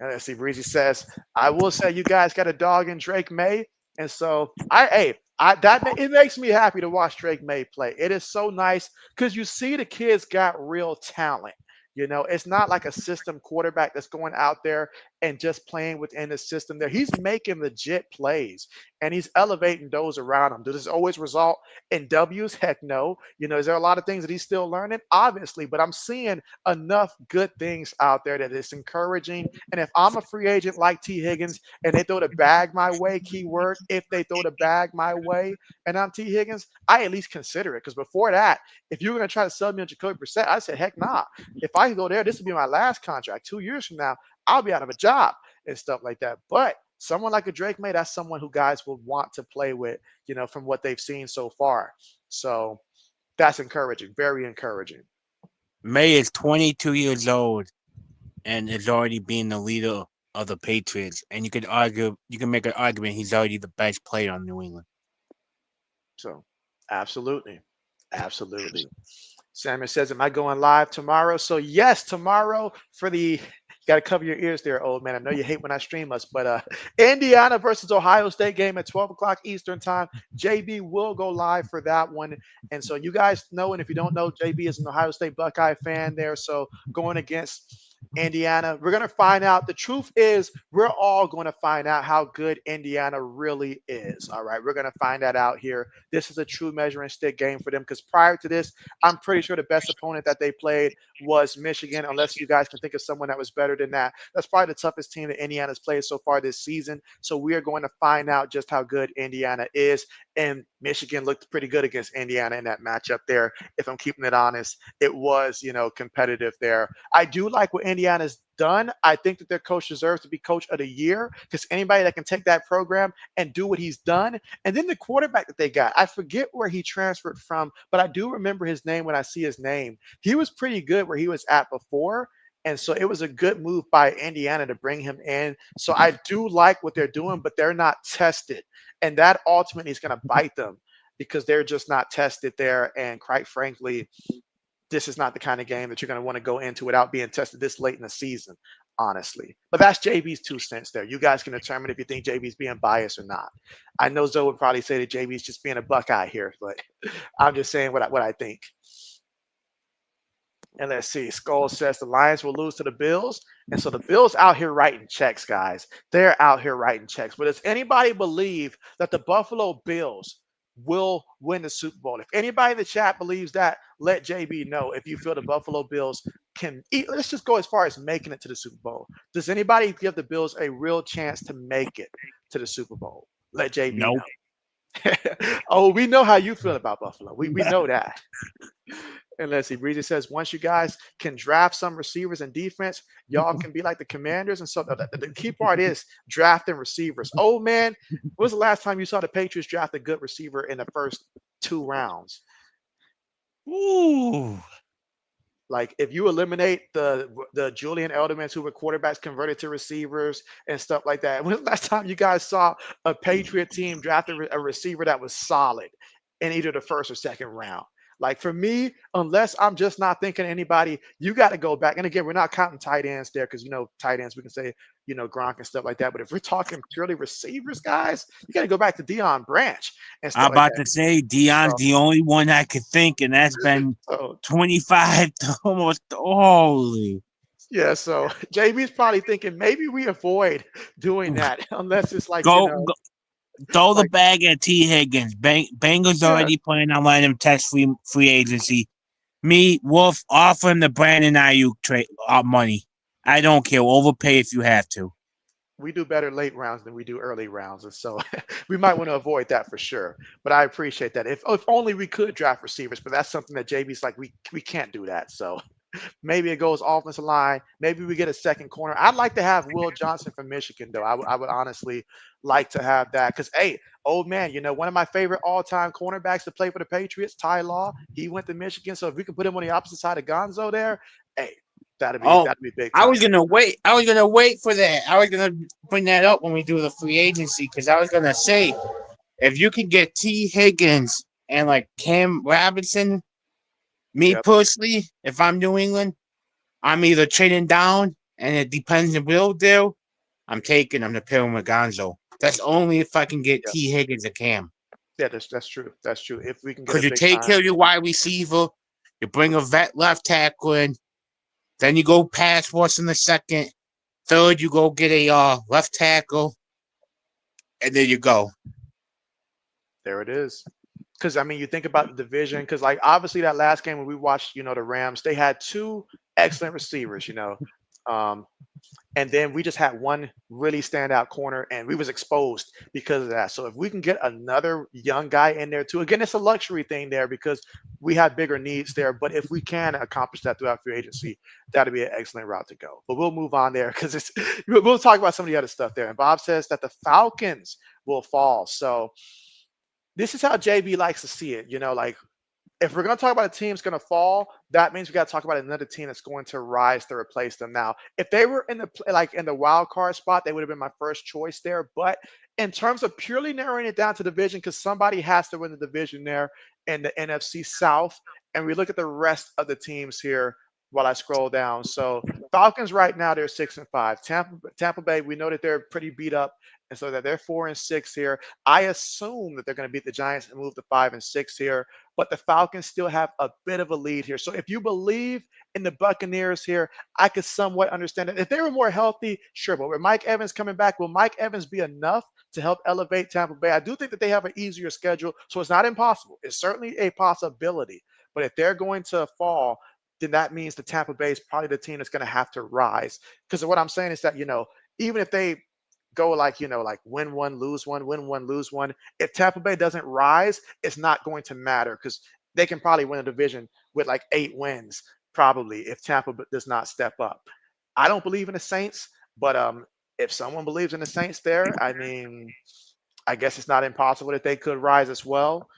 And let's see, Breezy says, I will say you guys got a dog in Drake May. And so it makes me happy to watch Drake May play. It is so nice because you see the kids got real talent. It's not like a system quarterback that's going out there and just playing within the system there. He's making legit plays and he's elevating those around him. Does this always result in W's? Heck no. Is there a lot of things that he's still learning? Obviously, but I'm seeing enough good things out there that it's encouraging. And if I'm a free agent like T. Higgins and they throw the bag my way, keyword, if they throw the bag my way and I'm T. Higgins, I at least consider it. Because before that, if you were going to try to sell me on Jacoby Brissett, I said, heck nah. If I go there, this will be my last contract. 2 years from now, I'll be out of a job and stuff like that. But someone like a Drake May, that's someone who guys will want to play with, from what they've seen so far. So that's encouraging, very encouraging. May is 22 years old and is already being the leader of the Patriots. And you can make an argument he's already the best player on New England. So absolutely. Absolutely. Samuel says, am I going live tomorrow? So yes, tomorrow for the got to cover your ears there, old man. I know you hate when I stream us, but Indiana versus Ohio State game at 12 o'clock Eastern time. JB will go live for that one. And so you guys know, and if you don't know, JB is an Ohio State Buckeye fan there. So going against Indiana. We're going to find out. The truth is, we're all going to find out how good Indiana really is. All right. We're going to find that out here. This is a true measuring stick game for them because prior to this, I'm pretty sure the best opponent that they played was Michigan, unless you guys can think of someone that was better than that. That's probably the toughest team that Indiana's played so far this season. So we are going to find out just how good Indiana is. And Michigan looked pretty good against Indiana in that matchup there. If I'm keeping it honest, it was, competitive there. I do like what Indiana's done. I think that their coach deserves to be coach of the year because anybody that can take that program and do what he's done. And then the quarterback that they got, I forget where he transferred from, but I do remember his name when I see his name. He was pretty good where he was at before. And so it was a good move by Indiana to bring him in. So I do like what they're doing, but they're not tested. And that ultimately is going to bite them because they're just not tested there. And quite frankly, this is not the kind of game that you're going to want to go into without being tested this late in the season, honestly. But that's JB's 2 cents there. You guys can determine if you think JB's being biased or not. I know Zoe would probably say that JB's just being a Buckeye here, but I'm just saying what I think. And let's see. Skull says the Lions will lose to the Bills. And so the Bills out here writing checks, guys. They're out here writing checks. But does anybody believe that the Buffalo Bills will win the Super Bowl? If anybody in the chat believes that, let JB know if you feel the Buffalo Bills can eat. Let's just go as far as making it to the Super Bowl. Does anybody give the Bills a real chance to make it to the Super Bowl? Let JB Nope. know. Oh, we know how you feel about Buffalo. We know that. And let's see, Breezy says, once you guys can draft some receivers and defense, y'all can be like the Commanders. And so the key part is drafting receivers. Oh, man, when was the last time you saw the Patriots draft a good receiver in the first 2 rounds? Ooh. Like if you eliminate the Julian Edelmans who were quarterbacks converted to receivers and stuff like that, when was the last time you guys saw a Patriot team draft a receiver that was solid in either the first or second round? Like for me, unless I'm just not thinking anybody, you got to go back. And again, we're not counting tight ends there because tight ends we can say Gronk and stuff like that. But if we're talking purely receivers, guys, you got to go back to Deion Branch and I'm stuff like about that. to say Dion's So, the only one I could think, and that's been so 25 to almost holy. yeah, so JB's probably thinking maybe we avoid doing that unless it's like, Go, throw the like, bag at T. Higgins. Bengals yeah, already planning on letting him test free agency. Me, Wolf, offer him the Brandon Ayuk trade money. I don't care. Overpay if you have to. we do better late rounds than we do early rounds. And so we might want to avoid that for sure. But I appreciate that. If only we could draft receivers, but that's something that JB's like, we can't do that. So maybe it goes offensive line. Maybe we get a second corner. I'd like to have Will Johnson from Michigan, though. I would honestly like to have that because, hey, old man, one of my favorite all-time cornerbacks to play for the Patriots, Ty Law, he went to Michigan. So if we could put him on the opposite side of Gonzo there, hey, Oh, that'd be big I time. was gonna wait. I was gonna wait for that. I was gonna bring that up when we do the free agency because I was gonna say if you could get T. Higgins and like Cam Robinson, me Yep, personally, if I'm New England, I'm either trading down, and it depends on will do. I'm taking them to pair him with Gonzo. That's only if I can get yep. T. Higgins and Cam. Yeah, that's true. That's true. If we can get a Because you big take time, care of your wide receiver, you bring a vet left tackle in, then you go pass rush in the second. Third, you go get a left tackle, and there you go. there it is. Because I mean, you think about the division. Because like obviously that last game when we watched, the Rams, they had two excellent receivers. Um, and then we just had one really standout corner, and we was exposed because of that. So if we can get another young guy in there too, again, it's a luxury thing there because we have bigger needs there. But if we can accomplish that throughout free agency, that'd be an excellent route to go. But we'll move on there because it's we'll talk about some of the other stuff there. And Bob says that the Falcons will fall. So this is how JB likes to see it. Like if we're going to talk about a team that's going to fall, that means we got to talk about another team that's going to rise to replace them. Now, if they were in the wild card spot, they would have been my first choice there. But in terms of purely narrowing it down to division, because somebody has to win the division there in the NFC South, and we look at the rest of the teams here, while I scroll down. So Falcons right now they're 6-5. Tampa Bay, we know that they're pretty beat up, and so that they're 4-6 here. I assume that they're going to beat the Giants and move to 5-6 here. But the Falcons still have a bit of a lead here. So if you believe in the Buccaneers here, I could somewhat understand it. If they were more healthy, sure. But with Mike Evans coming back, will Mike Evans be enough to help elevate Tampa Bay? I do think that they have an easier schedule, so it's not impossible. It's certainly a possibility. But if they're going to fall, then that means the Tampa Bay is probably the team that's going to have to rise. Because what I'm saying is that, even if they go like, like win one, lose one, win one, lose one, if Tampa Bay doesn't rise, it's not going to matter because they can probably win a division with like 8 wins, probably, if Tampa does not step up. I don't believe in the Saints, but if someone believes in the Saints there, I mean, I guess it's not impossible that they could rise as well.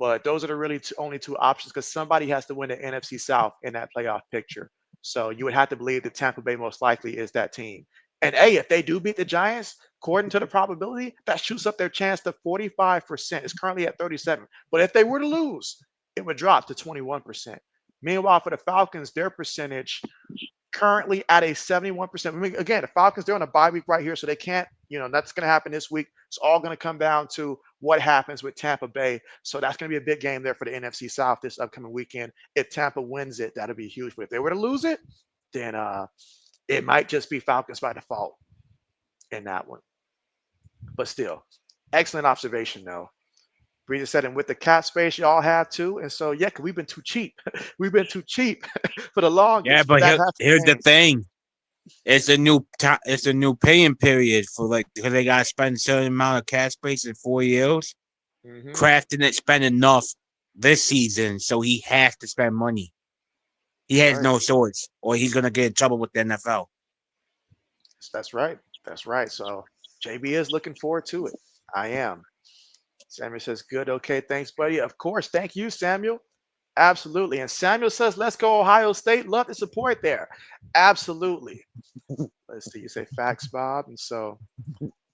But those are the really only two options because somebody has to win the NFC South in that playoff picture. So you would have to believe that Tampa Bay most likely is that team. And hey, if they do beat the Giants, according to the probability, that shoots up their chance to 45%. It's currently at 37. But if they were to lose, it would drop to 21%. Meanwhile, for the Falcons, their percentage currently at a 71%. I mean, again, the Falcons, they're on a bye week right here, so they can't, that's going to happen this week. It's all going to come down to what happens with Tampa Bay. So that's going to be a big game there for the NFC South this upcoming weekend. If Tampa wins it, that'll be huge. But if they were to lose it, then it might just be Falcons by default in that one. But still, excellent observation, though. Breeder said, and with the cap space, y'all have too. And so, yeah, 'cause we've been too cheap. We've been too cheap for the Yeah, longest, but but that has to here's the change. thing. It's a new paying period for like because they gotta spend a certain amount of cash space in 4 years. Hmm. Kraft didn't spend enough this season, so he has to spend money. He That's has right. no choice, or he's gonna get in trouble with the NFL. That's right. That's right. So JB is looking forward to it. I am. Samuel says, good. Okay. Thanks, buddy. Of course. Thank you, Samuel. Absolutely. And Samuel says, let's go, Ohio State. Love the support there. Absolutely. Let's see. You say facts, Bob. And so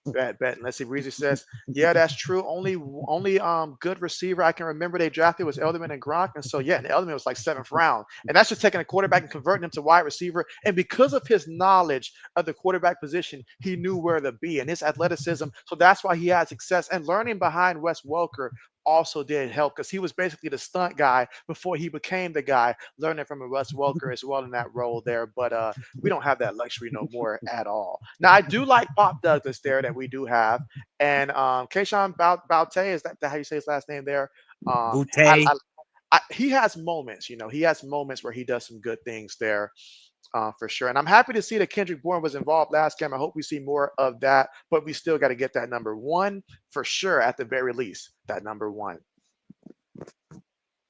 bet. And let's see. Breezy says, yeah, that's true. Only good receiver I can remember they drafted was Elderman and Gronk. And so yeah, and Elderman was like 7th round. And that's just taking a quarterback and converting him to wide receiver. And because of his knowledge of the quarterback position, he knew where to be and his athleticism. So that's why he had success. And learning behind Wes Welker also did help because he was basically the stunt guy before he became the guy, learning from a Wes Welker as well in that role there. But we don't have that luxury no more at all. Now I do like Pop Douglas there that we do have, and Keyshawn Baute, is that how you say his last name there? Um, I, Butte, I, he has moments, he has moments where he does some good things there. For sure. And I'm happy to see that Kendrick Bourne was involved last game. I hope we see more of that, but we still got to get that number one for sure, at the very least, that number one.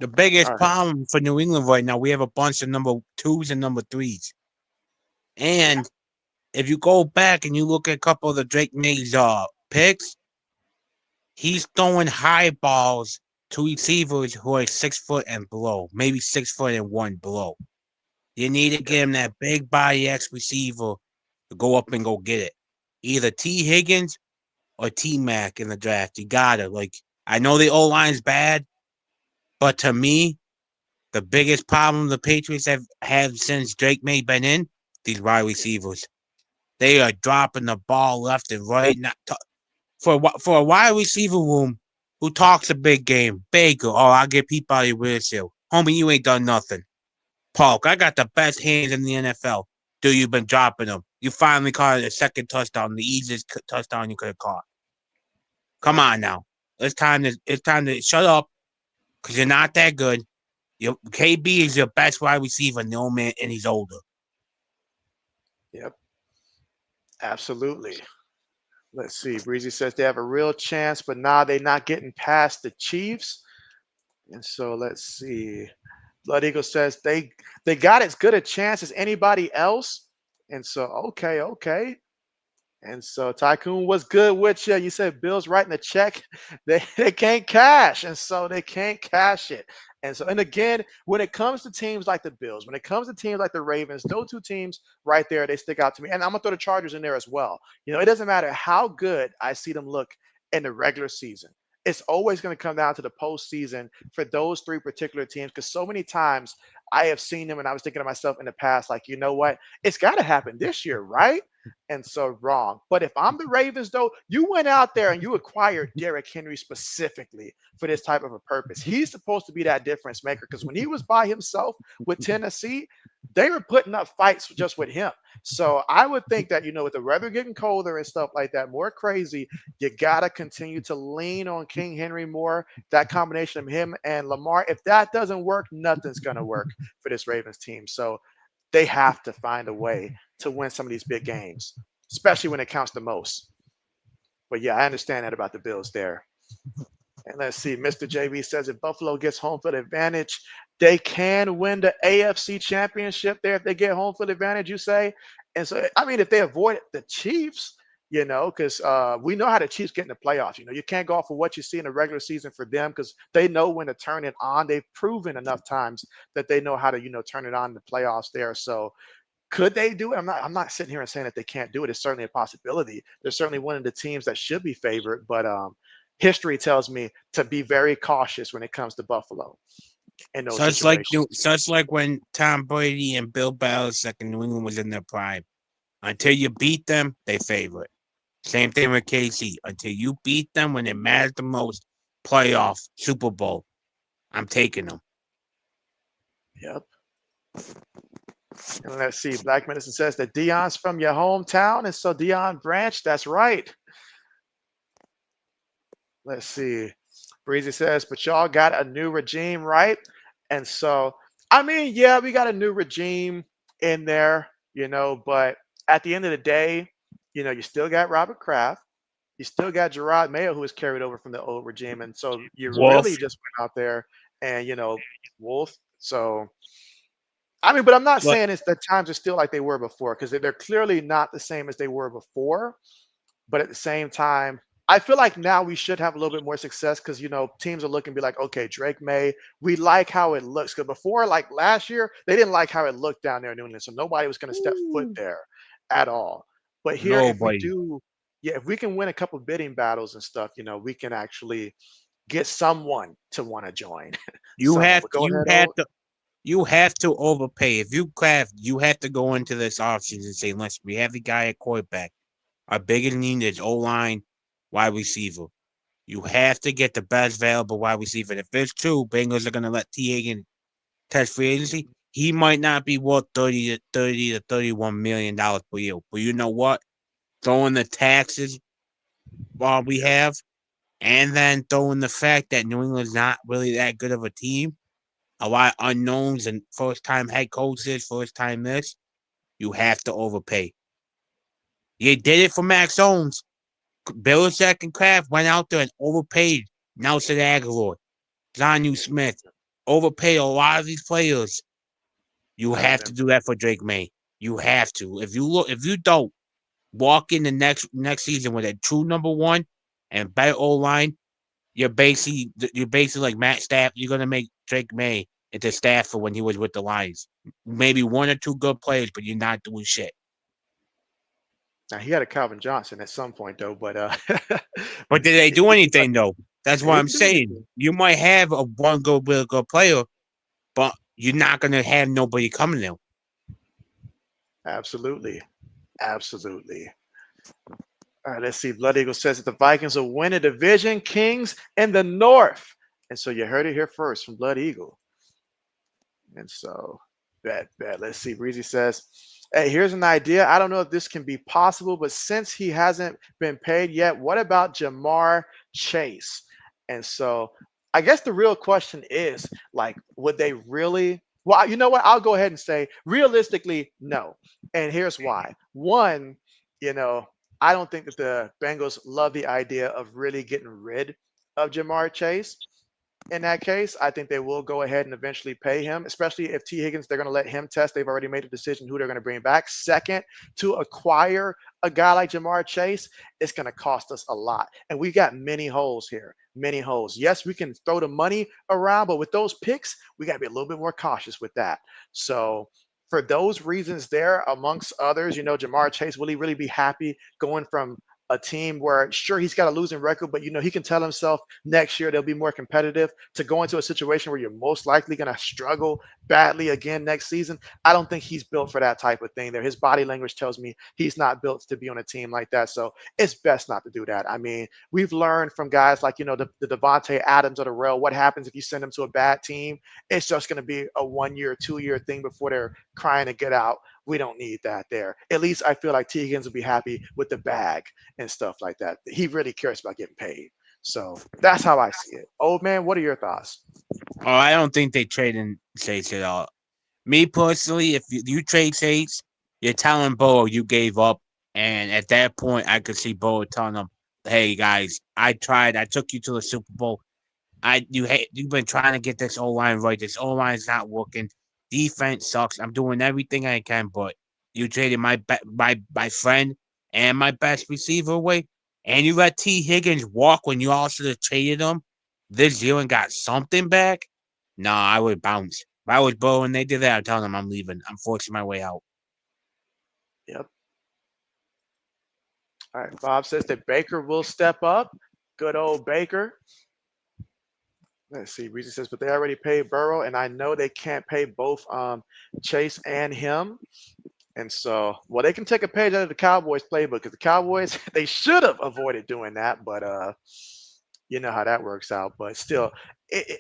the All biggest right. problem for New England right now, we have a bunch of number twos and number threes. Yeah. And if you go back and you look at a couple of the Drake May's picks, he's throwing high balls to receivers who are 6 foot and below, maybe 6 foot and one below. You need to Yeah. get him that big body X receiver to go up and go get it. Either T. Higgins or T. Mac in the draft. You gotta. Like, I know the O line's bad, but to me, the biggest problem the Patriots have had since Drake May been in, these wide receivers. They are dropping the ball left and right. For a wide receiver room who talks a big game, Baker, oh, I'll get people out of your windshield. Homie, you ain't done nothing. Polk, I got the best hands in the NFL. Dude, you've been dropping them. You finally caught a second touchdown, the easiest touchdown you could have caught. Come Yep. on now. It's time to shut up because you're not that good. KB is your best wide receiver, no man, and he's older. Yep. Absolutely. Let's see. Breezy says they have a real chance, but now they're not getting past the Chiefs. And so let's see. Blood Eagle says they got as good a chance as anybody else. And so okay. And so Tycoon was good with you. You said Bill's writing a check. They can't cash. And so they can't cash it. And so, and again, when it comes to teams like the Bills, when it comes to teams like the Ravens, those two teams right there, they stick out to me. And I'm gonna throw the Chargers in there as well. It doesn't matter how good I see them look in the regular season. It's always going to come down to the postseason for those three particular teams. Because so many times I have seen them, and I was thinking to myself in the past, like, you know what? It's got to happen this year, right? And so wrong. But if I'm the Ravens, though, you went out there and you acquired Derrick Henry specifically for this type of a purpose. He's supposed to be that difference maker because when he was by himself with Tennessee, they were putting up fights just with him. So I would think that, with the weather getting colder and stuff like that, more crazy, you got to continue to lean on King Henry more. That combination of him and Lamar, if that doesn't work, nothing's going to work for this Ravens team. So they have to find a way to win some of these big games, especially when it counts the most. But yeah, I understand that about the Bills there. And let's see, Mr. JB says if Buffalo gets home field advantage, they can win the AFC championship there if they get home field advantage, you say? And so, I mean, if they avoid the Chiefs, because we know how the Chiefs get in the playoffs. You can't go off of what you see in the regular season for them because they know when to turn it on. They've proven enough times that they know how to, turn it on in the playoffs there. So could they do it? I'm not sitting here and saying that they can't do it. It's certainly a possibility. They're certainly one of the teams that should be favored, but history tells me to be very cautious when it comes to Buffalo in those situations. Such like when Tom Brady and Bill Belichick in New England was in their prime. Until you beat them, they favorite. Same thing with KC. Until you beat them when it matters the most, playoff, Super Bowl, I'm taking them. Yep. And let's see. Black Medicine says that Dion's from your hometown, and so Dion Branch. That's right. Let's see. Breezy says, but y'all got a new regime, right? And so, I mean, yeah, we got a new regime in there, but at the end of the day, you still got Robert Kraft. You still got Gerard Mayo, who was carried over from the old regime. And so you really Wolf. just went out there and, Wolf. So, I mean, but I'm not But saying it's the times are still like they were before because they're clearly not the same as they were before. But at the same time, I feel like now we should have a little bit more success because teams are looking to be like, okay, Drake May, we like how it looks. Because before, like last year, they didn't like how it looked down there in New England, so nobody was going to step foot there at all. But here, if we nobody. do, yeah, if we can win a couple bidding battles and stuff, we can actually get someone to want to join. You Someone. have But go you ahead, have old. to you have to overpay. If you craft, you have to go into this options and say, listen, we have the guy at quarterback. Our biggest need is O line, wide receiver. You have to get the best available wide receiver. And if it's true, Bengals are gonna let T. Higgins test free agency. He might not be worth 30 to $31 million per year. But you know what? Throwing the taxes while we Yep. have, and then throwing the fact that New England's not really that good of a team, a lot of unknowns and first time head coaches, first time this, you have to overpay. You did it for Max Owens. Belichick and Kraft went out there and overpaid Nelson Aguilar, Jonnu Smith, overpaid a lot of these players. You Better have to than do that for Drake May. You have to. If you don't walk in the next season with a true number one and better O line, you're basically like Matt Staff. You're gonna make Drake May into Stafford when he was with the Lions. Maybe one or two good players, but you're not doing shit. now he had a Calvin Johnson at some point though, but But did they do he didn't anything though? That's what I'm do saying. anything. You might have a one good, real good player, but you're not gonna have nobody coming there. Absolutely. Absolutely. All right, let's see. Blood Eagle says that the Vikings will win a division, Kings in the North. And so you heard it here first from Blood Eagle. And so, bet. Let's see. Breezy says, hey, here's an idea. I don't know if this can be possible, but since he hasn't been paid yet, what about Jamar Chase? And so, I guess the real question is like, would they really? Well, you know what? I'll go ahead and say realistically, no. And here's why. One, you know, I don't think that the Bengals love the idea of really getting rid of Jamar Chase. In that case, I think they will go ahead and eventually pay him, especially if T. Higgins, they're going to let him test. They've already made a decision who they're going to bring back. Second, to acquire a guy like Jamar Chase, it's going to cost us a lot. And we got many holes here, many holes. Yes, we can throw the money around, but with those picks, we got to be a little bit more cautious with that. So, for those reasons, there, amongst others, Jamar Chase, will he really be happy going from a team where sure he's got a losing record, but he can tell himself next year they'll be more competitive to go into a situation where you're most likely going to struggle badly again next season. I don't think he's built for that type of thing there. His body language tells me he's not built to be on a team like that. So it's best not to do that. I mean, we've learned from guys like, the Devontae Adams of the rail, what happens if you send them to a bad team? It's just going to be a 1 year, 2 year thing before they're crying to get out. We don't need that there. At least I feel like T. Higgins will be happy with the bag and stuff like that. He really cares about getting paid. So that's how I see it. Old man, what are your thoughts? Oh, I don't think they trade in Chase at all. Me personally, if you trade Chase, you're telling Bo you gave up, and at that point, I could see Bo telling them, "Hey guys, I tried. I took you to the Super Bowl. You've been trying to get this O line right. This O line is not working. Defense sucks. I'm doing everything I can, but you traded my friend and my best receiver away, and you let T Higgins walk when you all should have traded him this year and got something back. Nah, I would bounce. If I was Bo and they did that, I'd tell them I'm leaving. I'm forcing my way out. Yep. All right. Bob says that Baker will step up. Good old Baker. Let's see. Reese says, but they already paid Burrow, and I know they can't pay both Chase and him. And so, well, they can take a page out of the Cowboys playbook because the Cowboys they should have avoided doing that, but you know how that works out. But still,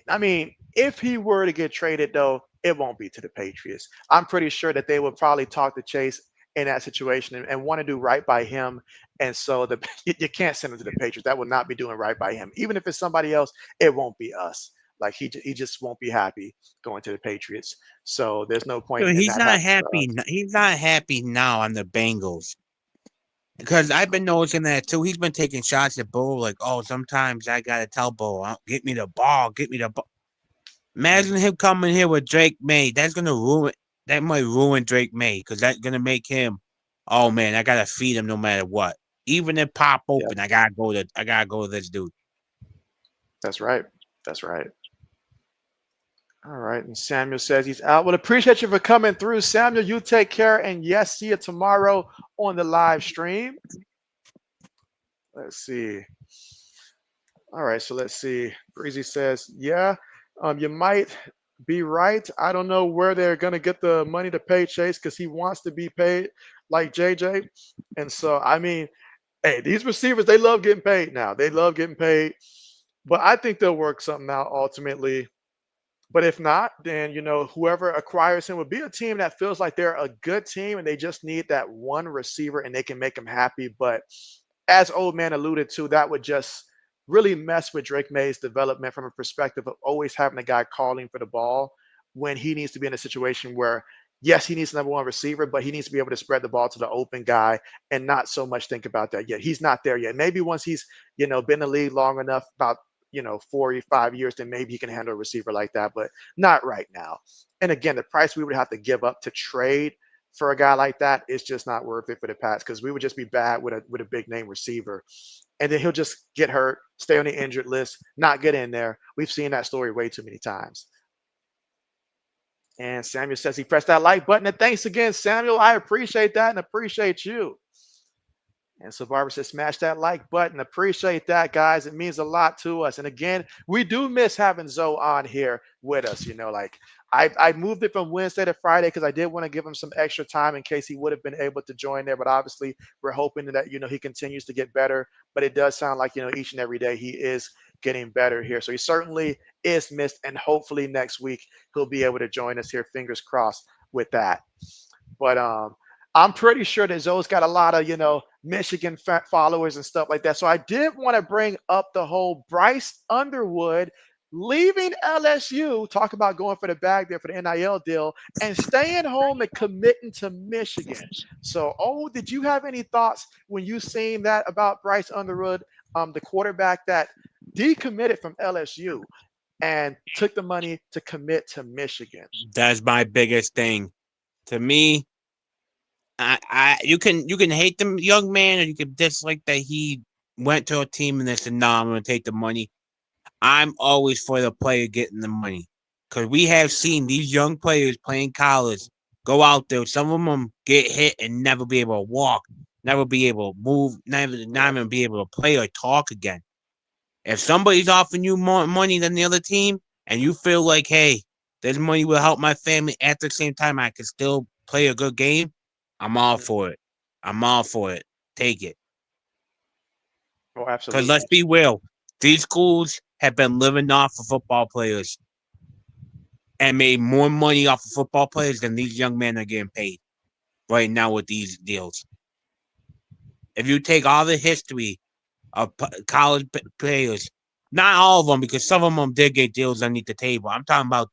I mean, if he were to get traded, though, it won't be to the Patriots. I'm pretty sure that they would probably talk to Chase in that situation and want to do right by him. And so you can't send him to the Patriots. That would not be doing right by him. Even if it's somebody else, it won't be us. Like he just won't be happy going to the Patriots. So there's no point Dude, in he's that not happening to happy. us. He's not happy now on the Bengals because I've been noticing that too. He's been taking shots at Bo, like, oh, sometimes I gotta tell Bo, get me the ball, get me the ball. Mhm. Imagine him coming here with Drake May. That's gonna ruin. That might ruin Drake May because that's gonna make him. Oh man, I gotta feed him no matter what. Even if pop Yeah, open, I gotta go to this dude. that's right. That's right. All right. And Samuel says he's out. Well, appreciate you for coming through, Samuel. You take care. And yes, see you tomorrow on the live stream. Let's see. All right. So let's see. Breezy says, yeah, you might be right. I don't know where they're going to get the money to pay Chase because he wants to be paid like JJ. And so, I mean, hey, these receivers, they love getting paid now. They love getting paid. But I think they'll work something out ultimately. But if not, then whoever acquires him would be a team that feels like they're a good team and they just need that one receiver and they can make him happy. But as old man alluded to, that would just really mess with Drake May's development from a perspective of always having a guy calling for the ball when he needs to be in a situation where, yes, he needs the number one receiver, but he needs to be able to spread the ball to the open guy and not so much think about that yet. He's not there yet. Maybe once he's, been in the league long enough, about 45 years, then maybe he can handle a receiver like that, but not right now. And again, the price we would have to give up to trade for a guy like that is just not worth it for the Pats because we would just be bad with a big name receiver. And then he'll just get hurt, stay on the injured list, not get in there. We've seen that story way too many times. And Samuel says he pressed that like button. And thanks again, Samuel. I appreciate that and appreciate you. And so Barbara says, smash that like button. Appreciate that, guys. It means a lot to us. And again, we do miss having Zoe on here with us. Like I moved it from Wednesday to Friday because I did want to give him some extra time in case he would have been able to join there. But obviously, we're hoping that, he continues to get better. But it does sound like, each and every day he is getting better here. So he certainly is missed. And hopefully next week he'll be able to join us here. Fingers crossed with that. But I'm pretty sure that Zoe's got a lot of, Michigan followers and stuff like that. So I did want to bring up the whole Bryce Underwood leaving LSU, talk about going for the bag there for the NIL deal, and staying home and committing to Michigan. So, did you have any thoughts when you seen that about Bryce Underwood, the quarterback that decommitted from LSU and took the money to commit to Michigan? That's my biggest thing. To me, you can hate the young man or you can dislike that he went to a team and they said, "No, I'm going to take the money." I'm always for the player getting the money because we have seen these young players playing college go out there. Some of them get hit and never be able to walk. never be able to move, not Yep. even be able to play or talk again. If somebody's offering you more money than the other team, and you feel like, hey, this money will help my family at the same time, I can still play a good game. I'm all Mhm. for it. I'm all for it. Take it. Oh, Because let's absolutely. be real, these schools have been living off of football players and made more money off of football players than these young men are getting paid right now with these deals. If you take all the history of college players, not all of them, because some of them did get deals underneath the table. I'm talking about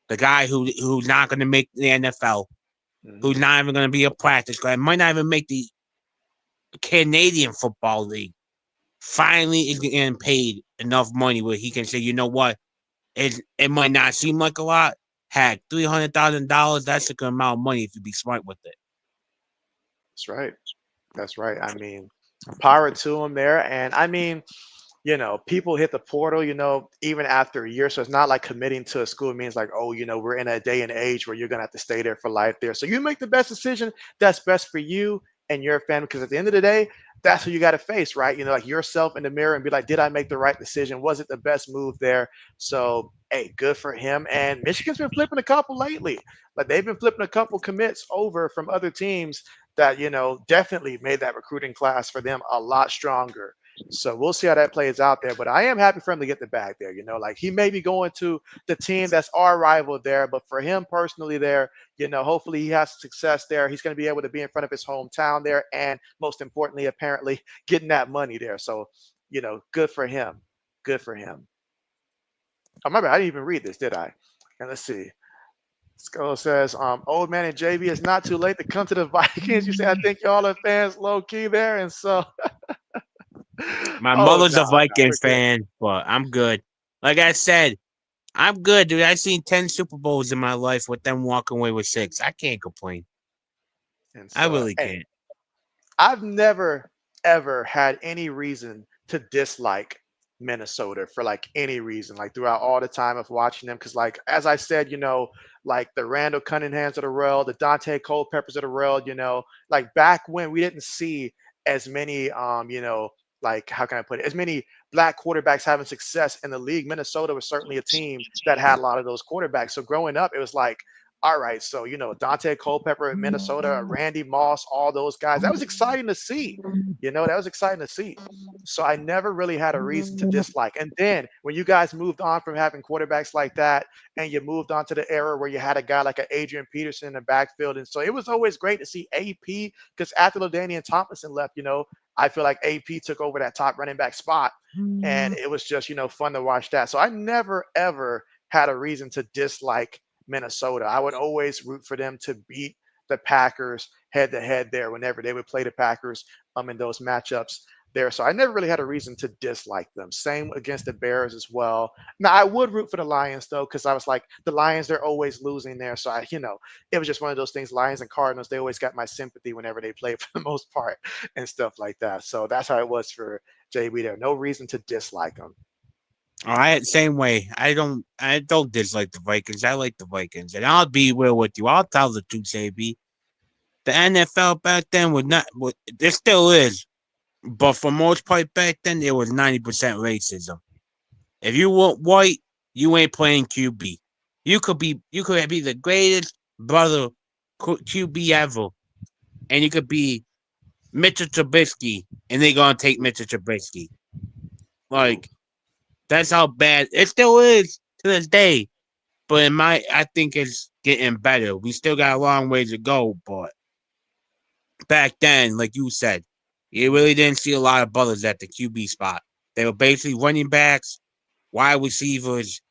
the guy who's not going to make the NFL, Hmm. who's not even going to be a practice guy, might not even make the Canadian Football League. Finally, is getting paid enough money where he can say, you know what, it might not seem like a lot. Heck, $300,000. That's a good amount of money if you be smart with it. That's right. That's right. I mean, power to him there. And I mean, people hit the portal, even after a year. So it's not like committing to a school means like, oh, we're in a day and age where you're going to have to stay there for life there. So you make the best decision that's best for you and your family. Because at the end of the day, that's who you got to face, right? Like yourself in the mirror and be like, did I make the right decision? Was it the best move there? So, hey, good for him. And Michigan's been flipping a couple lately. Like they've been flipping a couple commits over from other teams that, definitely made that recruiting class for them a lot stronger. So we'll see how that plays out there. But I am happy for him to get the bag there. Like he may be going to the team that's our rival there, but for him personally there, hopefully he has success there. He's going to be able to be in front of his hometown there. And most importantly, apparently getting that money there. So, good for him. Good for him. Oh, my bad. I didn't even read this, did I? And let's see. Skull says, old man and JB, it's not too late to come to the Vikings. You say, I think y'all are fans low key there. And so, My oh, mother's no, a no, we're Vikings good. fan, but I'm good. Like I said, I'm good, dude. I've seen 10 Super Bowls in my life with them walking away with six. I can't complain. And I so, really hey, can't. I've never ever had any reason to dislike Minnesota for like any reason, like throughout all the time of watching them. Cause like as I said, like the Randall Cunninghams of the world, the Dante Culpeppers of the world, like back when we didn't see as many like how can I put it, as many black quarterbacks having success in the league. Minnesota was certainly a team that had a lot of those quarterbacks. So growing up, it was like all right, so Dante Culpepper in Minnesota, Randy Moss, all those guys. That was exciting to see. That was exciting to see. So I never really had a reason to dislike. And then when you guys moved on from having quarterbacks like that, and you moved on to the era where you had a guy like an Adrian Peterson in the backfield, and so it was always great to see AP because after LaDainian Tomlinson left, I feel like AP took over that top running back spot, and it was just fun to watch that. So I never ever had a reason to dislike Minnesota. I would always root for them to beat the Packers head to head there whenever they would play the Packers in those matchups there. So I never really had a reason to dislike them. Same against the Bears as well. Now I would root for the Lions though, because I was like, the Lions, they're always losing there. So it was just one of those things. Lions and Cardinals, they always got my sympathy whenever they play for the most part and stuff like that. So that's how it was for JB there. No reason to dislike them. All right, same way. I don't dislike the Vikings. I like the Vikings. And I'll be real with you. I'll tell the truth, AB. The NFL back then was not it still is. But for most part back then it was 90% racism. If you weren't white, you ain't playing QB. You could be the greatest brother QB ever, and you could be Mitchell Trubisky, and they gonna take Mitchell Trubisky. Ooh, Like that's how bad it still is to this day. But I think it's getting better. We still got a long ways to go, but back then, like you said, you mhm. really didn't see a lot of brothers at the QB spot. They were basically running backs, wide receivers,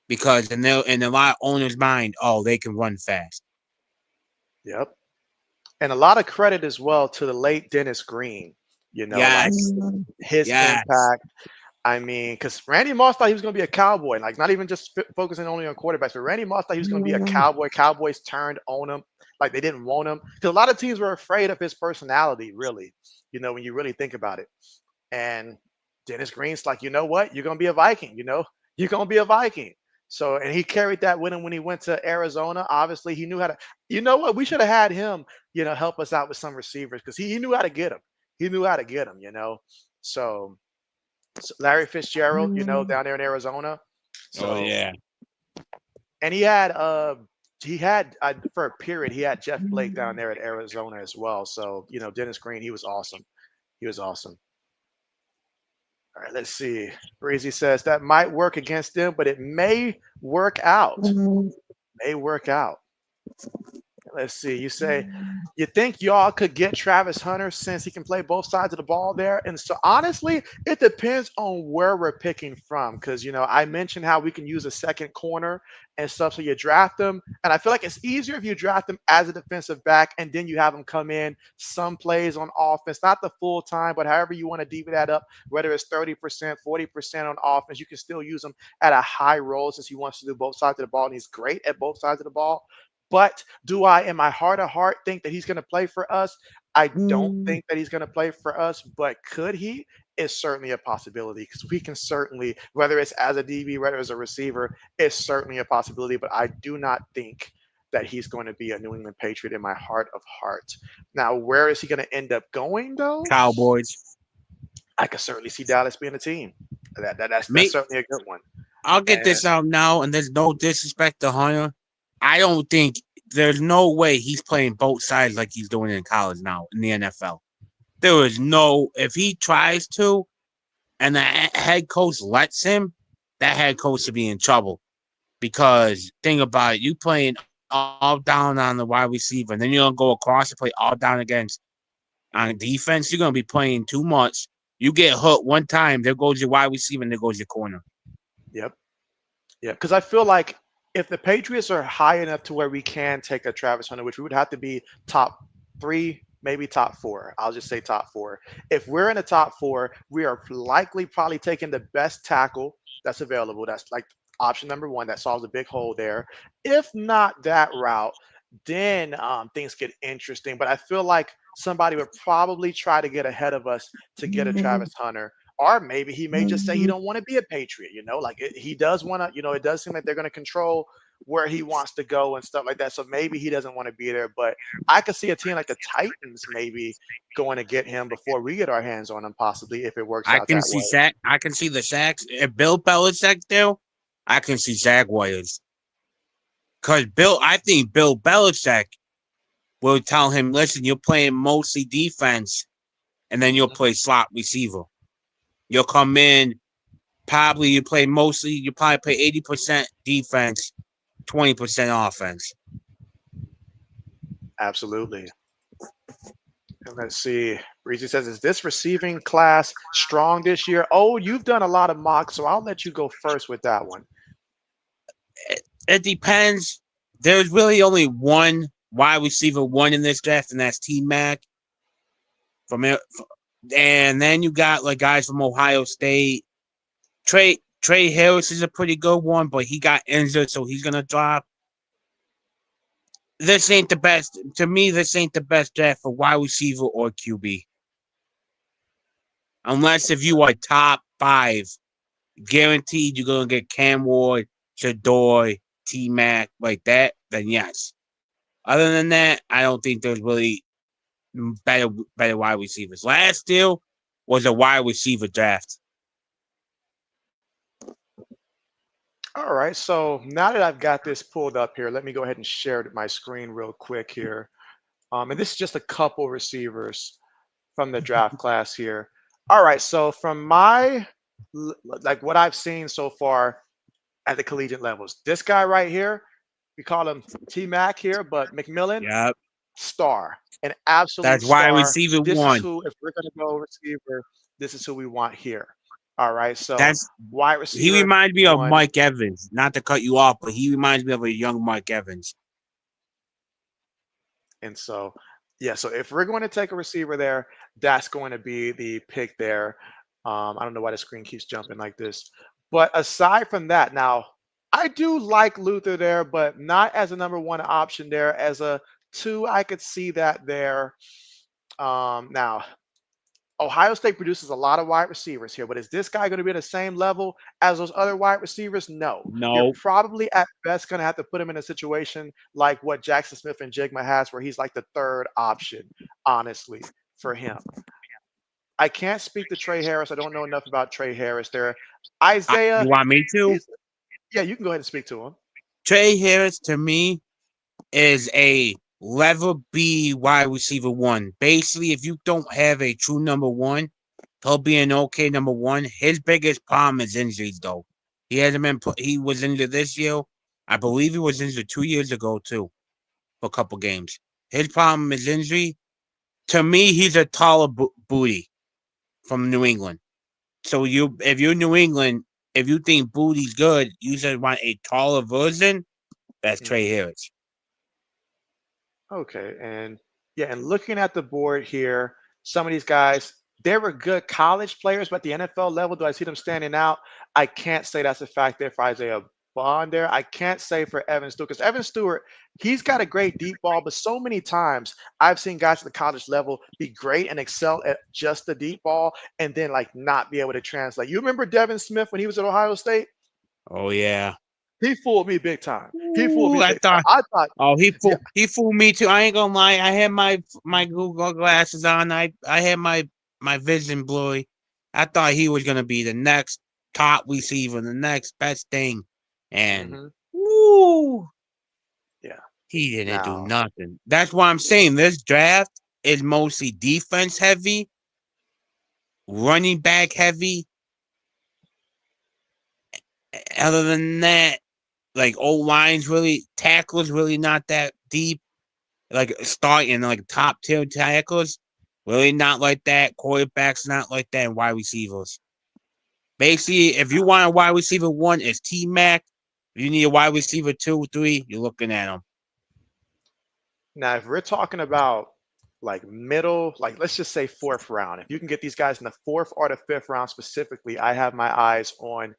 because in a lot of owners' mind, oh, they can run fast. Yep. And a lot of credit as well to the late Dennis Green, like Yes, his yes. impact. I mean, because Randy Moss thought he was going to be a cowboy, like not even just focusing only on quarterbacks, but Randy Moss thought he was going to be a cowboy. Cowboys turned on him, like they didn't want him because a lot of teams were afraid of his personality, really, when you really think about it. And Dennis Green's like, you know what? You're going to be a Viking, you're going to be a Viking. So, and he carried that with him when he went to Arizona. Obviously, he knew how to. You know what? We should have had him, help us out with some receivers because he knew how to get them. He knew how to get them. So, Larry Fitzgerald, down there in Arizona. Oh So, yeah. and he had for a period he had Jeff Blake down there at Arizona as well. So, Dennis Green, he was awesome. He was awesome. All right, let's see. Breezy says that might work against them, but it may work out. May work out. Let's see. You say you think y'all could get Travis Hunter since he can play both sides of the ball there? And so honestly, it depends on where we're picking from. Cause I mentioned how we can use a second corner and stuff. So you draft them. And I feel like it's easier if you draft them as a defensive back and then you have them come in some plays on offense, not the full time, but however you want to deep that up, whether it's 30%, 40% on offense, you can still use them at a high role since he wants to do both sides of the ball and he's great at both sides of the ball. But do I, in my heart of heart, think that he's going to play for us? I don't think that he's going to play for us, but could he? Is certainly a possibility because we can certainly, whether it's as a DB, whether as a receiver, it's certainly a possibility. But I do not think that he's going to be a New England Patriot in my heart of hearts. Now, where is he going to end up going though? Cowboys. I could certainly see Dallas being a team. That's Me, certainly a good one. I'll get And this out now, and there's no disrespect to Hunter. I don't think there's no way he's playing both sides like he's doing in college now in the NFL. There is no if he tries to, and the head coach lets him, that head coach should be in trouble. Because think about it, you playing all down on the wide receiver, and then you're gonna go across and play all down against on defense. You're gonna be playing too much. You get hooked one time, there goes your wide receiver, and there goes your corner. yep. Yeah, because I feel like if the Patriots are high enough to where we can take a Travis Hunter, which we would have to be top three, maybe top four. I'll just say top four. If we're in the top four, we are likely probably taking the best tackle that's available. That's like option number one. That solves a big hole there. If not that route, then things get interesting. But I feel like somebody would probably try to get ahead of us to get a Travis Hunter or maybe he may just say he don't want to be a Patriot. Like he does want to. It does seem like they're going to control where he wants to go and stuff like that. So maybe he doesn't want to be there. But I could see a team like the Titans maybe going to get him before we get our hands on him, possibly if it works I out can that see way. Zach. I can see the sacks. If Bill Belichick do, I can see Jaguars. Because I think Bill Belichick will tell him, "Listen, you're playing mostly defense, and then you'll Mhm. play slot receiver. You'll come in, probably you play mostly. You probably play 80% defense, 20% offense." Absolutely. And let's see. Reezy says, "Is this receiving class strong this year?" Oh, you've done a lot of mocks, so I'll let you go first with that one. It depends. There's really only one wide receiver one in this draft, and that's T Mac from it. And then you got like guys from Ohio State. Trey Harris is a pretty good one, but he got injured, so he's gonna drop. This ain't the best to me. This ain't the best draft for wide receiver or QB, unless if you are top five, guaranteed you're gonna get Cam Ward, Shador, T Mac like that. Then yes. Other than that, I don't think there's really better better wide receivers. Last year was a wide receiver draft. All right, so now that I've got this pulled up here, let me go ahead and share my screen real quick here. And this is just a couple receivers from the draft class here. All right, so from like what I've seen so far at the collegiate levels, this guy right here, we call him T Mac here, but McMillan, Yep. star, an absolute That's wide star. receiver This is one. who, if we're going to go receiver, this is who we want here. All right, so That's wide he receiver reminds me of one. Mike Evans. Not to cut you off, but he reminds me of a young Mike Evans. And so, yeah, so if we're going to take a receiver there, that's going to be the pick there. I don't know why the screen keeps jumping like this. But aside from that, now I do like Luther there, but not as a number one option there. As a two, I could see that there. Now, Ohio State produces a lot of wide receivers here, but is this guy going to be at the same level as those other wide receivers? No. You're No. probably at best going to have to put him in a situation like what Jackson Smith and Jigma has, where he's like the third option, honestly, for him. I can't speak to Trey Harris. I don't know enough about Trey Harris there. You Isaiah, want me to? he's yeah, you can go ahead and speak to him. Trey Harris to me is a level B wide receiver one. Basically, if you don't have a true number one, he'll be an okay number one. His biggest problem is injuries, though. He hasn't been. He was injured this year. I believe he was injured 2 years ago too, for a couple games. His problem is injury. To me, he's a taller booty from New England. So if you're New England, if you think booty's good, you should want a taller version. That's Trey Mhm. Harris. Okay, and yeah, and looking at the board here, some of these guys, they were good college players, but at the NFL level, do I see them standing out? I can't say that's a fact there for Isaiah Bond there. I can't say for Evan Stewart, because Evan Stewart, he's got a great deep ball, but so many times I've seen guys at the college level be great and excel at just the deep ball and then like not be able to translate. You remember Devin Smith when he was at Ohio State? Oh yeah. He fooled me big time. He fooled Ooh, me I big time. thought. I thought, Oh, yeah, he fooled me too. I ain't gonna lie. I had my Google glasses on. I had my vision blurry. I thought he was gonna be the next top receiver, the next best thing, and hmm woo, yeah. he didn't do Now, nothing. That's why I'm saying this draft is mostly defense heavy, running back heavy. Other than that, like old lines really tackles really not that deep. Like starting like top tier tackles, really not like that. Quarterbacks not like that, and wide receivers. Basically, if you want a wide receiver one, it's T Mac. If you need a wide receiver two, three, you're looking at them. now, if we're talking about like middle, like let's just say fourth round, if you can get these guys in the fourth or the fifth round specifically, I have my eyes on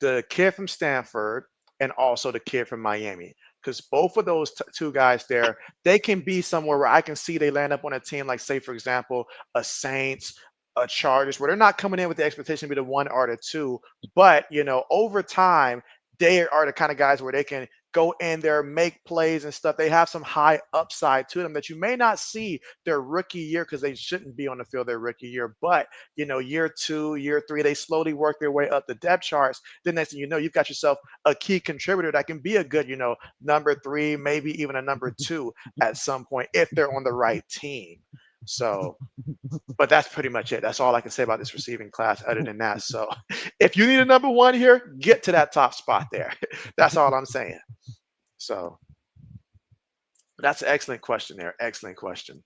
the kid from Stanford and also the kid from Miami. Because both of those two guys there, they can be somewhere where I can see they land up on a team, like, say, for example, a Saints, a Chargers, where they're not coming in with the expectation to be the one or the two. But, over time, they are the kind of guys where they can go in there, make plays and stuff. They have some high upside to them that you may not see their rookie year because they shouldn't be on the field their rookie year. But, year two, year three, they slowly work their way up the depth charts. Then next thing you know, you've got yourself a key contributor that can be a good, number three, maybe even a number two at some point if they're on the right team. So, but that's pretty much it. That's all I can say about this receiving class other than that. So, if you need a number one here, get to that top spot there. That's all I'm saying. So, that's an excellent question there. Excellent question.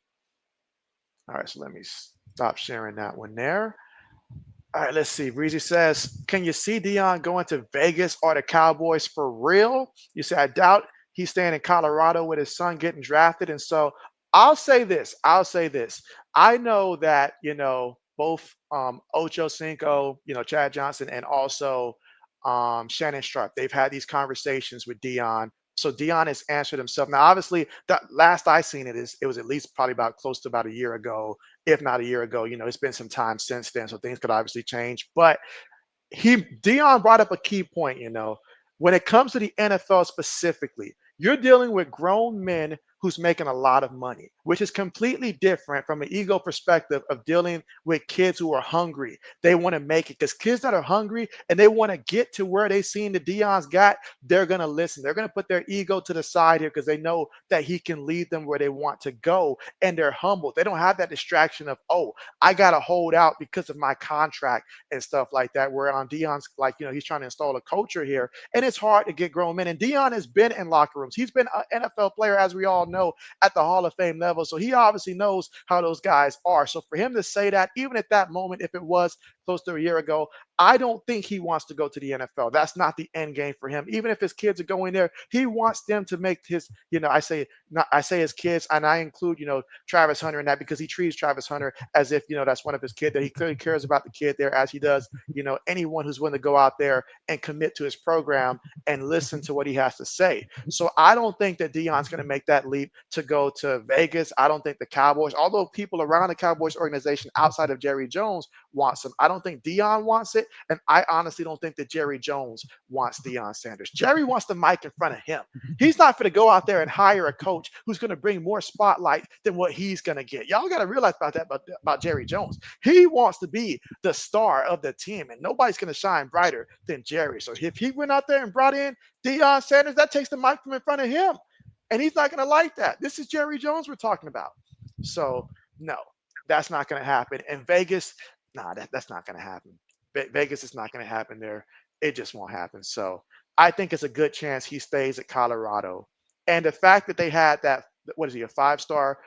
All right, so let me stop sharing that one there. All right, let's see. Breezy says, "Can you see Dion going to Vegas or the Cowboys for real?" You say, "I doubt he's staying in Colorado with his son getting drafted." And so I'll say this. I'll say this. I know that both Ocho Cinco, Chad Johnson, and also Shannon Sharp. They've had these conversations with Dion. So Dion has answered himself. Now, obviously, the last I seen it was at least probably about close to about a year ago, if not a year ago. It's been some time since then, so things could obviously change. But Dion brought up a key point, when it comes to the NFL specifically, you're dealing with grown men who's making a lot of money, which is completely different from an ego perspective of dealing with kids who are hungry. They want to make it because kids that are hungry and they want to get to where they seen the Dion's got, they're gonna listen. They're gonna put their ego to the side here because they know that he can lead them where they want to go, and they're humble. They don't have that distraction of, oh, I gotta hold out because of my contract and stuff like that. Where on Dion's like, he's trying to install a culture here, and it's hard to get grown men. And Dion has been in locker rooms. He's been an NFL player, as we all know, at the Hall of Fame level. So he obviously knows how those guys are. So for him to say that, even at that moment, if it was close to a year ago. I don't think he wants to go to the NFL. That's not the end game for him. Even if his kids are going there, he wants them to make his, I say not I say his kids, and I include, Travis Hunter in that because he treats Travis Hunter as if, that's one of his kids, that he clearly cares about the kid there as he does, anyone who's willing to go out there and commit to his program and listen to what he has to say. So I don't think that Dion's going to make that leap to go to Vegas. I don't think the Cowboys, although people around the Cowboys organization outside of Jerry Jones wants him, I don't think Dion wants it. And I honestly don't think that Jerry Jones wants Deion Sanders. Jerry wants the mic in front of him. He's not going to go out there and hire a coach who's going to bring more spotlight than what he's going to get. Y'all got to realize about that, about Jerry Jones. He wants to be the star of the team, and nobody's going to shine brighter than Jerry. So if he went out there and brought in Deion Sanders, that takes the mic from in front of him. And he's not going to like that. This is Jerry Jones we're talking about. So, no, that's not going to happen. And Vegas, nah, that's not going to happen. Vegas is not going to happen there. It just won't happen. So, I think it's a good chance he stays at Colorado. And the fact that they had that, what is he, a 5-star,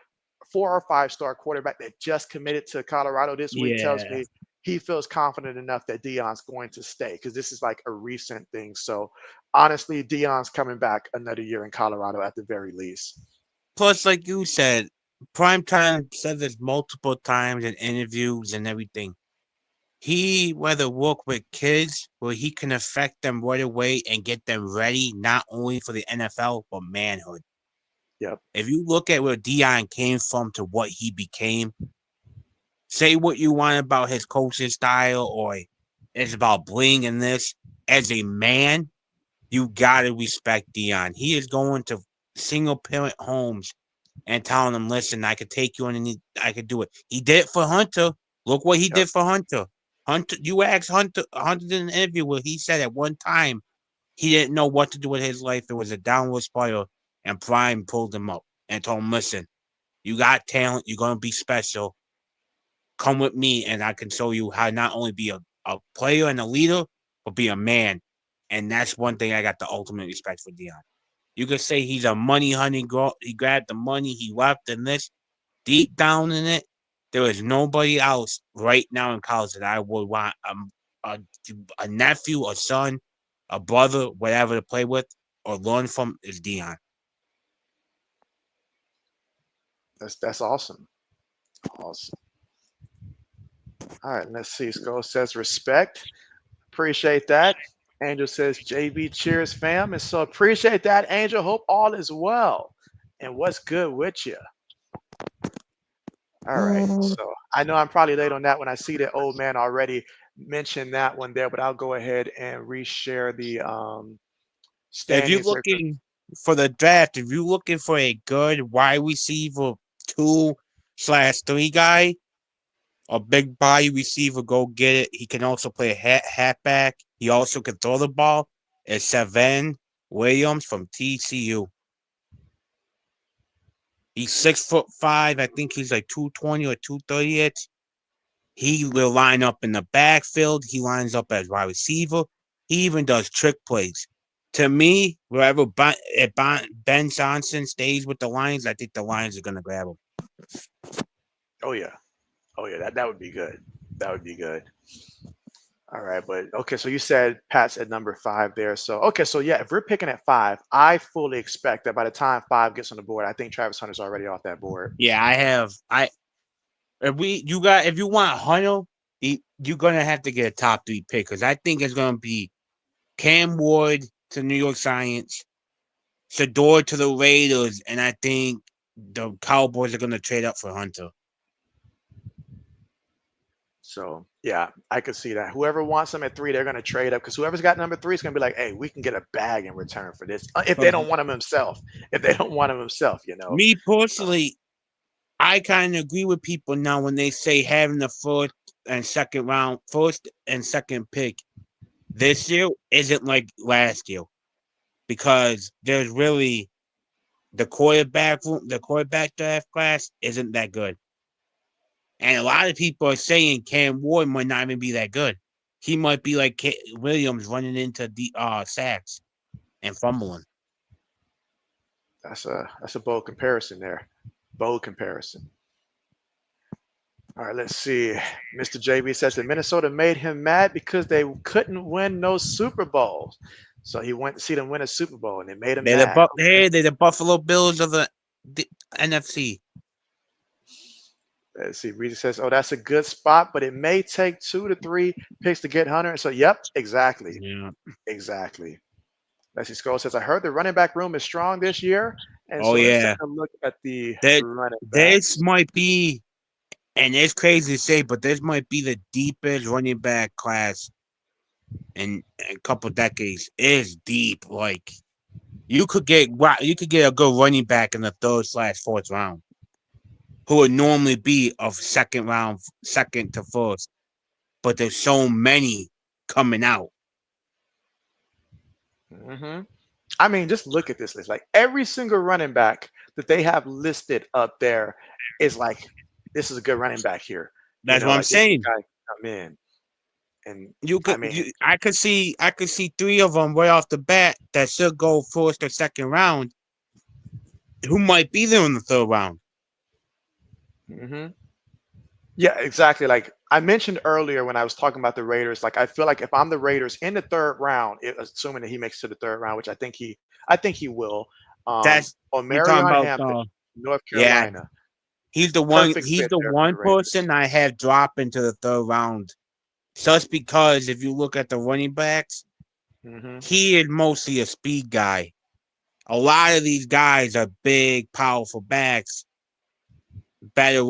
4 or 5-star quarterback that just committed to Colorado this week tells Yeah. me he feels confident enough that Dion's going to stay because this is like a recent thing. So honestly, Dion's coming back another year in Colorado at the very least. Plus, like you said, Primetime said this multiple times in interviews and everything. He whether work with kids where he can affect them right away and get them ready not only for the NFL but manhood. Yep. If you look at where Dion came from to what he became, say what you want about his coaching style or it's about bling and this. As a man, you gotta respect Dion. He is going to single parent homes and telling them, "Listen, I could take you on and I could do it." He did it for Hunter. Look what he Yep. did for Hunter. Hunter, you asked Hunter. Hunter did an interview where he said at one time he didn't know what to do with his life. It was a downward spiral, and Prime pulled him up and told him, "Listen, you got talent. You're gonna be special. Come with me, and I can show you how not only be a player and a leader, but be a man." And that's one thing I got the ultimate respect for Dion. You could say he's a money hunting girl. He grabbed the money, he left, and this deep down in it, there is nobody else right now in college that I would want a, a nephew, a son, a brother, whatever to play with or learn from is Dion. That's awesome. Awesome. All right, let's see. Skull says respect. Appreciate that. Angel says JB cheers, fam. And so appreciate that, Angel. Hope all is well. And what's good with you? All right. So I know I'm probably late on that one. I see that old man already mentioned that one there, but I'll go ahead and reshare the If you're standings here. looking for the draft, if you're looking for a good wide receiver 2/3 guy, a big body receiver, go get it. He can also play a halfback. He also can throw the ball. It's Seven Williams from TCU. He's 6'5". I think he's like 220 or 230. He will line up in the backfield. He lines up as wide receiver. He even does trick plays. To me, wherever Ben Johnson stays with the Lions, I think the Lions are going to grab him. Oh yeah. Oh yeah. That would be good. That would be good. All right, but okay, so you said Pat's at number 5 there. So okay, so yeah, if we're picking at 5, I fully expect that by the time 5 gets on the board, I think Travis Hunter's already off that board. Yeah, I have. If you want Hunter, you're gonna have to get a top 3 pick because I think it's gonna be Cam Ward to New York Science, Shador to the Raiders, and I think the Cowboys are gonna trade up for Hunter. So yeah, I could see that. Whoever wants them at 3, they're gonna trade up because whoever's got number 3 is gonna be like, hey, we can get a bag in return for this. If they don't want him himself, if they don't want him himself. Me Uh, personally, I kind of agree with people now when they say having the first and second pick this year isn't like last year because there's really the quarterback draft class isn't that good. And a lot of people are saying Cam Ward might not even be that good. He might be like Williams running into the sacks and fumbling. that's a bold comparison there. Bold comparison. All right, let's see. Mr. JB says that Minnesota made him mad because they couldn't win no Super Bowls. So he went to see them win a Super Bowl and it made him mad. Okay. They're the Buffalo Bills of the NFC. Let's see. Reedy says, "Oh, that's a good spot, but it may take 2 to 3 picks to get Hunter." So, yep, exactly, Yeah. exactly. Let's see. Scroll says, "I heard the running back room is strong this year, and Oh so let's take yeah. a look at the That running this backs." might be, and it's crazy to say, but this might be the deepest running back class in a couple decades. It is deep. Like you could get a good running back in the third/fourth round, who would normally be of second round, second to first. But there's so many coming out. hmm I mean, just look at this list. Like every single running back that they have listed up there is like, this is a good running back here. That's what I'm Like this is saying. a guy who come in, and I mean, I could see three of them right off the bat that should go first or second round. Who might be there in the third round? hmm yeah, exactly. Like I mentioned earlier when I was talking about the Raiders, like I feel like if I'm the Raiders in the third round, assuming that he makes it to the third round, which I think he will. That's On you're talking Marion about. Hampton, North Yeah, Carolina, he's the one. perfect He's fit the there for the one Raiders. person I have drop into the third round. Just because if you look at the running backs, hmm he is mostly a speed guy. A lot of these guys are big, powerful backs. Better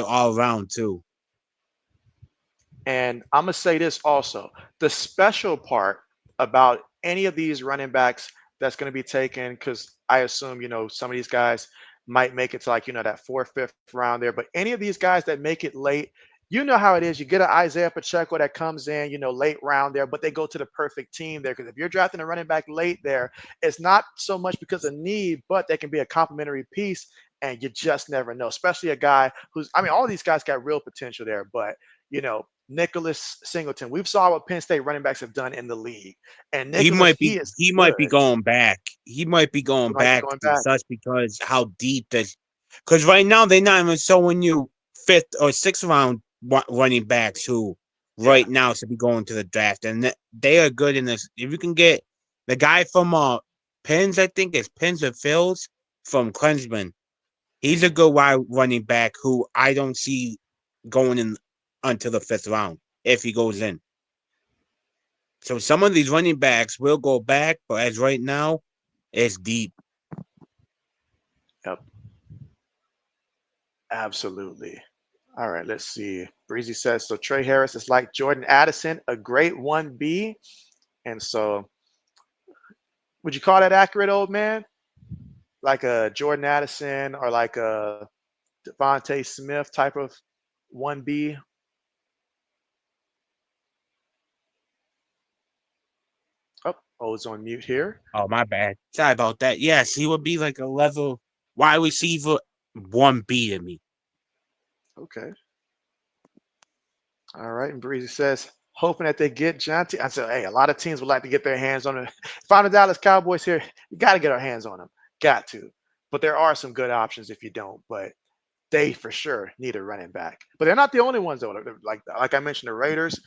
all around too. And I'm gonna say this also: the special part about any of these running backs that's gonna be taken, because I assume some of these guys might make it to like that fourth, fifth round there. But any of these guys that make it late, you know how it is. You get an Isaiah Pacheco that comes in, late round there, but they go to the perfect team there. Because if you're drafting a running back late there, it's not so much because of need, but they can be a complementary piece. And you just never know, especially a guy I mean, all these guys got real potential there, but Nicholas Singleton. We've saw what Penn State running backs have done in the league, and Nicholas, he is He might be good. going back. He might be He going might be back going back. just because how deep this. Because right now they're not even showing you fifth or sixth round running backs who Yeah. right now should be going to the draft, and they are good in this. If you can get the guy from Pins, I think it's Pins or Phils from Klinsman. He's a Mhm. good wide running back who I don't see going in until the fifth round if he goes in. So some of these running backs will go back, but as right now, it's deep. Yep. Absolutely. All right. Let's see. Breezy says so. Trey Harris is like Jordan Addison, a great 1B. And so, would you call that accurate, old man? Like a Jordan Addison or like a Devontae Smith type of 1B? Oh, it's on mute here. Oh, my bad. Sorry about that. Yes, he would be like a level wide receiver 1B to me. Okay. All right, and Breezy says, hoping that they get Jonte. I said, hey, a lot of teams would like to get their hands on him. If I'm the Dallas Cowboys here, you got to get our hands on him. Got to. But there are some good options if you don't. But they for sure need a running back. But they're not the only ones though. Like I mentioned, the Raiders,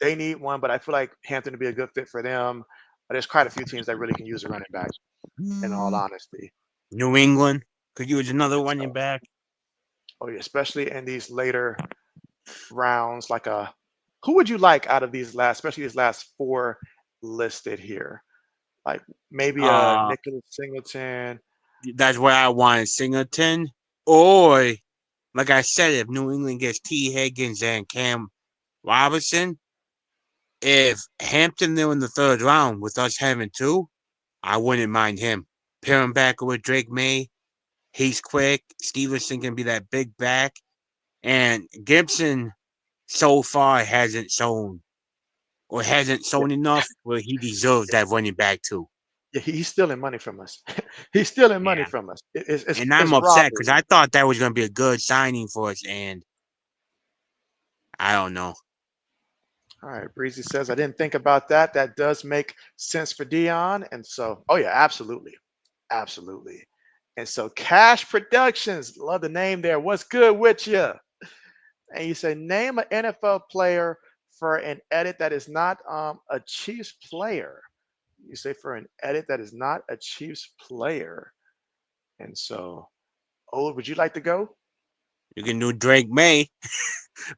they need one. But I feel like Hampton would be a good fit for them. But there's quite a few teams that really can use a running back. In all honesty, New England could use another and running so back. oh yeah, especially in these later rounds, like a who would you like out of these last, especially these last four listed here? Like maybe a Uh, Nicholas Singleton. that's where I wanted Singleton. Or, like I said, if New England gets T. Higgins and Cam Robinson, if Hampton there in the third round with us having two, I wouldn't mind him. Pair him back with Drake May. He's quick. Stevenson can be that big back. And Gibson so far hasn't Yeah, shown enough where he deserves that running back too. yeah, he's stealing money from us. He's stealing money Yeah. from us. It's And I'm it's upset because robbery. I thought that was going to be a good signing for us. And I don't know. All right, Breezy says I didn't think about that. That does make sense for Dion, and so oh yeah, absolutely, absolutely. And so Cash Productions, love the name there. What's good with you? And you say, name an NFL player for an edit that is not a Chiefs player. You say for an edit that is not a Chiefs player. And so, oh, would you like to go? You can do Drake May,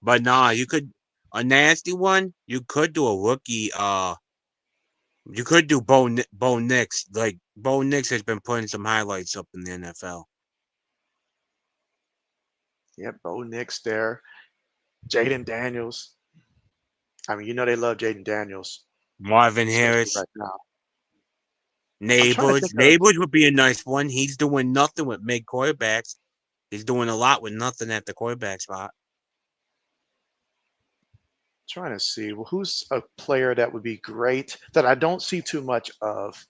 but nah, you could a nasty one. You could do a rookie. You could do Bo Nix. Like Bo Nix has been putting some highlights up in the NFL. Yep, Bo Nix there. Jaden Daniels. I mean, you know they love Jaden Daniels, Marvin especially Harris, right now. I'm trying to Neighbors. think of Neighbors would be a nice one. He's doing nothing with mid quarterbacks. He's doing a lot with nothing at the quarterback spot. trying to see well, who's a player that would be great that I don't see too much of.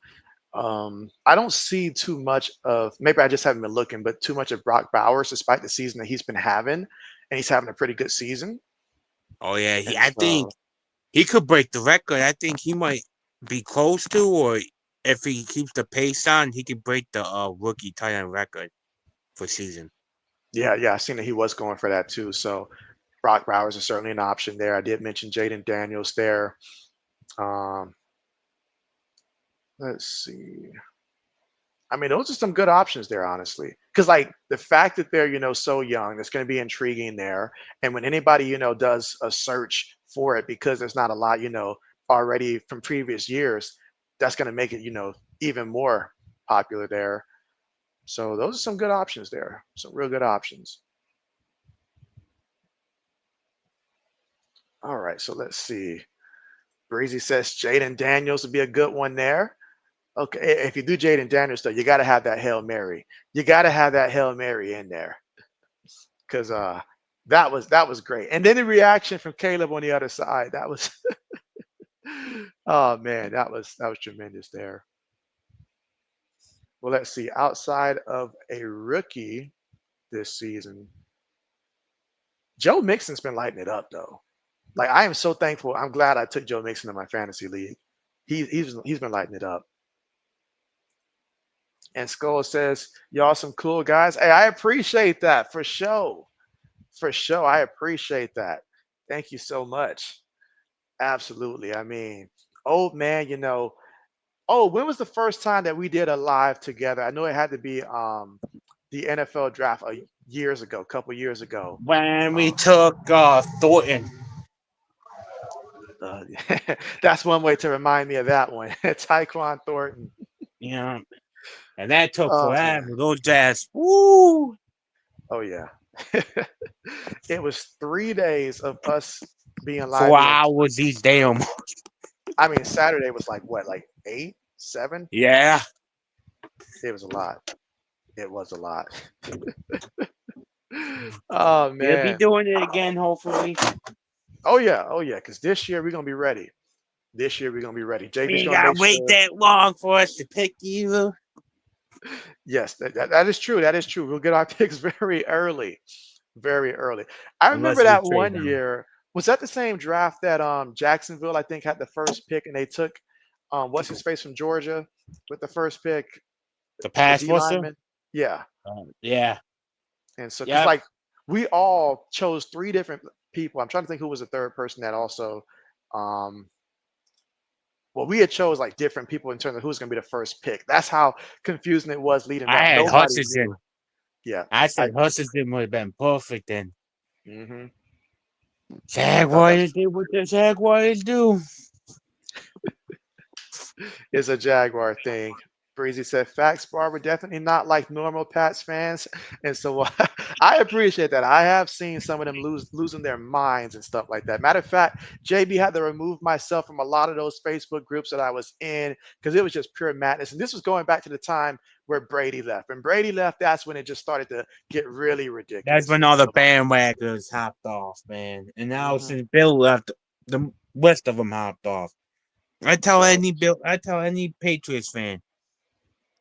I don't see too much of. Maybe I just haven't been looking, but too much of Brock Bowers, despite the season that he's been having, and he's having a pretty good season. Oh yeah, And I think so, he could break the record. I think he might be close to, or if he keeps the pace on, he could break the rookie tight end record for season. yeah, I seen that he was going for that too. So Brock Bowers is certainly an option there. I did mention Jaden Daniels there. Um, let's see. I mean, those are some good options there, honestly. Because like the fact that they're so young, that's going to be intriguing there. And when anybody does a search for it, because there's not a lot already from previous years, that's going to make it even more popular there. So those are some good options there. Some real good options. All right, so let's see. Breezy says Jaden Daniels would be a good one there. Okay, if you do Jaden Daniels though, you got to have that Hail Mary. You got to have that Hail Mary in there because that was great. And then the reaction from Caleb on the other side, that was oh man, that was tremendous there. Well, let's see. Outside of a rookie this season, Joe Mixon's been lighting it up though. Like I am so thankful. I'm glad I took Joe Mixon in my fantasy league. He's been lighting it up. And Skull says, "Y'all some cool guys." Hey, I appreciate that for sure. For sure, I appreciate that. Thank you so much. Absolutely. I mean, old man, oh, when was the first time that we did a live together? I know it had to be the NFL draft years ago, a couple years ago. When we Uh, took Thornton, uh, that's one way to remind me of that one. Tyquan Thornton. you know, and that took Oh man. forever. Those jazz, woo, Oh yeah. It was 3 days of us being live four doing. hours each day. I mean, Saturday was like what, like eight, seven? Yeah, It was a lot. It was a lot. Oh we'll be man. doing it again, hopefully. Oh yeah. Oh yeah. Because this year we're gonna be ready. This year we're gonna be ready. We JB's ain't gonna gotta make wait sure. that long for us to pick you. Yes, that is true. That is true. We'll get our picks very early. Very early. I remember Unless we that trade one them. year. Was that the same draft that Jacksonville, I think, had the first pick and they took what's his face from Georgia with the first pick, The the pass D rusher? lineman? Yeah. Yeah. And so, because Yep. like we all chose three different people. I'm trying to think who was the third person that also. Um, well, we had chose like different people in terms of who's going to be the first pick. That's how confusing it was leading I up. had Nobody knew. Hutchinson. Yeah, I I. said Hutchinson would have been perfect then. Hmm. I thought Jaguars that's did what the Jaguars do. it's a Jaguar thing. Breezy said, "Facts, Barbara. Definitely not like normal Pats fans." And so I appreciate that. I have seen some of them losing their minds and stuff like that. Matter of fact, JB had to remove myself from a lot of those Facebook groups that I was in because it was just pure madness. And this was going back to the time where Brady left. And Brady left, that's when it just started to get really That's ridiculous. when all the bandwagons hopped off, man. And now Mhm. since Bill left, the rest of them hopped off. So I tell any Patriots fan,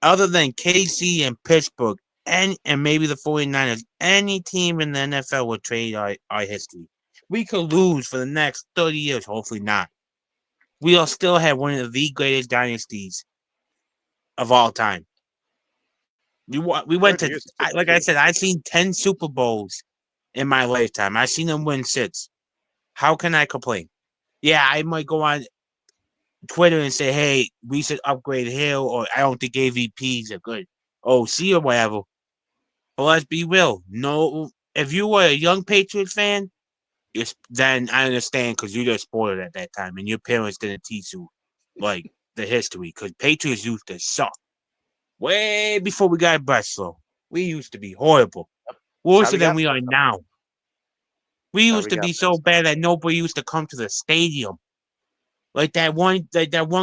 other than KC and Pittsburgh and maybe the 49ers, any team in the NFL will trade our history. We could lose for the next 30 years, hopefully not. We'll still have one of the greatest dynasties of all time. We went 30 to years is like I true. said, I've seen 10 Super Bowls in my lifetime. I've seen him win 6. How can I complain? Yeah, I might go on Twitter and say, hey, we should upgrade Hill, or I don't think AVPs are good OC or whatever. But let's be real. No, if you were a young Patriots fan, then I understand because you're just spoiled at that time, and your parents didn't teach you like the history. Because Patriots used to suck way before we got Breslow. We used to be horrible, That's how worse we than got we are Bledsoe. now. We That's how used we to got be so Bledsoe. bad that nobody used to come to the stadium. Like that one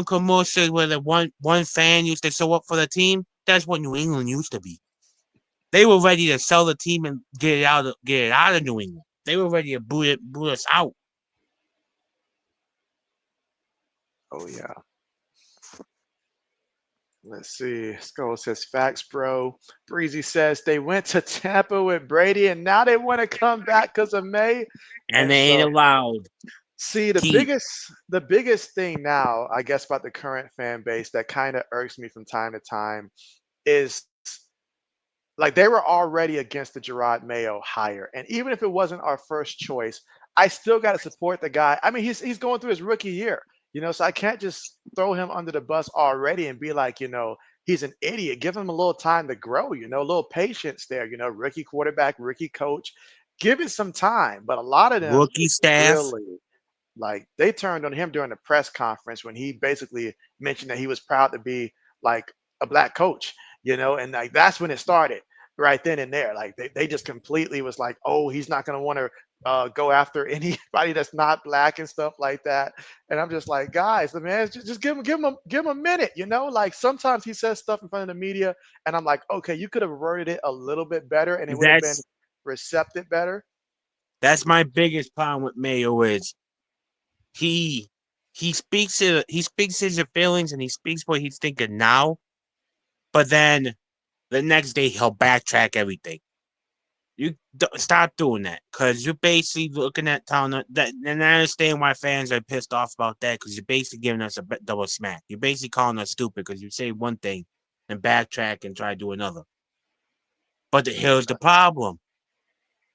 commercial where the one fan used to show up for the team. That's what New England used to be. They were ready to sell the team and get it out of New England. They were ready to boot us out. Oh yeah. Let's see. Skull says facts, bro. Breezy says they went to Tampa with Brady and now they want to come back because of May. And And they ain't so allowed. see Keep the biggest thing now, I guess, about the current fan base that kind of irks me from time to time is like they were already against the Gerard Mayo hire. And even if it wasn't our first choice, I still got to support the guy. I mean, he's going through his rookie year, so I can't just throw him under the bus already and be like, he's an idiot. Give him a little time to grow, a little patience there, rookie quarterback, rookie coach. Give it some time. But a lot of them rookie just staff. really like they turned on him during the press conference when he basically mentioned that he was proud to be like a black coach, and like that's when it started right then and there. Like they just completely was like, oh, he's not going to want to go after anybody that's not black and stuff like that. And I'm just like, guys, the man, just give him a minute, like sometimes he says stuff in front of the media, and I'm like, okay, you could have worded it a little bit better, and it would have been That's receptive better. that's my biggest problem with Mayo is he he speaks his feelings and he speaks what he's thinking now, but then the next day he'll backtrack everything. Stop doing that because you're basically looking at telling that, and I understand why fans are pissed off about that because you're basically giving us a double smack. You're basically calling us stupid because you say one thing and backtrack and try to do another. But here's the problem: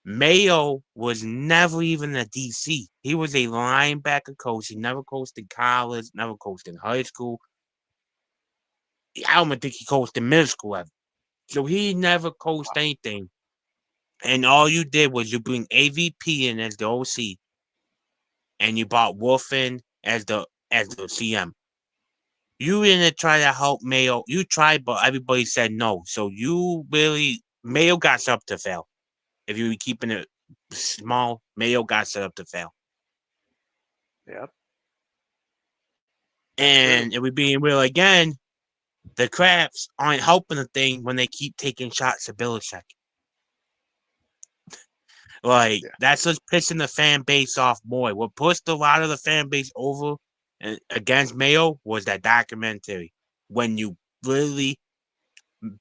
Mayo was never even a DC. He was a linebacker coach. He never coached in college, never coached in high school. I don't even think he coached in middle school ever. So he never coached anything. And all you did was you bring AVP in as the OC, and you bought Wolf in as the CM. You didn't try to help Mayo. You tried, but everybody said no. So you really Mayo got set up to fail. If you were keeping it small, Mayo got set up to fail. Yep, that's true. And if we being real again, the Crabs aren't helping the thing when they keep taking shots at Belichick. Like Yeah, that's just pissing the fan base off more. What pushed a lot of the fan base over and against Mayo was that documentary. When you really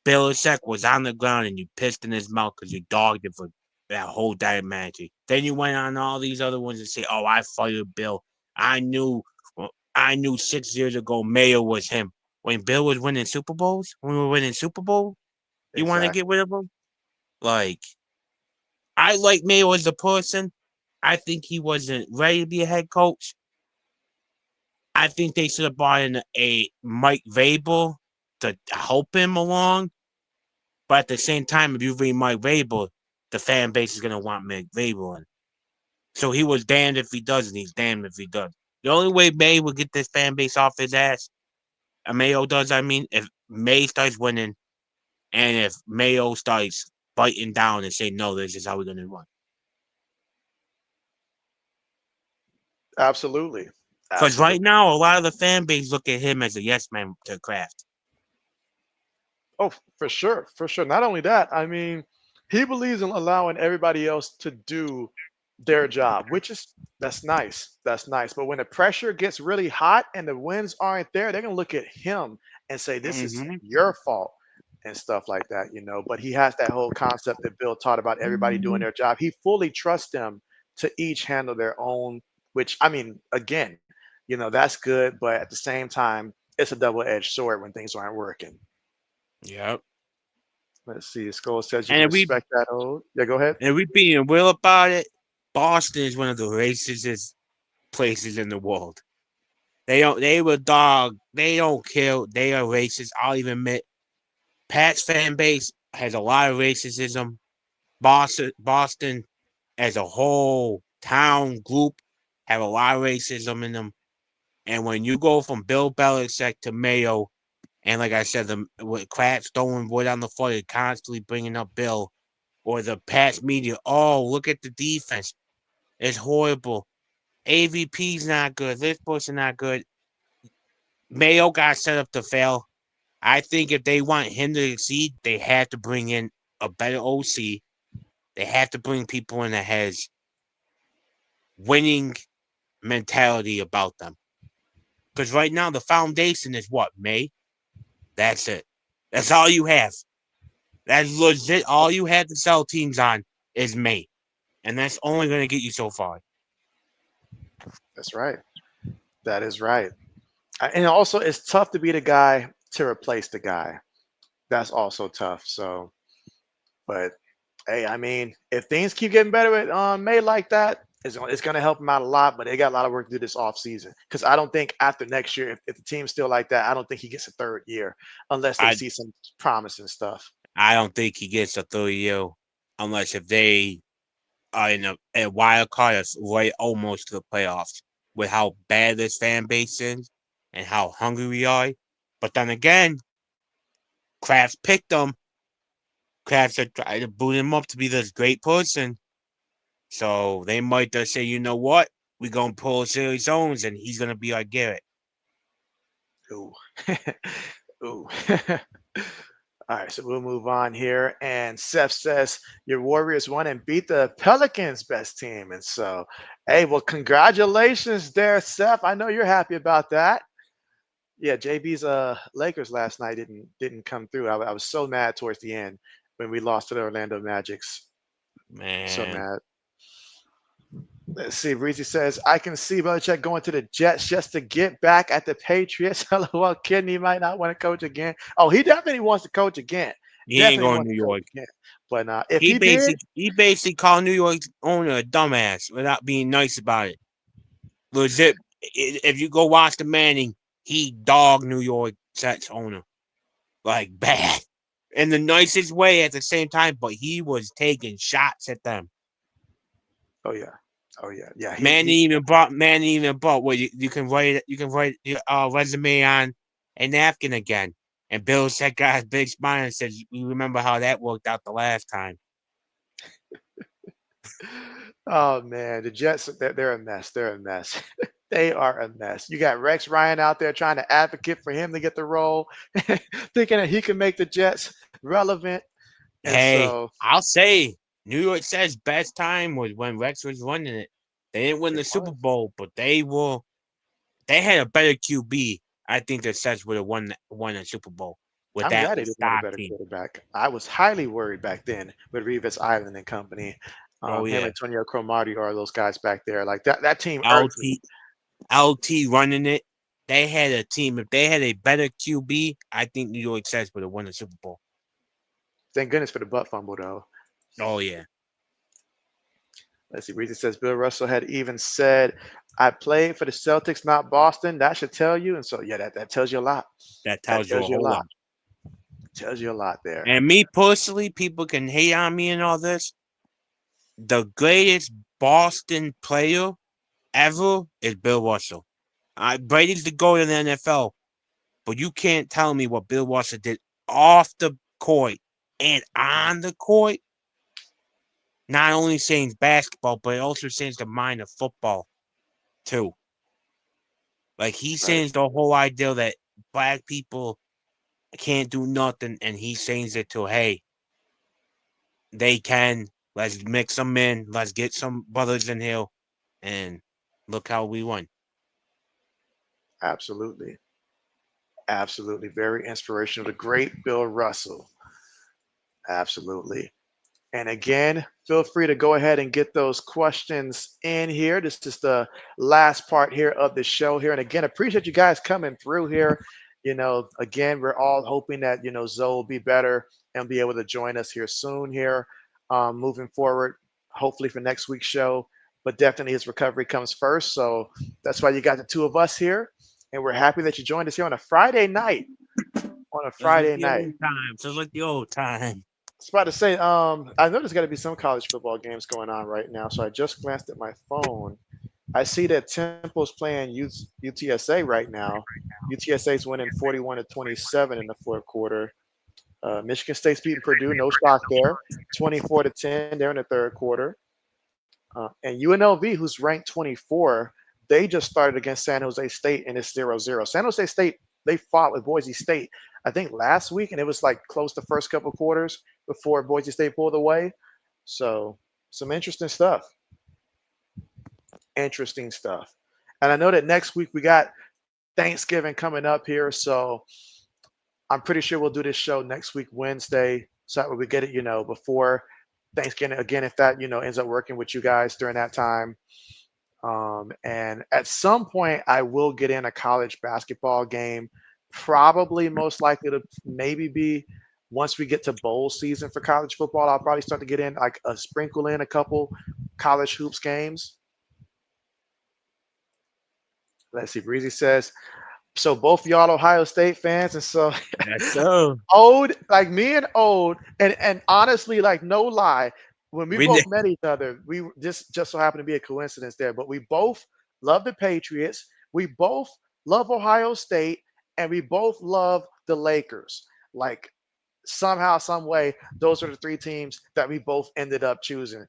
Belichick was on the ground and you pissed in his mouth because you dogged him for that whole documentary. Then you went on all these other ones and say, "Oh, I fired Bill. I knew, I knew 6 years ago Mayo was him when Bill was winning Super Bowls. When we were winning Super Bowl, you want to get exactly. rid of him? Like I like Mayo as a person. I think he wasn't ready to be a head coach. I think they should have brought in a Mike Vrabel to help him along. But at the same time, if you bring Mike Vrabel, the fan base is gonna want Mike Vrabel in. So he was damned if he does, and he's damned if he does. The only way May will get this fan base off his ass, Mayo does, I mean, if May starts winning, and if Mayo starts biting down and saying, no, this is how we're gonna run. Absolutely. Because right Absolutely. now, a lot of the fan base look at him as a yes man to Kraft. Oh, for sure. For sure. Not only that, I mean, he believes in allowing everybody else to do their job, which is that's nice. That's nice. But when the pressure gets really hot and the wins aren't there, they're gonna look at him and say, this is Mm-hmm. your fault and stuff like that. But he has that whole concept that Bill taught about everybody doing their job. He fully trusts them to each handle their own, which I mean, again, that's good, but at the same time, it's a double-edged sword when things aren't working. Yep. Let's see. Skull says you And can if we respect that old. Yeah, go ahead. and if we being real about it, Boston is one of the racistest places in the world. They will dog. They don't kill. They are racist. I'll even admit. Pat's fan base has a lot of racism. Boston as a whole town group have a lot of racism in them. And when you go from Bill Belichick to Mayo, and like I said, the with Kraft throwing wood on the floor, they're constantly bringing up Bill or the Pats media. Oh, look at the defense. It's horrible. AVP's not good. This person not good. Mayo got set up to fail. I think if they want him to succeed, they have to bring in a better OC. They have to bring people in that has winning mentality about them. Because right now the foundation is what, May? That's it. That's all you have. That's legit. All you have to sell teams on is May. And that's only going to get you so far. That's right. That is right. And also, it's tough to be the guy to replace the guy. That's also tough. So, but hey, I mean, if things keep getting better with May like that, it's going to help him out a lot. But they got a lot of work to do this off season because I don't think after next year, if the team's still like that, I don't think he gets a third year unless they I see some promising stuff. I don't think he gets a 3 year unless if they are in a wild card that's right almost to the playoffs with how bad this fan base is and how hungry we are. But then again, Kraft picked him. Kraft had tried to boot him up to be this great person. So they might just say, you know what? We're going to pull Silly Zones and he's going to be our Garrett. Ooh. Ooh. All right, so we'll move on here. And Seth says your Warriors won and beat the Pelicans' best team. And so, hey, well, congratulations there, Seth. I know you're happy about that. Yeah, JB's Lakers last night didn't come through. I was so mad towards the end when we lost to the Orlando Magics. So Man, mad. Let's see. Reezy says, I can see Belichick going to the Jets just to get back at the Patriots. LOL, kidding. He might not want to coach again. Oh, he definitely wants to coach again. he ain't Definitely going to wants New to coach York. again. But if he did, He basically called New York's owner a dumbass without being nice about it. Legit, if you go watch the Manning, he dogged New York Jets owner like bad in the nicest way at the same time, but he was taking shots at them. oh yeah, oh yeah, yeah. Man even brought what you can write your resume on a napkin again. And Bill said got his big smile and said, "You remember how that worked out the last time?" Oh man, the Jets they're a mess. They're a mess. They are a mess. You got Rex Ryan out there trying to advocate for him to get the role, thinking that he can make the Jets relevant. And Hey, so I'll say New York says best time was when Rex was running it. They didn't win it the Super was. Bowl, but they had a better QB. I think the Sets would have won a Super Bowl with I'm that glad they didn't have a stock better team. quarterback. I was highly worried back then with Revis Island and company. Oh Him, yeah, Antonio Cromartie are those guys back there. Like that team irked me. LT LT running it. They had a team. If they had a better QB, I think New York Sets would have won the Super Bowl. Thank goodness for the butt fumble though. Oh yeah, Let's see. Reason says Bill Russell had even said, "I played for the Celtics, not Boston." That should tell you. And so yeah, that tells you a lot. that That tells you a tells you a whole lot. lot. Tells you a lot there. And me personally, people can hate on me and all this. The greatest Boston player ever is Bill Russell. Brady's the goat in the NFL, but you can't tell me what Bill Russell did off the court and on the court. Not only changed basketball, but it also changed the mind of football too. Like he Right. changed the whole idea that black people can't do nothing, and he changed it to hey, they can. Let's mix them in. Let's get some brothers in here, and look how we won. Absolutely. Absolutely. Very inspirational. The great Bill Russell. Absolutely. And again, feel free to go ahead and get those questions in here. This is the last part here of the show here. And again, appreciate you guys coming through here. Again, we're all hoping that, Zoe will be better and be able to join us here soon here, moving forward, hopefully for next week's show. But definitely his recovery comes first. So that's why you got the two of us here. And we're happy that you joined us here on a Friday night. On a Just like Friday the night. old times. Just like the old time. I was about to say, I know there's got to be some college football games going on right now. So I just glanced at my phone. I see that Temple's playing UTSA right now. UTSA is winning 41 to 27 in the fourth quarter. Michigan State's beating Purdue, no shock there, 24 to 10. They're in the third quarter. And UNLV, who's ranked 24, they just started against San Jose State and it's 0-0. San Jose State, they fought with Boise State, I think last week, and it was like close the first couple quarters before Boise State pulled away. So some interesting stuff. Interesting stuff. And I know that next week we got Thanksgiving coming up here. So I'm pretty sure we'll do this show next week, Wednesday. So that way we get it, before Thanksgiving again, if that, ends up working with you guys during that time. And at some point, I will get in a college basketball game. Probably most likely to maybe be once we get to bowl season for college football. I'll probably start to get in like a sprinkle in a couple college hoops games. Let's see. Breezy says, so both y'all Ohio State fans, and so That's so. old, like me and old, and honestly, like no lie, when we We both did. met each other, we just so happened to be a coincidence there, but we both love the Patriots, we both love Ohio State, and we both love the Lakers. Like somehow, some way, those are the three teams that we both ended up choosing.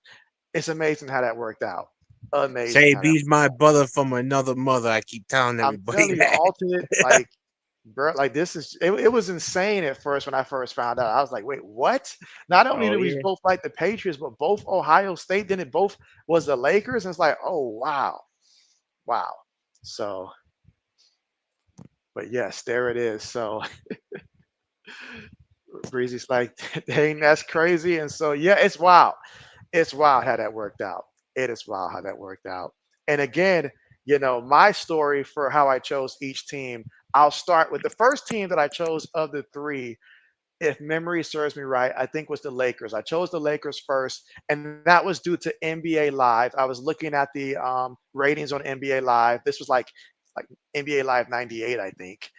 It's amazing how that worked out. Amazing Say how that. he's my brother from another mother. I keep telling I'm everybody telling you, that. alternate like bro, like this is it was insane at first when I first found out. I was like, wait, what? Not only Oh do we yeah. both like the Patriots, but both Ohio State, then it both was the Lakers. And it's like, oh wow, wow. So, but yes, there it is. So Breezy's like, dang, that's crazy. And so yeah, it's wild. It's wild how that worked out. It is wild how that worked out. And again, my story for how I chose each team, I'll start with the first team that I chose of the three, if memory serves me right, I think was the Lakers. I chose the Lakers first, and that was due to NBA Live. I was looking at the ratings on NBA Live. This was like NBA Live '98, I think.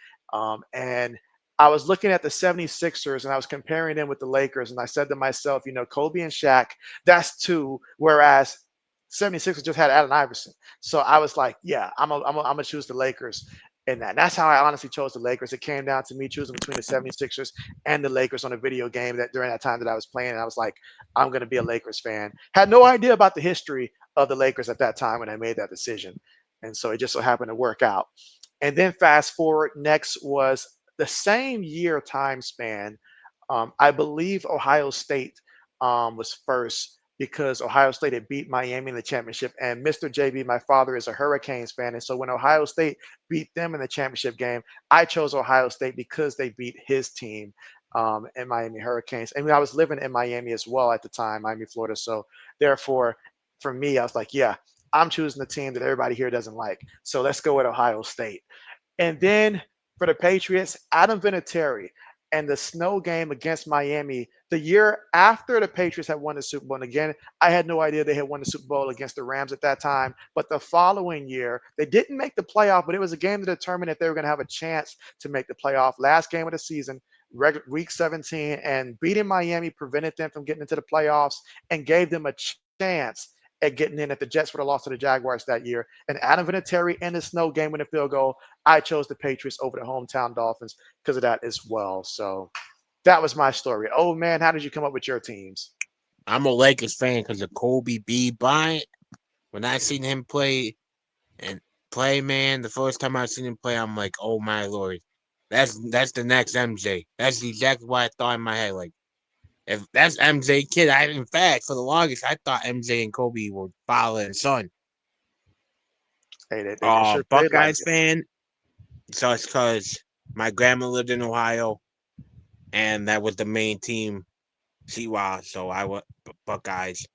And I was looking at the 76ers and I was comparing them with the Lakers. And I said to myself, Kobe and Shaq, that's two, whereas 76ers just had Allen Iverson. So I was like, yeah, I'm gonna choose the Lakers. And that's how I honestly chose the Lakers. It came down to me choosing between the 76ers and the Lakers on a video game that during that time that I was playing. And I was like, I'm going to be a Lakers fan. Had no idea about the history of the Lakers at that time when I made that decision. And so it just so happened to work out. And then fast forward, next was the same year time span. I believe Ohio State was first because Ohio State had beat Miami in the championship. And Mr. JB, my father, is a Hurricanes fan. And so when Ohio State beat them in the championship game, I chose Ohio State because they beat his team in Miami Hurricanes. And I was living in Miami as well at the time, Miami, Florida. So therefore, for me, I was like, yeah, I'm choosing the team that everybody here doesn't like. So let's go with Ohio State. And then for the Patriots, Adam Vinatieri and the snow game against Miami the year after the Patriots had won the Super Bowl. And again, I had no idea they had won the Super Bowl against the Rams at that time. But the following year, they didn't make the playoff, but it was a game to determine if they were going to have a chance to make the playoff. Last game of the season, week 17, and beating Miami prevented them from getting into the playoffs and gave them a chance at getting in if the Jets would have lost to the Jaguars that year. And Adam Vinatieri in the snow game with a field goal, I chose the Patriots over the hometown Dolphins because of that as well. So that was my story. Oh man, how did you come up with your teams? I'm a Lakers fan because of Kobe B. Bryant. When I seen him and play, man, the first time I seen him play, I'm like, oh my lord, that's the next MJ. That's exactly what I thought in my head. Like, if that's MJ kid, in fact, for the longest, I thought MJ and Kobe were father and son. Hey, they sure played like Buckeyes it. fan. So it's because my grandma lived in Ohio, and that was the main team. Seawall, so I went Buckeyes.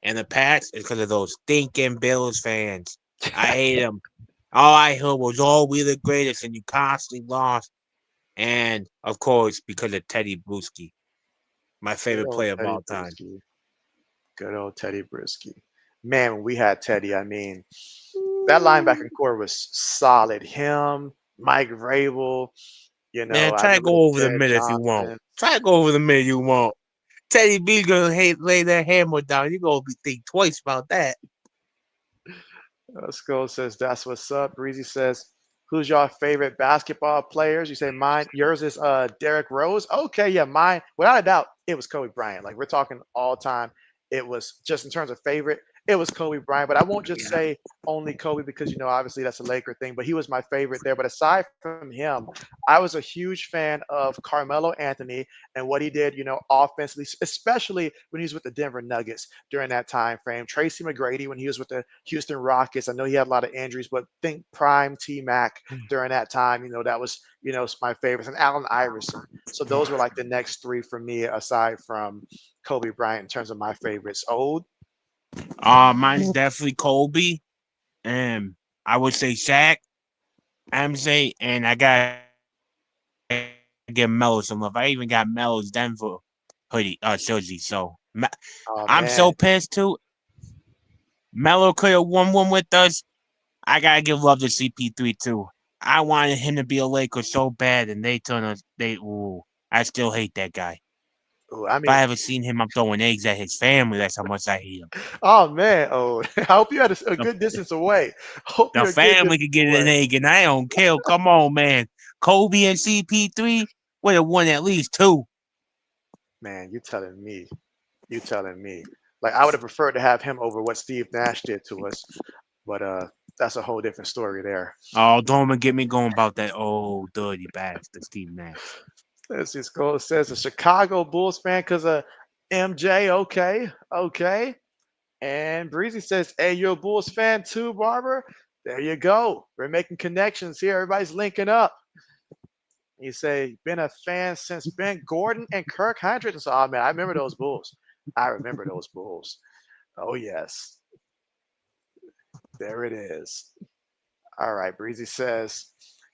And the Pats is because of those stinking Bills fans. I hate them. All I heard was, "Oh, we the greatest," and you constantly lost. And of course, because of Teddy Bruschi. My Good favorite old player of Teddy all time. Brisky. Good old Teddy Brisky. Man, when we had Teddy, I mean, that Ooh. linebacking core was solid. Him, Mike Vrabel, Man, I try to remember the go over the Ted mid if you want. Johnson. Try to go over the mid you want. Teddy B gonna lay that hammer down. You gonna be think twice about that. Skull says, that's what's up. Breezy says, who's your favorite basketball players? You say mine. Yours is Derrick Rose. Okay, yeah, mine. Without a doubt, it was Kobe Bryant. Like we're talking all time. It was just in terms of favorite, it was Kobe Bryant. But I won't just Yeah. say only Kobe because obviously that's a Laker thing. But he was my favorite there. But aside from him, I was a huge fan of Carmelo Anthony and what he did, offensively, especially when he was with the Denver Nuggets during that time frame. Tracy McGrady when he was with the Houston Rockets. I know he had a lot of injuries, but think prime T Mac during that time. That was my favorites, and Allen Iverson. So those were like the next three for me, aside from Kobe Bryant in terms of my favorites. Old, Mine's definitely Kobe. And I would say Shaq, MJ, and I gotta give Melo some love. I even got Melo's Denver hoodie, jersey. So I'm so pissed oh too. man, Melo could have won one with us. I gotta give love to CP3 too. I wanted him to be a Laker so bad, and they turned us. Ooh, I still hate that guy. ooh, I If I mean, ever seen him, I'm throwing eggs at his family. That's how much I hate him. oh man, oh, I hope you're at a The, good distance away. Hope the you're a good family distance could get an away. egg, and I don't care. Come on, man. Kobe and CP3 would have won at least two. Man, you telling me? You telling me? Like I would have preferred to have him over what Steve Nash did to us, but that's a whole different story there. Oh, don't even get me going about that old dirty bastard, Steve Nash. Let's see. Skull says a Chicago Bulls fan because of MJ. Okay, okay. And Breezy says, "Hey, you're a Bulls fan too, Barber? There you go. We're making connections here. Everybody's linking up." You say, "Been a fan since Ben Gordon and Kirk Hendricks." Oh man, I remember those Bulls. I remember those Bulls. Oh yes, there it is. All right, Breezy says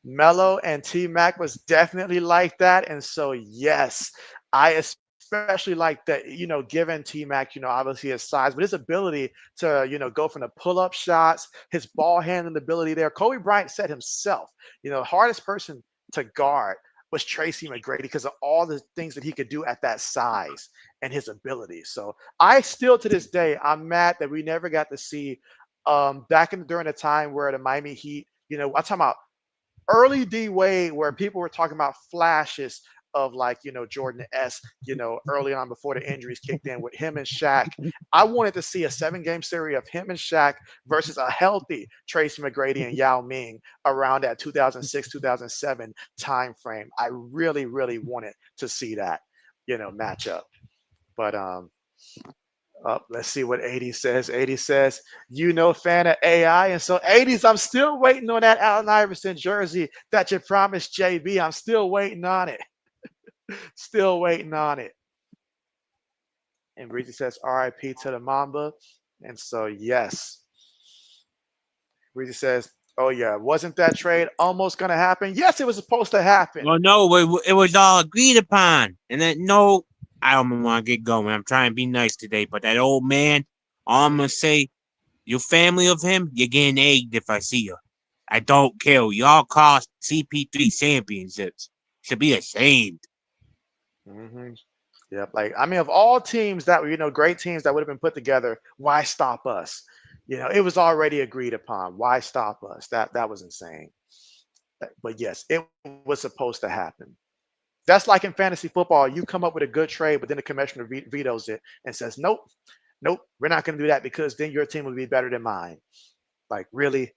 Mello and T Mac was definitely like that. And so, yes, I especially like that, given T Mac, obviously his size, but his ability to, go from the pull up shots, his ball handling ability there. Kobe Bryant said himself, hardest person to guard was Tracy McGrady because of all the things that he could do at that size and his ability. So I still to this day, I'm mad that we never got to see back in during the time where the Miami Heat, I'm talking about early D Wade, where people were talking about flashes of like, Jordan S, early on before the injuries kicked in with him and Shaq. I wanted to see a 7 game series of him and Shaq versus a healthy Tracy McGrady and Yao Ming around that 2006, 2007 time frame. I really, really wanted to see that, matchup. But let's see what 80 says. 80 says, fan of AI. And so 80s, I'm still waiting on that Allen Iverson jersey that you promised JB. I'm still waiting on it. Still waiting on it. And Breezy says, RIP to the Mamba. And so, yes. Breezy says, oh, yeah, wasn't that trade almost going to happen? Yes, it was supposed to happen. Well, no, it was all agreed upon. And that, no, I don't want to get going. I'm trying to be nice today, but that old man, all I'm Mhm, going to say, you family of him, you're getting egged if I see you. I don't care. Y'all cost CP3 championships. Should be ashamed. mhm. Yep. Like, I mean, of all teams that were, great teams that would have been put together, why stop us? It was already agreed upon. Why stop us? That was insane. But yes, it was supposed to happen. That's like in fantasy football. You come up with a good trade, but then the commissioner vetoes it and says, "Nope, nope, we're not going to do that because then your team will be better than mine." Like, really?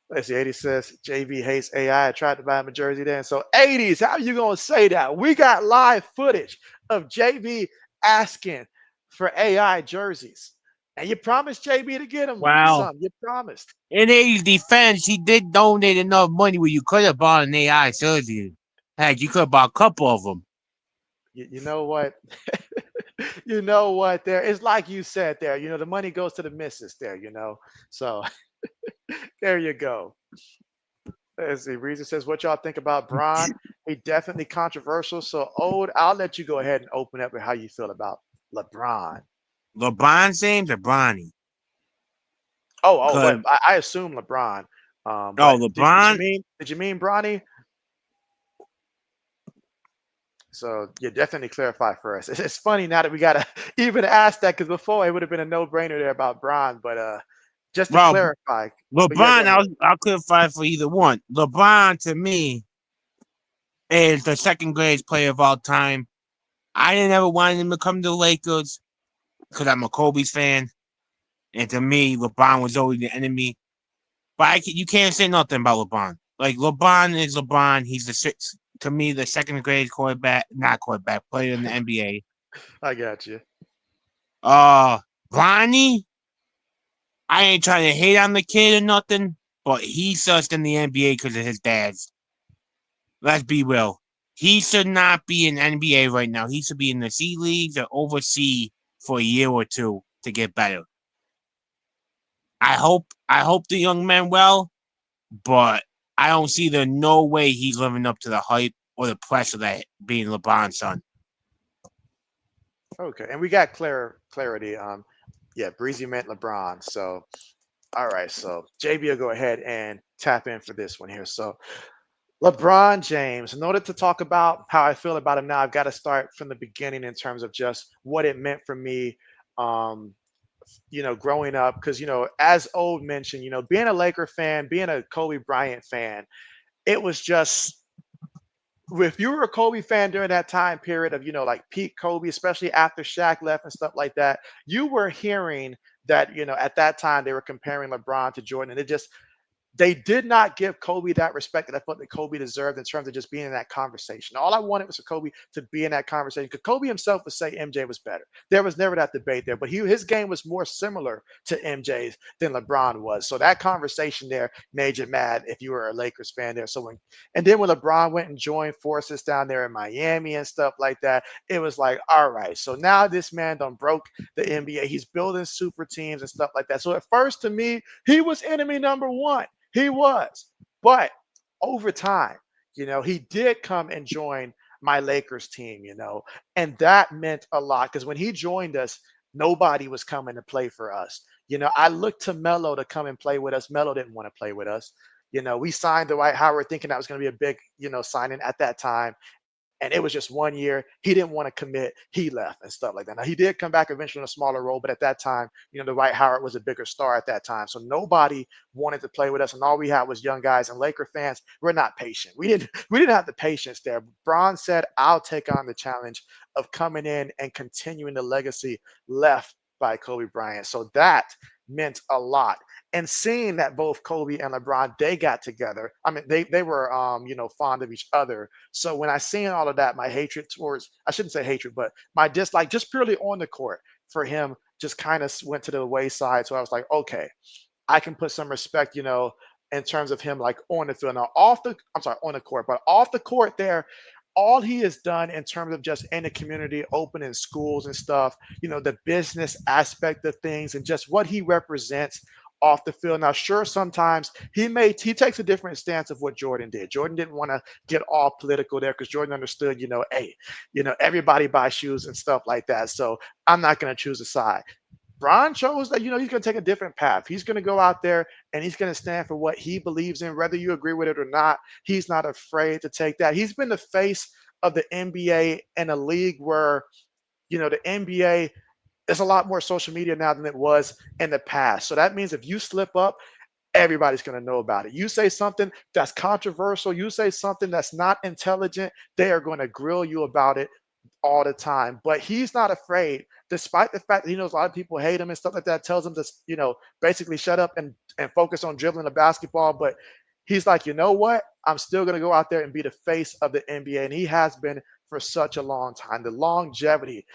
Let's see. 80 says JV hates AI. I tried to buy him a jersey then. So 80s, how you gonna say that? We got live footage of JV asking for AI jerseys. And you promised JB to get him Wow. some. You promised. In his defense, he did donate enough money where you could have bought an AI surgery. Heck, you could have bought a couple of them. You know what? You know what? There, it's like you said there. The money goes to the missus there. So there you go. As the reason says, what y'all think about Bron? He definitely controversial. So, old, I'll let you go ahead and open up with how you feel about LeBron. LeBron James or Bronny? But Cause I assume LeBron. But LeBron. did you mean Bronny? So yeah, definitely clarify for us. It's funny now that we gotta even ask that because before it would have been a no-brainer there about Bron, but just to Well, clarify. But yeah, go LeBron. ahead. I'll clarify for either one. LeBron to me is the second greatest player of all time. I didn't ever want him to come to the Lakers because I'm a Kobe's fan, and to me, LeBron was always the enemy. But you can't say nothing about LeBron. Like LeBron is LeBron. He's the six to me the second greatest quarterback, not quarterback player in the NBA. I got you. Uh, Bronny, I ain't trying to hate on the kid or nothing, but he's such in the NBA because of his dad's. Let's be real. He should not be in NBA right now. He should be in the C leagues or overseas for a year or two to get better. I hope the young man well, but I don't see there no way he's living up to the hype or the pressure that being LeBron's son. Okay, and we got clarity. Yeah, Breezy meant LeBron. So all right, so JB will go ahead and tap in for this one here. So LeBron James, in order to talk about how I feel about him now, I've got to start from the beginning in terms of just what it meant for me, um, growing up. Because, as Old mentioned, being a Laker fan, being a Kobe Bryant fan, it was just, if you were a Kobe fan during that time period of, like peak Kobe, especially after Shaq left and stuff like that, you were hearing that, at that time they were comparing LeBron to Jordan. And they did not give Kobe that respect that I thought that Kobe deserved in terms of just being in that conversation. All I wanted was for Kobe to be in that conversation because Kobe himself would say MJ was better. There was never that debate there, but his game was more similar to MJ's than LeBron was. So that conversation there made you mad if you were a Lakers fan there. And then when LeBron went and joined forces down there in Miami and stuff like that, it was like, all right, so now this man done broke the NBA. He's building super teams and stuff like that. So at first, to me, he was enemy number one. He was. But over time, he did come and join my Lakers team, and that meant a lot because when he joined us, nobody was coming to play for us. I looked to Melo to come and play with us. Melo didn't want to play with us. We signed Dwight Howard thinking that was going to be a big, signing at that time. And it was just 1 year. He didn't want to commit. He left and stuff like that. Now he did come back eventually in a smaller role, but at that time, Dwight Howard was a bigger star at that time. So nobody wanted to play with us, and all we had was young guys. And Laker fans, we're not patient. We didn't have the patience there. Bron said, "I'll take on the challenge of coming in and continuing the legacy left by Kobe Bryant." So that meant a lot. And seeing that both Kobe and LeBron they got together, I mean they were fond of each other. So when I seen all of that, my hatred towards, I shouldn't say hatred, but my dislike just purely on the court for him just kind of went to the wayside. So I was like, okay, I can put some respect, in terms of him like on the field. Now I'm sorry, on the court, but off the court there, all he has done in terms of just in the community, opening schools and stuff, the business aspect of things and just what he represents off the field. Now, sure, sometimes he takes a different stance of what Jordan did. Jordan didn't want to get all political there because Jordan understood, hey, everybody buys shoes and stuff like that. So I'm not going to choose a side. Bron chose that, he's going to take a different path. He's going to go out there and he's going to stand for what he believes in, whether you agree with it or not. He's not afraid to take that. He's been the face of the NBA in a league where, the NBA is a lot more social media now than it was in the past. So that means if you slip up, everybody's going to know about it. You say something that's controversial, you say something that's not intelligent, they are going to grill you about it all the time. But he's not afraid, despite the fact that he knows a lot of people hate him and stuff like that, tells him to, basically shut up and focus on dribbling the basketball. But he's like, you know what? I'm still going to go out there and be the face of the NBA. And he has been for such a long time. The longevity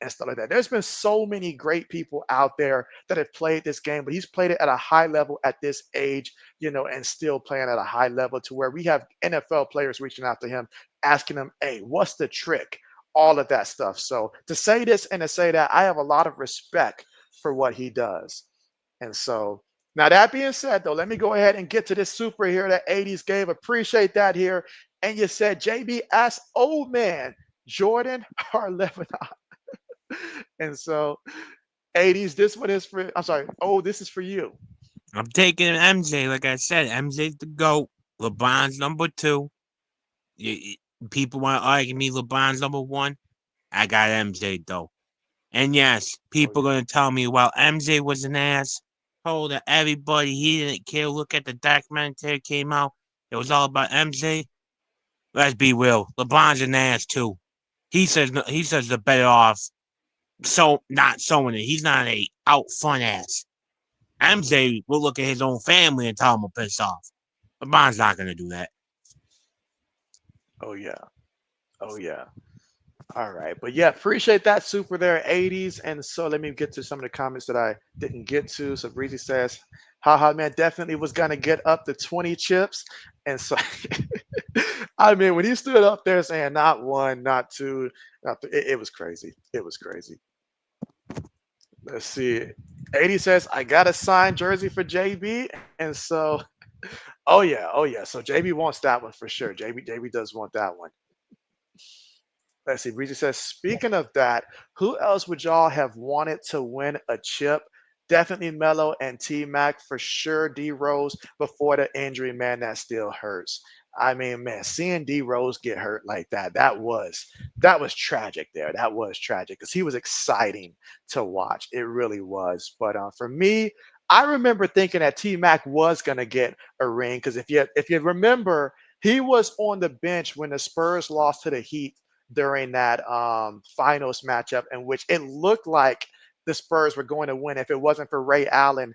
and stuff like that. There's been so many great people out there that have played this game, but he's played it at a high level at this age, and still playing at a high level to where we have NFL players reaching out to him, asking him, hey, what's the trick? All of that stuff. So to say this and to say that, I have a lot of respect for what he does. And so Now that being said, though, let me go ahead and get to this super here that 80s gave. Appreciate that here. And you said JB asked old man Jordan or Lebanon. And so 80s, this one is for I'm sorry, oh, this is for you. I'm taking MJ. Like I said, MJ's the GOAT. LeBron's number two. People want to argue me LeBron's number one. I got MJ though. And yes, Oh people yeah. gonna tell me, well, MJ was an ass. Told everybody he didn't care. Look at the documentary came out. It was all about MJ. Let's be real. LeBron's an ass too. He says the better off. So not showing it. He's not a out fun ass. Hmm. MJ will look at his own family and tell him to piss off. LeBron's not gonna do that. Oh yeah. Oh yeah. All right. But yeah, appreciate that super there, 80s. And so let me get to some of the comments that I didn't get to. So Breezy says, haha, man, definitely was going to get up to 20 chips. And so, I mean, when he stood up there saying not one, not two, not three, it was crazy. It was crazy. Let's see. 80 says, I got a signed jersey for JB. And so, oh, yeah. Oh, yeah. So JB wants that one for sure. JB does want that one. Let's see. Breezy says, speaking of that, who else would y'all have wanted to win a chip? Definitely Melo and T Mac for sure. D Rose before the injury, man, that still hurts. I mean, man, seeing D Rose get hurt like that, that was tragic there. That was tragic because he was exciting to watch. It really was. But for me, I remember thinking that T Mac was gonna get a ring because if you remember, he was on the bench when the Spurs lost to the Heat during that finals matchup in which it looked like the Spurs were going to win if it wasn't for Ray Allen,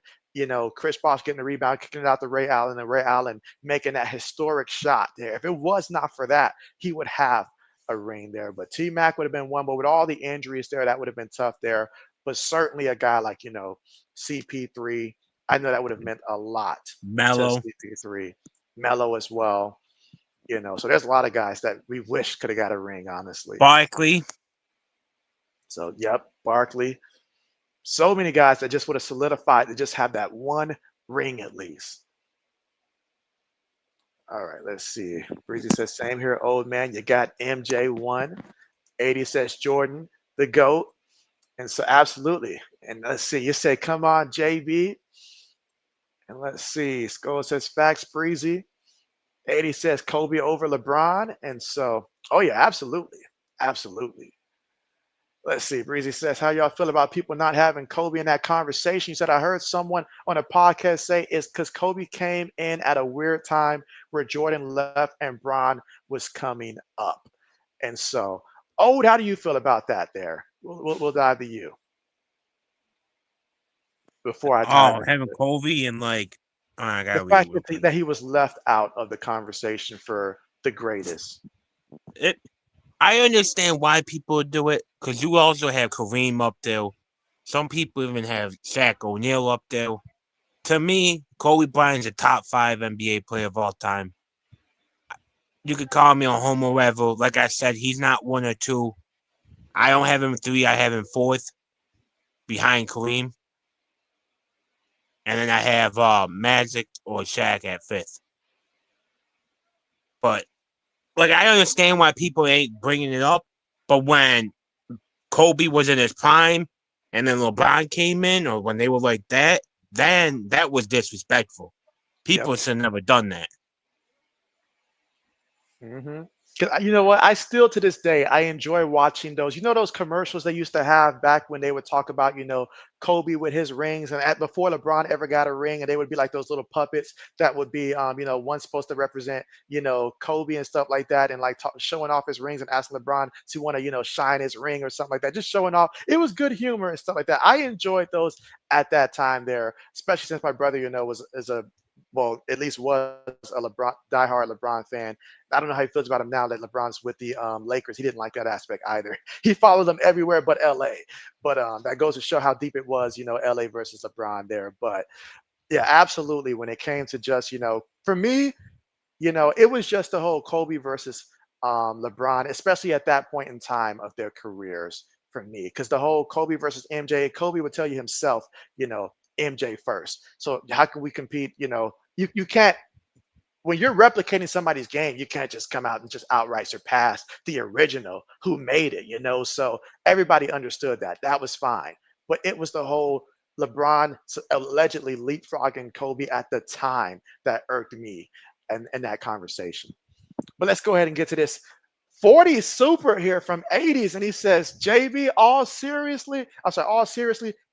Chris Bosh getting the rebound, kicking it out to Ray Allen, and Ray Allen making that historic shot there. If it was not for that, he would have a ring there. But T Mac would have been one, but with all the injuries there, that would have been tough there. But certainly a guy like, CP3, I know that would have meant a lot to Melo, CP3. Mello as well. So there's a lot of guys that we wish could have got a ring, honestly. Barkley, So, yep, Barkley. So many guys that just would have solidified to just have that one ring at least. All right, let's see. Breezy says, same here, old man. You got MJ1. 80 says Jordan, the GOAT. And so, absolutely. And let's see. You say, come on, JB. And let's see. Skull says, facts, Breezy. 80 says, Kobe over LeBron. And so, oh, yeah, absolutely. Absolutely. Let's see. Breezy says, how y'all feel about people not having Kobe in that conversation? He said, I heard someone on a podcast say it's because Kobe came in at a weird time where Jordan left and Bron was coming up. And so, Ode, how do you feel about that there? We'll dive to you before I dive oh, into having it. Kobe and like, oh, I The gotta read it fact real quick. that he was left out of the conversation for the greatest. It, I understand why people do it because you also have Kareem up there. Some people even have Shaq O'Neal up there. To me, Kobe Bryant's a top five NBA player of all time. You could call me a homo whatever. Like I said, he's not one or two. I don't have him three. I have him fourth behind Kareem, and then I have Magic or Shaq at fifth. But like, I understand why people ain't bringing it up. But when Kobe was in his prime, and then LeBron came in, or when they were like that, then that was disrespectful. Yep. People should have never done that. Hmm. You know what? I still to this day I enjoy watching those. Those commercials they used to have back when they would talk about Kobe with his rings, and before LeBron ever got a ring, and they would be like those little puppets that would be one supposed to represent Kobe and stuff like that, and like showing off his rings and asking LeBron to want to shine his ring or something like that, just showing off. It was good humor and stuff like that. I enjoyed those at that time there, especially since my brother was is a well, at least was a diehard LeBron fan. I don't know how he feels about him now that LeBron's with the Lakers. He didn't like that aspect either. He followed them everywhere but LA. But that goes to show how deep it was, LA versus LeBron there. But yeah, absolutely. When it came to just, for me, it was just the whole Kobe versus LeBron, especially at that point in time of their careers for me. Because the whole Kobe versus MJ, Kobe would tell you himself, you know, MJ first. So how can we compete? You can't when you're replicating somebody's game, you can't just come out and just outright surpass the original who made it. So everybody understood that. That was fine. But it was the whole LeBron allegedly leapfrogging Kobe at the time that irked me and that conversation. But let's go ahead and get to this 40 super here from 80s. And he says, JB, all seriously,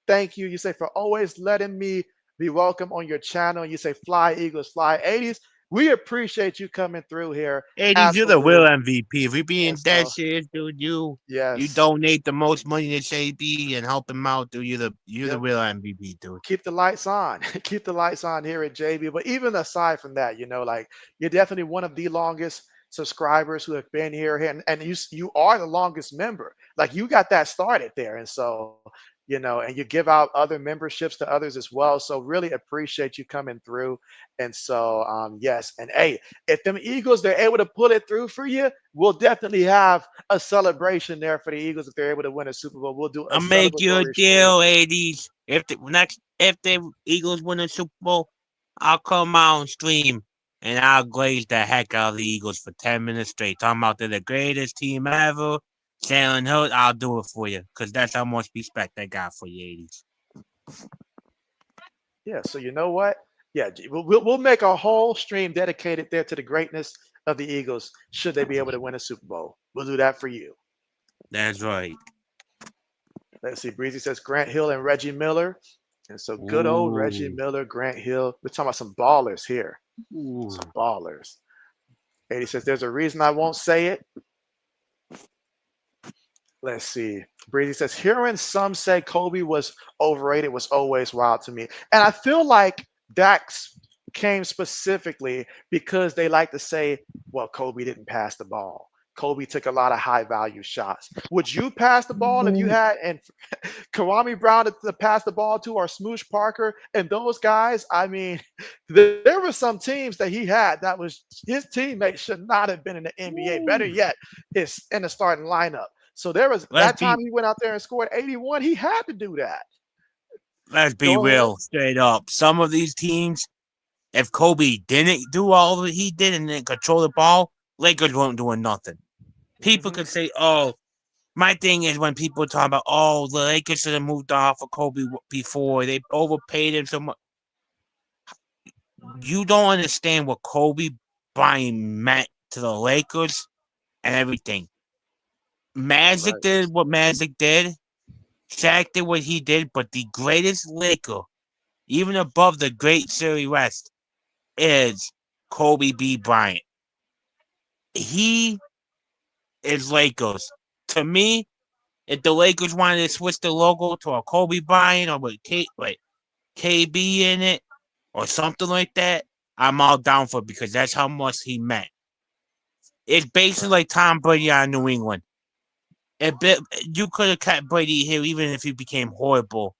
thank you. You say, for always letting me be welcome on your channel. And you say, fly, Eagles, fly. 80s, we appreciate you coming through here. 80s, you're the real Absolutely. MVP. If we And being dead so, serious, dude, you yes, donate the most money to JB and help him out, dude. You're the yep. real MVP, dude. Keep the lights on. Keep the lights on here at JB. But even aside from that, like you're definitely one of the longest subscribers who have been here, and you are the longest member. Like you got that started there, and so and you give out other memberships to others as well. So really appreciate you coming through. And so yes, and hey, if them Eagles they're able to pull it through for you, we'll definitely have a celebration there for the Eagles if they're able to win a Super Bowl. We'll do a I'll make you a celebratory stream. deal, 80s. If the Eagles win the Super Bowl, I'll come out and stream and I'll glaze the heck out of the Eagles for 10 minutes straight. Talking about they're the greatest team ever. Jalen Hurts, I'll do it for you because that's how much respect I got for you, 80s. Yeah, so you know what? Yeah, we'll make a whole stream dedicated there to the greatness of the Eagles should they be able to win a Super Bowl. We'll do that for you. That's right. Let's see. Breezy says Grant Hill and Reggie Miller. And so good old Reggie Ooh. Miller, Grant Hill. We're talking about some ballers here. Some Ooh. ballers. 80 says there's a reason I won't say it. Let's see. Breezy says hearing some say Kobe was overrated was always wild to me. And I feel like Dax came specifically because they like to say, well, Kobe didn't pass the ball. Kobe took a lot of high value shots. Would you pass the ball if you had and Kawami Brown to pass the ball to or Smoosh Parker and those guys? I mean, there were some teams that he had that was his teammates should not have been in the NBA. Better Ooh. yet, it's in the starting lineup. So there was Let's that be time he went out there and scored 81. He had to do that. let's be Go ahead. real, straight up. Some of these teams, if Kobe didn't do all that he did and then control the ball, Lakers weren't doing nothing. People Hmm. could say, "Oh, my thing is when people talk about, oh, the Lakers should have moved off of Kobe before they overpaid him so much." You don't understand what Kobe Bryant meant to the Lakers and everything. Magic Right. did what Magic did. Shaq did what he did, but the greatest Laker, even above the great Jerry West, is Kobe B. Bryant. He is Lakers. To me, if the Lakers wanted to switch the logo to a Kobe Bryant or with KB in it or something like that, I'm all down for it because that's how much he meant. It's basically Right. like Tom Brady on New England. It bit, you could have kept Brady here even if he became horrible.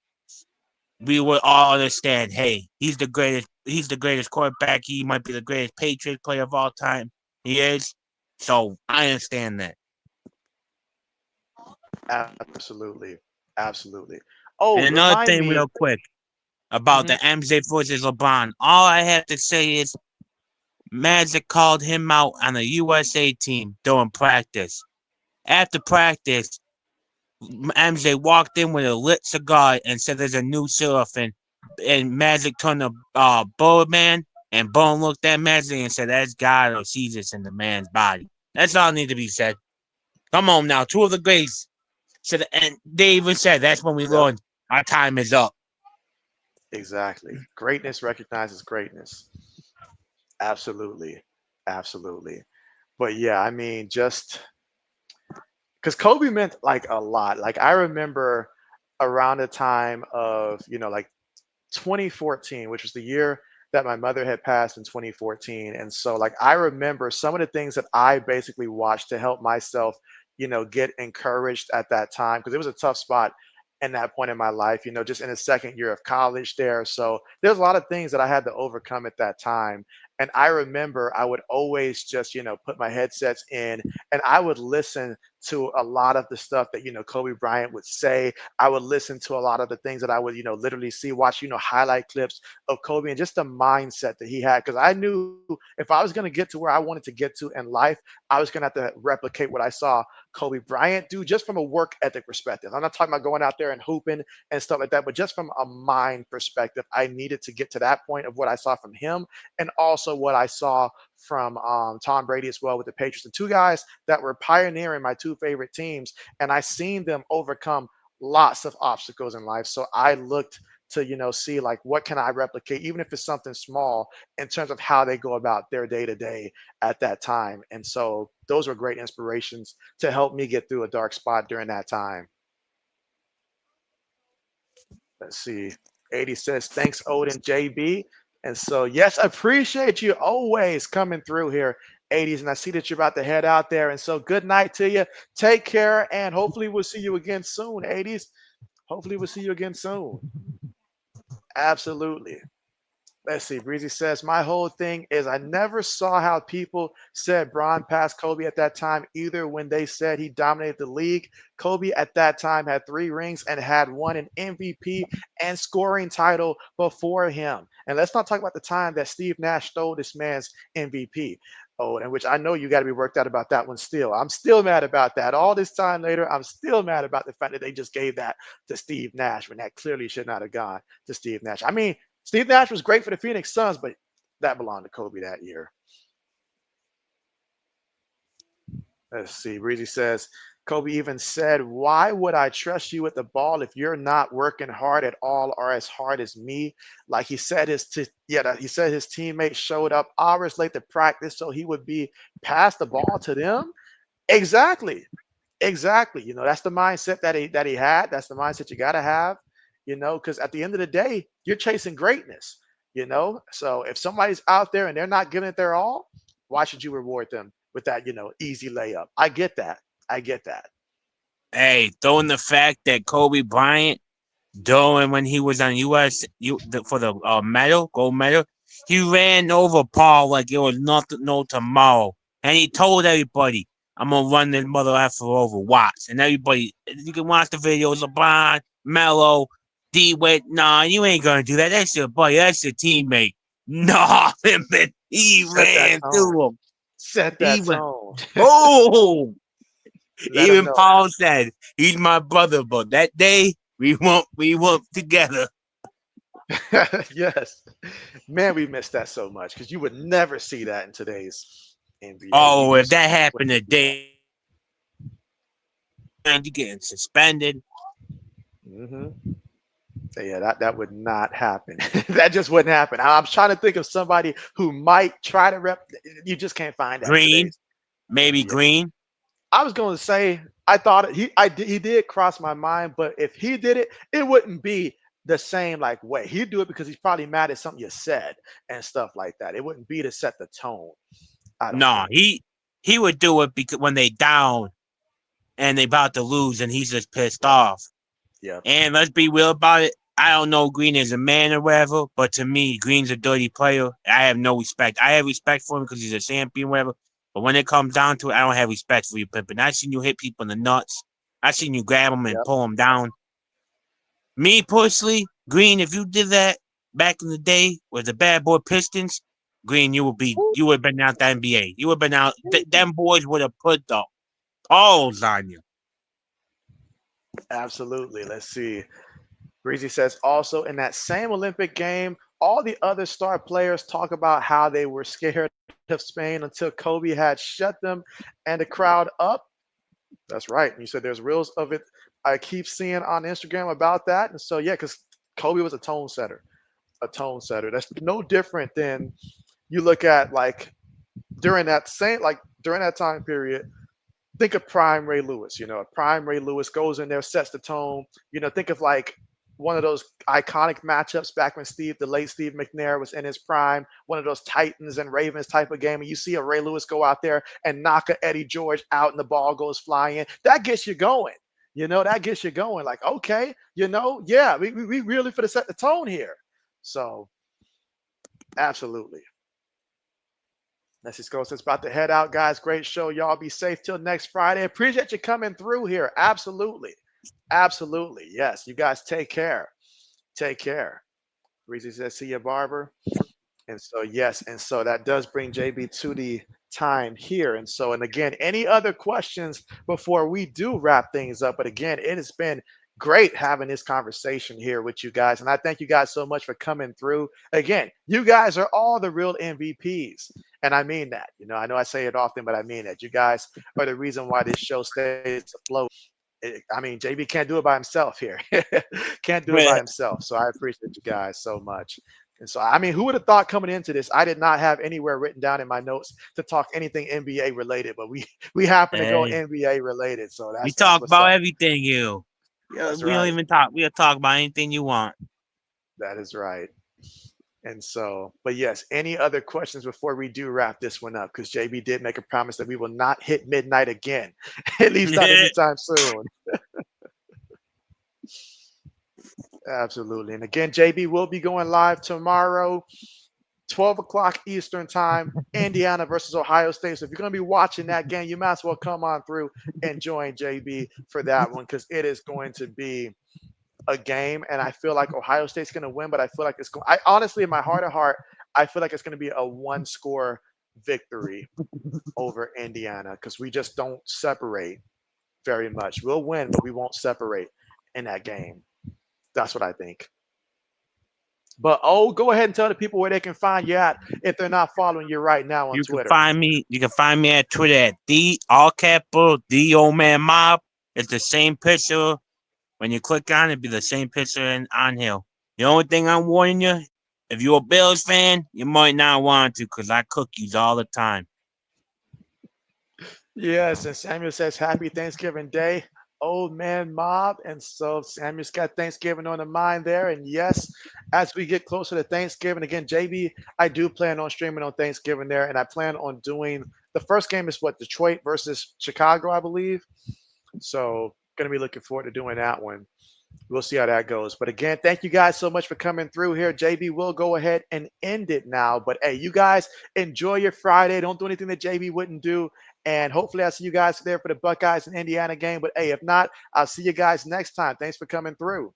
We would all understand. Hey, he's the greatest. He's the greatest quarterback. He might be the greatest Patriot player of all time. He is. So I understand that. Absolutely. Absolutely. Oh, And another remind thing, me. real quick, about Mhm. the MJ versus LeBron. All I have to say is Magic called him out on the USA team during practice. After practice, MJ walked in with a lit cigar and said there's a new sheriff and Magic turned to Birdman and Bone looked at Magic and said that's God or Jesus in the man's body. That's all need to be said. Come on now, two of the greats said, and they even said that's when we Yep. learned our time is up. Exactly. Greatness recognizes greatness. Absolutely. Absolutely. But yeah, I mean, just because Kobe meant like a lot. Like I remember around the time of, like 2014, which was the year that my mother had passed in 2014. And so, like, I remember some of the things that I basically watched to help myself, get encouraged at that time because it was a tough spot in that point in my life, just in the second year of college there. So there's a lot of things that I had to overcome at that time. And I remember I would always just, put my headsets in and I would listen to a lot of the stuff that, Kobe Bryant would say. I would listen to a lot of the things that I would, literally see, watch, highlight clips of Kobe and just the mindset that he had. Because I knew if I was going to get to where I wanted to get to in life, I was going to have to replicate what I saw Kobe Bryant do just from a work ethic perspective. I'm not talking about going out there and hooping and stuff like that, but just from a mind perspective, I needed to get to that point of what I saw from him and also what I saw from Tom Brady as well with the Patriots. The two guys that were pioneering my two favorite teams, and I seen them overcome lots of obstacles in life. So I looked to see like what can I replicate, even if it's something small, in terms of how they go about their day to day at that time. And so those were great inspirations to help me get through a dark spot during that time. Let's see. 80 says, thanks, Odin JB. And so, yes, appreciate you always coming through here, 80s. And I see that you're about to head out there. And so, good night to you. Take care. And hopefully, we'll see you again soon, 80s. Hopefully, we'll see you again soon. Absolutely. Let's see. Breezy says, my whole thing is I never saw how people said Bron passed Kobe at that time, either when they said he dominated the league. Kobe at that time had 3 rings and had won an MVP and scoring title before him. And let's not talk about the time that Steve Nash stole this man's MVP. Oh, and which I know you got to be worked out about that one still. I'm still mad about that. All this time later, I'm still mad about the fact that they just gave that to Steve Nash when that clearly should not have gone to Steve Nash. I mean, Steve Nash was great for the Phoenix Suns, but that belonged to Kobe that year. Let's see. Breezy says, Kobe even said, why would I trust you with the ball if you're not working hard at all or as hard as me? Like he said his teammates showed up hours late to practice so he would be pass the ball to them. Exactly. Exactly. That's the mindset that he had. That's the mindset you gotta have, because at the end of the day, you're chasing greatness. So if somebody's out there and they're not giving it their all, why should you reward them with that, easy layup? I get that. I get that. Hey, throwing the fact that Kobe Bryant, doing when he was on for the gold medal, he ran over Paul like it was nothing, no tomorrow, and he told everybody, "I'm gonna run this mother effer over Watts," and everybody, you can watch the videos. LeBron, Melo, D Wade, nah, you ain't gonna do that. That's your buddy. That's your teammate. Nah, man, he Set that ran tone. through him. Set He that went tone. boom. Let them Even know. Paul said he's my brother, but that day we won't together. Yes. Man, we missed that so much because you would never see that in today's NBA. Oh, You if just that happened wouldn't see that. today, man, you getting suspended. Hmm. Yeah, that would not happen. That just wouldn't happen. I'm trying to think of somebody who might try to rep. You just can't find that in Green, today's maybe NBA. green. I was going to say I thought he did cross my mind, but if he did it, it wouldn't be the same like way. He'd do it because he's probably mad at something you said and stuff like that. It wouldn't be to set the tone. I don't No, think. he would do it because when they down and they about to lose, and he's just pissed Yep. off. Yep. And let's be real about it. I don't know Green as a man or whatever, but to me, Green's a dirty player. I have no respect. I have respect for him because he's a champion, whatever. But when it comes down to it, I don't have respect for you, Pimpin. I seen you hit people in the nuts. I seen you grab them and Yep. pull them down. Me personally, Green, if you did that back in the day with the bad boy Pistons, Green, you would have been out the NBA. You would have been out. Them boys would have put the paws on you. Absolutely. Let's see. Breezy says also in that same Olympic game, all the other star players talk about how they were scared of Spain until Kobe had shut them and the crowd up. That's right. And you said there's reels of it. I keep seeing on Instagram about that. And so yeah, because Kobe was a tone setter, a tone setter. That's no different than you look at like during that time period. Think of prime Ray Lewis. Prime Ray Lewis goes in there, sets the tone. Think of like one of those iconic matchups back when the late Steve McNair was in his prime, one of those Titans and Ravens type of game. And you see a Ray Lewis go out there and knock a Eddie George out and the ball goes flying. That gets you going. That gets you going. Like, okay, yeah, we really for to set the tone here. So absolutely. Let's just go. So it's about to head out, guys. Great show. Y'all be safe till next Friday. Appreciate you coming through here. Absolutely. Absolutely. Yes. You guys take care. Take care. Reezy says, see you, Barber. And so, yes, and so that does bring JB to the time here. And so, and again, any other questions before we do wrap things up? But again, it has been great having this conversation here with you guys. And I thank you guys so much for coming through. Again, you guys are all the real MVPs. And I mean that. You know, I know I say it often, but I mean that. You guys are the reason why this show stays afloat. I mean, JB can't do it by himself here. Can't do it by himself. So I appreciate you guys so much. And so, I mean, who would have thought coming into this? I did not have anywhere written down in my notes to talk anything NBA related, but we happen to go Hey, NBA related. So we that's talk what's about up. everything, you. Yeah, That's we don't right. even talk. We'll talk about anything you want. That is right. And so, but yes, any other questions before we do wrap this one up? Because JB did make a promise that we will not hit midnight again, at least not anytime soon. Absolutely. And again, JB will be going live tomorrow, 12 o'clock Eastern time, Indiana versus Ohio State. So if you're going to be watching that game, you might as well come on through and join JB for that one because it is going to be a game. And I feel like Ohio State's going to win, but I feel like it's going, I honestly, in my heart of heart, I feel like it's going to be a one score victory over Indiana because we just don't separate very much. We'll win, but we won't separate in that game. That's what I think. But go ahead and tell the people where they can find you at if they're not following you right now on You can Twitter. find me. You can find me at Twitter at the all capital the old man mob. It's the same picture. When you click on it, be the same picture on here. The only thing I'm warning you, if you're a Bills fan, you might not want to because I cook you all the time. Yes, and Samuel says happy Thanksgiving Day, old man mob. And so Samuel's got Thanksgiving on the mind there. And yes, as we get closer to Thanksgiving, again, JB, I do plan on streaming on Thanksgiving there. And I plan on doing the first game is what, Detroit versus Chicago, I believe. So gonna be looking forward to doing that one. We'll see how that goes. But again, thank you guys so much for coming through here. JB will go ahead and end it now. But hey, you guys enjoy your Friday. Don't do anything that JB wouldn't do. And hopefully I'll see you guys there for the Buckeyes and Indiana game. But hey, if not, I'll see you guys next time. Thanks for coming through.